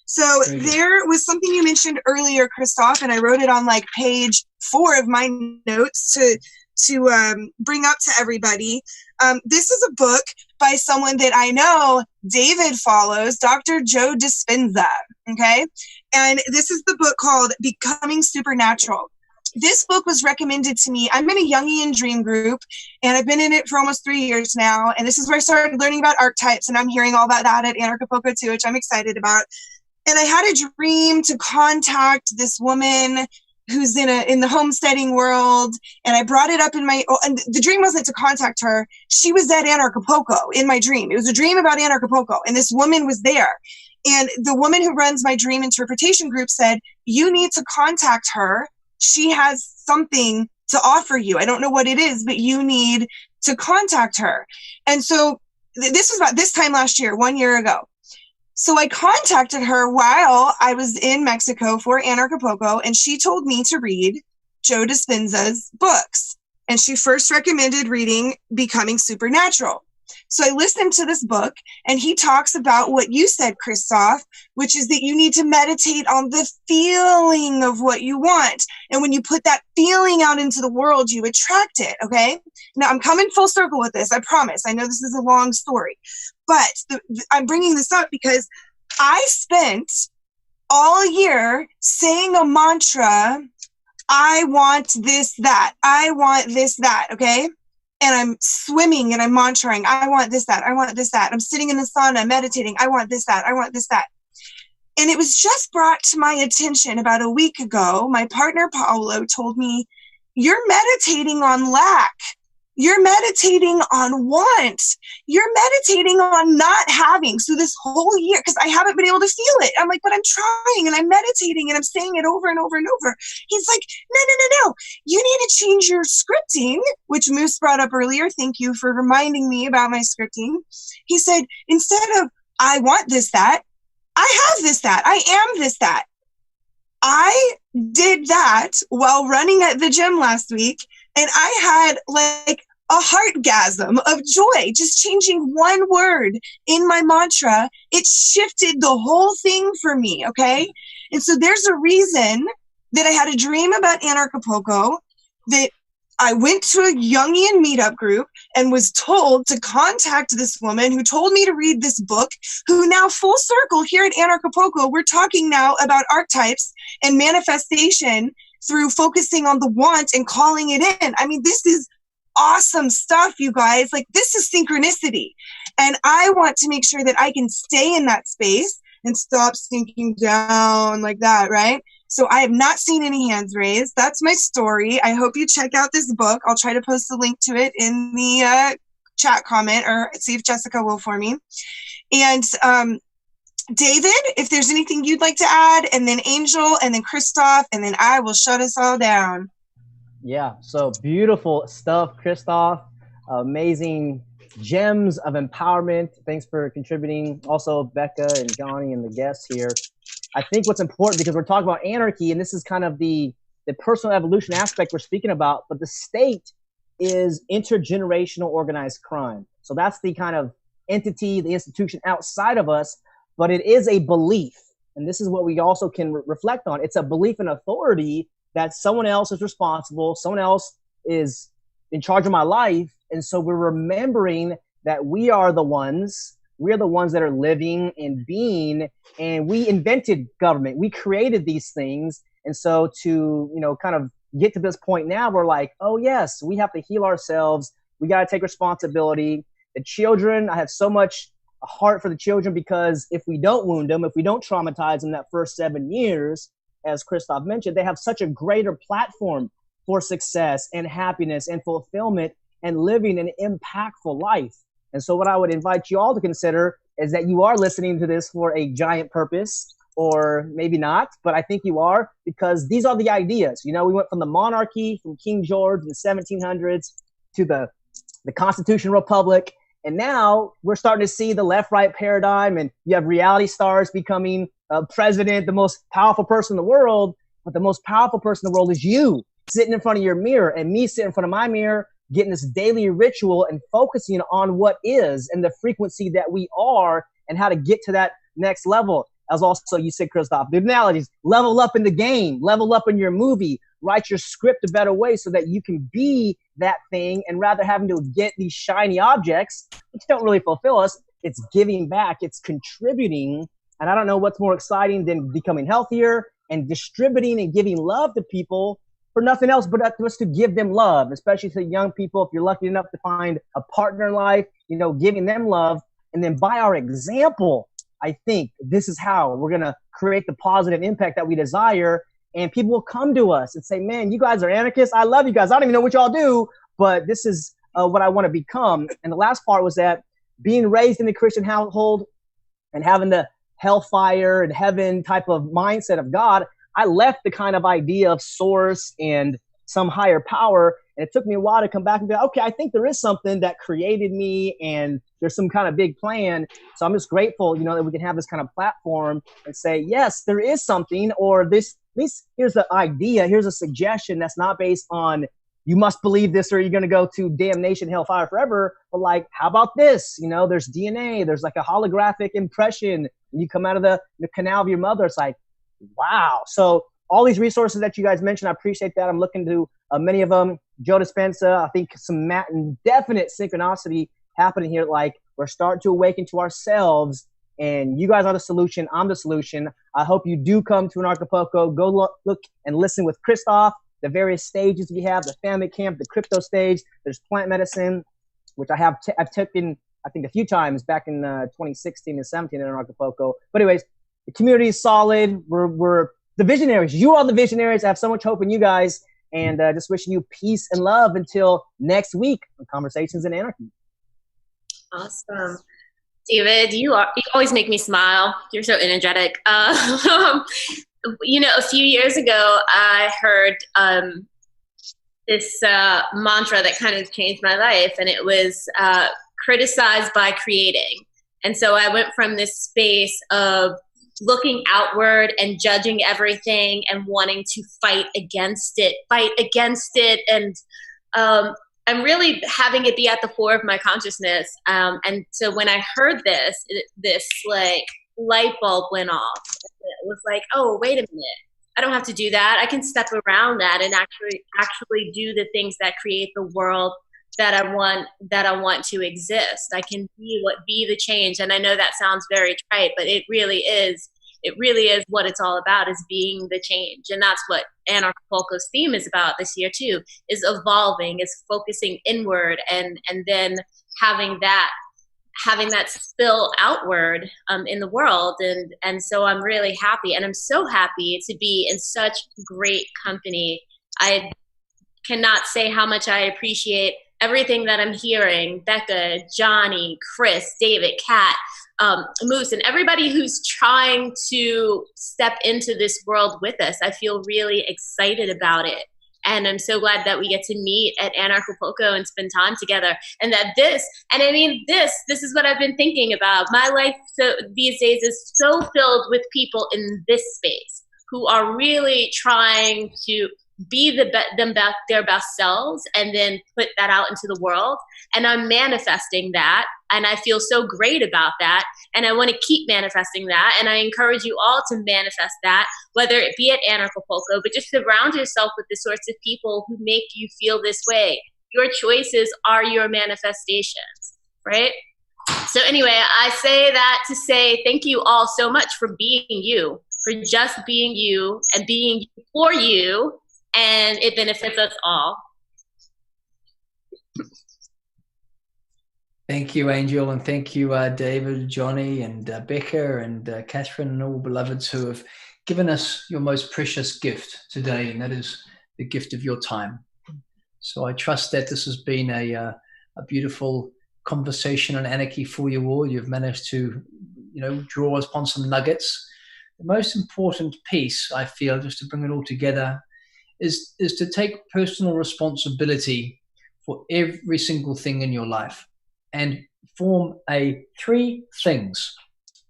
So there was something you mentioned earlier, Christof, and I wrote it on like page 4 of my notes to bring up to everybody. This is a book by someone that I know David follows, Dr. Joe Dispenza, okay? And this is the book called Becoming Supernatural. This book was recommended to me. I'm in a Jungian dream group, and I've been in it for almost 3 years now, and this is where I started learning about archetypes, and I'm hearing all about that at Anarchapulco too, which I'm excited about. And I had a dream to contact this woman who's in the homesteading world, and I brought it up in and the dream wasn't to contact her. She was at Anarchapulco in my dream. It was a dream about Anarchapulco, and this woman was there. And the woman who runs my dream interpretation group said, you need to contact her. She has something to offer you. I don't know what it is, but you need to contact her. And so this was about this time last year, 1 year ago. So I contacted her while I was in Mexico for Anarchapulco, and she told me to read Joe Dispenza's books. And she first recommended reading Becoming Supernatural. So I listened to this book, and he talks about what you said, Christof, which is that you need to meditate on the feeling of what you want. And when you put that feeling out into the world, you attract it, okay? Now, I'm coming full circle with this, I promise. I know this is a long story. But I'm bringing this up because I spent all year saying a mantra, I want this, that. I want this, that, okay? And I'm swimming and I'm mantraing, I want this, that. I want this, that. I'm sitting in the sauna meditating, I want this, that. I want this, that. And it was just brought to my attention about a week ago. My partner, Paolo, told me, you're meditating on lack. You're meditating on want. You're meditating on not having. So this whole year, because I haven't been able to feel it. I'm like, but I'm trying and I'm meditating and I'm saying it over and over and over. He's like, no. You need to change your scripting, which Moose brought up earlier. Thank you for reminding me about my scripting. He said, instead of, I want this, that, I have this, that, I am this, that. I did that while running at the gym last week, and I had like a heartgasm of joy, just changing one word in my mantra. It shifted the whole thing for me, okay? And so there's a reason that I had a dream about Anarchapulco, that I went to a Jungian meetup group and was told to contact this woman who told me to read this book, who now full circle here at Anarchapulco, we're talking now about archetypes and manifestation through focusing on the want and calling it in. I mean, this is awesome stuff, you guys. Like, this is synchronicity. And I want to make sure that I can stay in that space and stop sinking down like that, right? So I have not seen any hands raised. That's my story. I hope you check out this book. I'll try to post a link to it in the chat comment, or see if Jessica will for me. And David, if there's anything you'd like to add, and then Angel, and then Christof, and then I will shut us all down. Yeah, so beautiful stuff, Christof. Amazing gems of empowerment. Thanks for contributing. Also, Becca and Johnny and the guests here. I think what's important, because we're talking about anarchy, and this is kind of the personal evolution aspect we're speaking about, but the state is intergenerational organized crime. So that's the kind of entity, the institution outside of us, but it is a belief. And this is what we also can reflect on. It's a belief in authority that someone else is responsible, someone else is in charge of my life. And so we're remembering that we are the ones that are living and being, and we invented government. We created these things. And so to, kind of get to this point now, we're like, oh yes, we have to heal ourselves. We got to take responsibility. The children, I have so much heart for the children, because if we don't wound them, if we don't traumatize them that first 7 years, as Christof mentioned, they have such a greater platform for success and happiness and fulfillment and living an impactful life. And so what I would invite you all to consider is that you are listening to this for a giant purpose, or maybe not, but I think you are, because these are the ideas. We went from the monarchy, from King George in the 1700s, to the Constitutional Republic. And now we're starting to see the left-right paradigm, and you have reality stars becoming president, the most powerful person in the world. But the most powerful person in the world is you, sitting in front of your mirror, and me sitting in front of my mirror, getting this daily ritual and focusing on what is and the frequency that we are, and how to get to that next level. As also you said, Christof, the analogies: level up in the game, level up in your movie, write your script a better way so that you can be that thing, and rather having to get these shiny objects, which don't really fulfill us, it's giving back, it's contributing. And I don't know what's more exciting than becoming healthier and distributing and giving love to people for nothing else but just to give them love, especially to young people. If you're lucky enough to find a partner in life, giving them love. And then by our example, I think this is how we're going to create the positive impact that we desire. And people will come to us and say, man, you guys are anarchists. I love you guys. I don't even know what y'all do, but this is what I want to become. And the last part was that being raised in the Christian household and having the hellfire and heaven type of mindset of God, I left the kind of idea of source and some higher power. And it took me a while to come back and be like, okay, I think there is something that created me, and there's some kind of big plan. So I'm just grateful, that we can have this kind of platform and say, yes, there is something, or this, at least here's the idea, here's a suggestion that's not based on you must believe this or you're going to go to damnation, hellfire forever. But like, how about this? There's DNA, there's like a holographic impression. When you come out of the canal of your mother, it's like, wow. So all these resources that you guys mentioned, I appreciate that. I'm looking to many of them. Joe Dispenza, I think some definite synchronicity happening here. Like, we're starting to awaken to ourselves, and you guys are the solution. I'm the solution. I hope you do come to Anarchapulco. Go look and listen with Christof, the various stages we have, the family camp, the crypto stage. There's plant medicine, which I've taken, I think, a few times back in 2016 and 17 in Anarchapulco. But anyways, the community is solid. We're the visionaries. You are the visionaries. I have so much hope in you guys. and just wishing you peace and love until next week on Conversations in Anarchy. Awesome. David, you always make me smile. You're so energetic. You know, a few years ago, I heard this mantra that kind of changed my life, and it was criticize by creating. And so I went from this space of looking outward and judging everything and wanting to fight against it. And I'm really having it be at the core of my consciousness. And so when I heard this like light bulb went off. It was like, oh, wait a minute. I don't have to do that. I can step around that and actually do the things that create the world that I want to exist. I can be the change. And I know that sounds very trite, but it really is what it's all about, is being the change. And that's what Anarchapulco's theme is about this year too, is evolving, is focusing inward, and then having that spill outward in the world. And so I'm really happy, and I'm so happy to be in such great company. I cannot say how much I appreciate everything that I'm hearing. Becca, Johnny, Chris, David, Kat, Moose, and everybody who's trying to step into this world with us. I feel really excited about it. And I'm so glad that we get to meet at Anarchapulco and spend time together. And that this is what I've been thinking about. My life these days is so filled with people in this space who are really trying to be their best selves and then put that out into the world. And I'm manifesting that. And I feel so great about that. And I want to keep manifesting that. And I encourage you all to manifest that, whether it be at Anarchapulco, but just surround yourself with the sorts of people who make you feel this way. Your choices are your manifestations, right? So anyway, I say that to say thank you all so much for being you, for just being you and being for you. And it benefits us all. Thank you, Angel, and thank you, David, Johnny, and Becca, and Catherine, and all beloveds who have given us your most precious gift today, and that is the gift of your time. So I trust that this has been a beautiful conversation on anarchy for you all. You've managed to, draw upon some nuggets. The most important piece, I feel, just to bring it all together, is to take personal responsibility for every single thing in your life and form 3 things.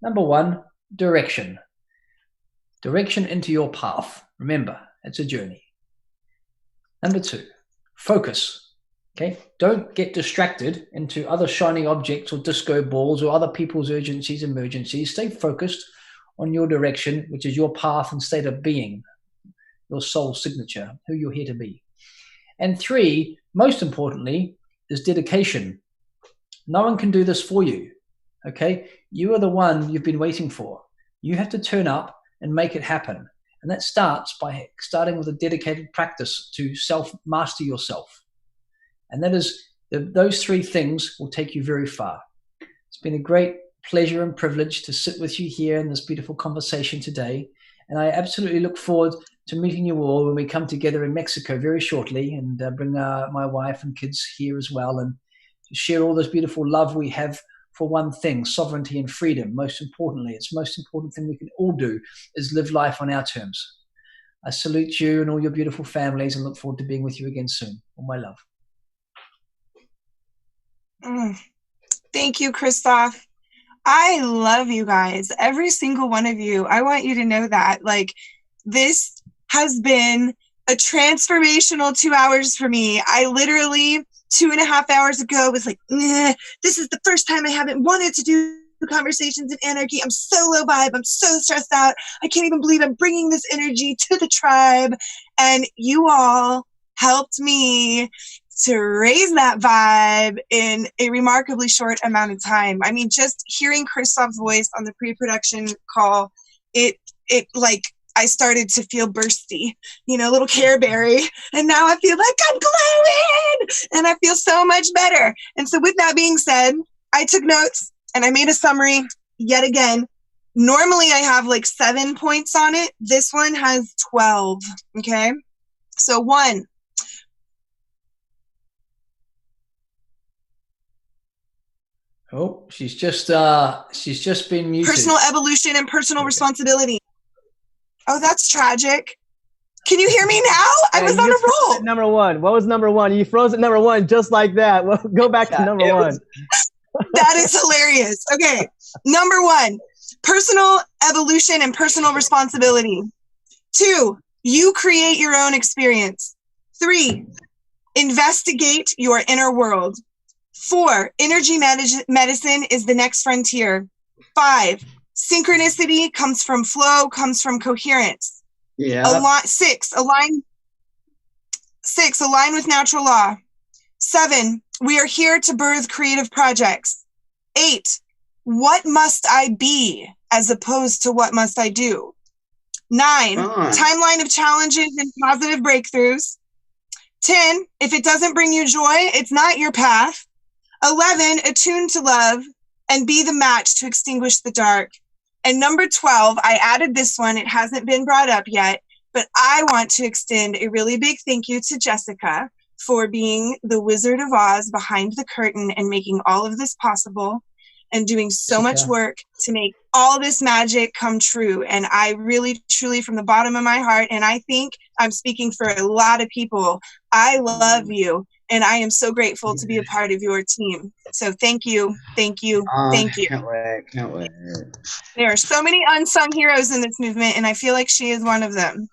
Number 1, direction. Direction into your path. Remember, it's a journey. Number 2, focus. Okay? Don't get distracted into other shiny objects or disco balls or other people's urgencies, emergencies. Stay focused on your direction, which is your path and state of being, your soul signature, who you're here to be. And 3, most importantly, is dedication. No one can do this for you, okay? You are the one you've been waiting for. You have to turn up and make it happen. And that starts by starting with a dedicated practice to self-master yourself. And that is, those 3 things will take you very far. It's been a great pleasure and privilege to sit with you here in this beautiful conversation today. And I absolutely look forward to meeting you all when we come together in Mexico very shortly, and bring my wife and kids here as well, and share all this beautiful love we have for one thing, sovereignty and freedom. Most importantly, it's the most important thing we can all do is live life on our terms. I salute you and all your beautiful families and look forward to being with you again soon. All my love. Thank you, Christof. I love you guys, every single one of you. I want you to know that. This has been a transformational 2 hours for me. I literally 2.5 hours ago was like, this is the first time I haven't wanted to do Conversations in Anarchy. I'm so low vibe. I'm so stressed out. I can't even believe I'm bringing this energy to the tribe. And you all helped me to raise that vibe in a remarkably short amount of time. I mean, just hearing Christof's voice on the pre-production call, I started to feel bursty, little Care Berry. And now I feel like I'm glowing and I feel so much better. And so with that being said, I took notes and I made a summary yet again. Normally I have 7 points on it. This one has 12. Okay. So 1, Oh, she's just been muted. Personal evolution and personal responsibility. Oh, that's tragic. Can you hear me now? I was on a roll. Number one. What was number one? You froze at number one just like that. Well, go back to number one. That is hilarious. Okay. Number one, personal evolution and personal responsibility. 2, you create your own experience. 3, investigate your inner world. 4, energy medicine is the next frontier. 5, synchronicity comes from flow, comes from coherence. Yeah. 6, align with natural law. 7, we are here to birth creative projects. 8, what must I be as opposed to what must I do? 9, timeline of challenges and positive breakthroughs. 10, if it doesn't bring you joy, it's not your path. 11, attune to love and be the match to extinguish the dark. And number 12, I added this one. It hasn't been brought up yet, but I want to extend a really big thank you to Jessica for being the Wizard of Oz behind the curtain and making all of this possible and doing so much work to make all this magic come true. And I really, truly, from the bottom of my heart, and I think I'm speaking for a lot of people, I love you. And I am so grateful to be a part of your team. So thank you, thank you, thank you. Can't wait. There are so many unsung heroes in this movement, and I feel like she is one of them.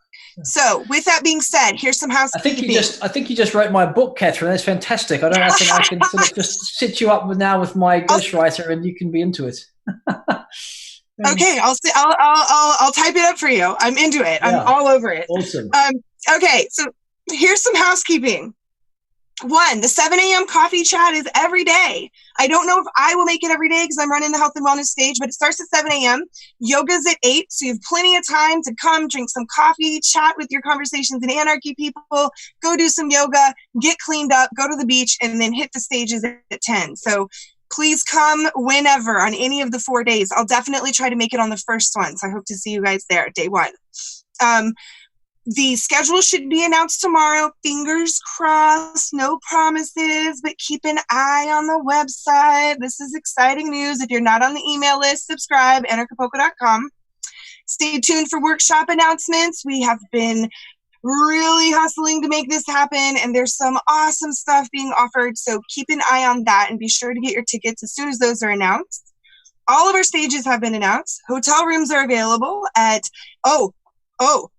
So with that being said, here's some housekeeping. I think you just wrote my book, Catherine. That's fantastic. I think I can sort of just sit you up now with my ghostwriter, and you can be into it. Okay, I'll type it up for you. I'm into it. I'm all over it. Awesome. Okay, so here's some housekeeping. 1, the 7 a.m. coffee chat is every day. I don't know if I will make it every day because I'm running the health and wellness stage, but it starts at 7 a.m. Yoga's at 8, so you have plenty of time to come drink some coffee, chat with your Conversations in Anarchy people, go do some yoga, get cleaned up, go to the beach, and then hit the stages at 10. So please come whenever on any of the 4 days. I'll definitely try to make it on the first one, so I hope to see you guys there, day 1. The schedule should be announced tomorrow. Fingers crossed, no promises, but keep an eye on the website. This is exciting news. If you're not on the email list, subscribe, Anarchapulco.com. Stay tuned for workshop announcements. We have been really hustling to make this happen, and there's some awesome stuff being offered, so keep an eye on that and be sure to get your tickets as soon as those are announced. All of our stages have been announced. Hotel rooms are available at,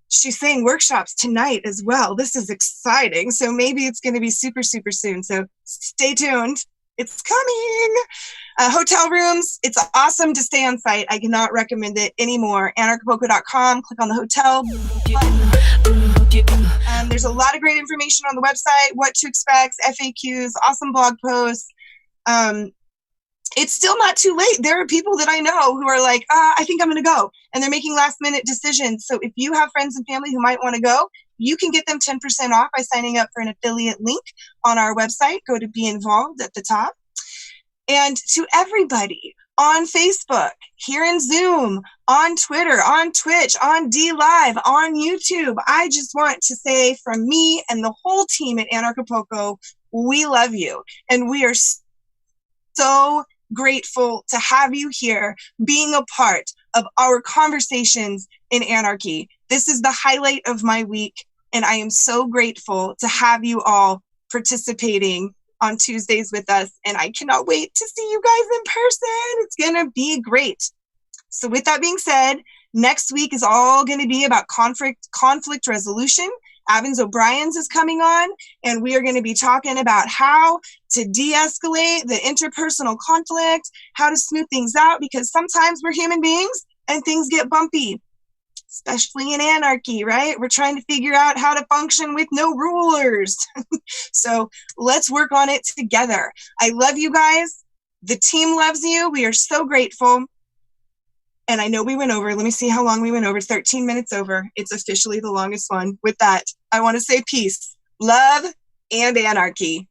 she's saying workshops tonight as well. This is exciting. So maybe it's going to be super, super soon. So stay tuned. It's coming. Hotel rooms. It's awesome to stay on site. I cannot recommend it anymore. Anarchapulco.com. Click on the hotel button. There's a lot of great information on the website, what to expect, FAQs, awesome blog posts. It's still not too late. There are people that I know who are like, I think I'm going to go. And they're making last minute decisions. So if you have friends and family who might want to go, you can get them 10% off by signing up for an affiliate link on our website. Go to Be Involved at the top. And to everybody on Facebook, here in Zoom, on Twitter, on Twitch, on DLive, on YouTube, I just want to say from me and the whole team at Anarchapulco, we love you. And we are so grateful to have you here being a part of our Conversations in Anarchy. This is the highlight of my week, and I am so grateful to have you all participating on Tuesdays with us, and I cannot wait to see you guys in person. It's gonna be great. So with that being said, next week is all gonna be about conflict resolution. Avens O'Brien's is coming on, and we are going to be talking about how to de-escalate the interpersonal conflict, how to smooth things out, because sometimes we're human beings and things get bumpy, especially in anarchy, right? We're trying to figure out how to function with no rulers. So let's work on it together. I love you guys. The team loves you. We are so grateful. And I know we went over. Let me see how long we went over. 13 minutes over. It's officially the longest one. With that, I want to say peace, love, and anarchy.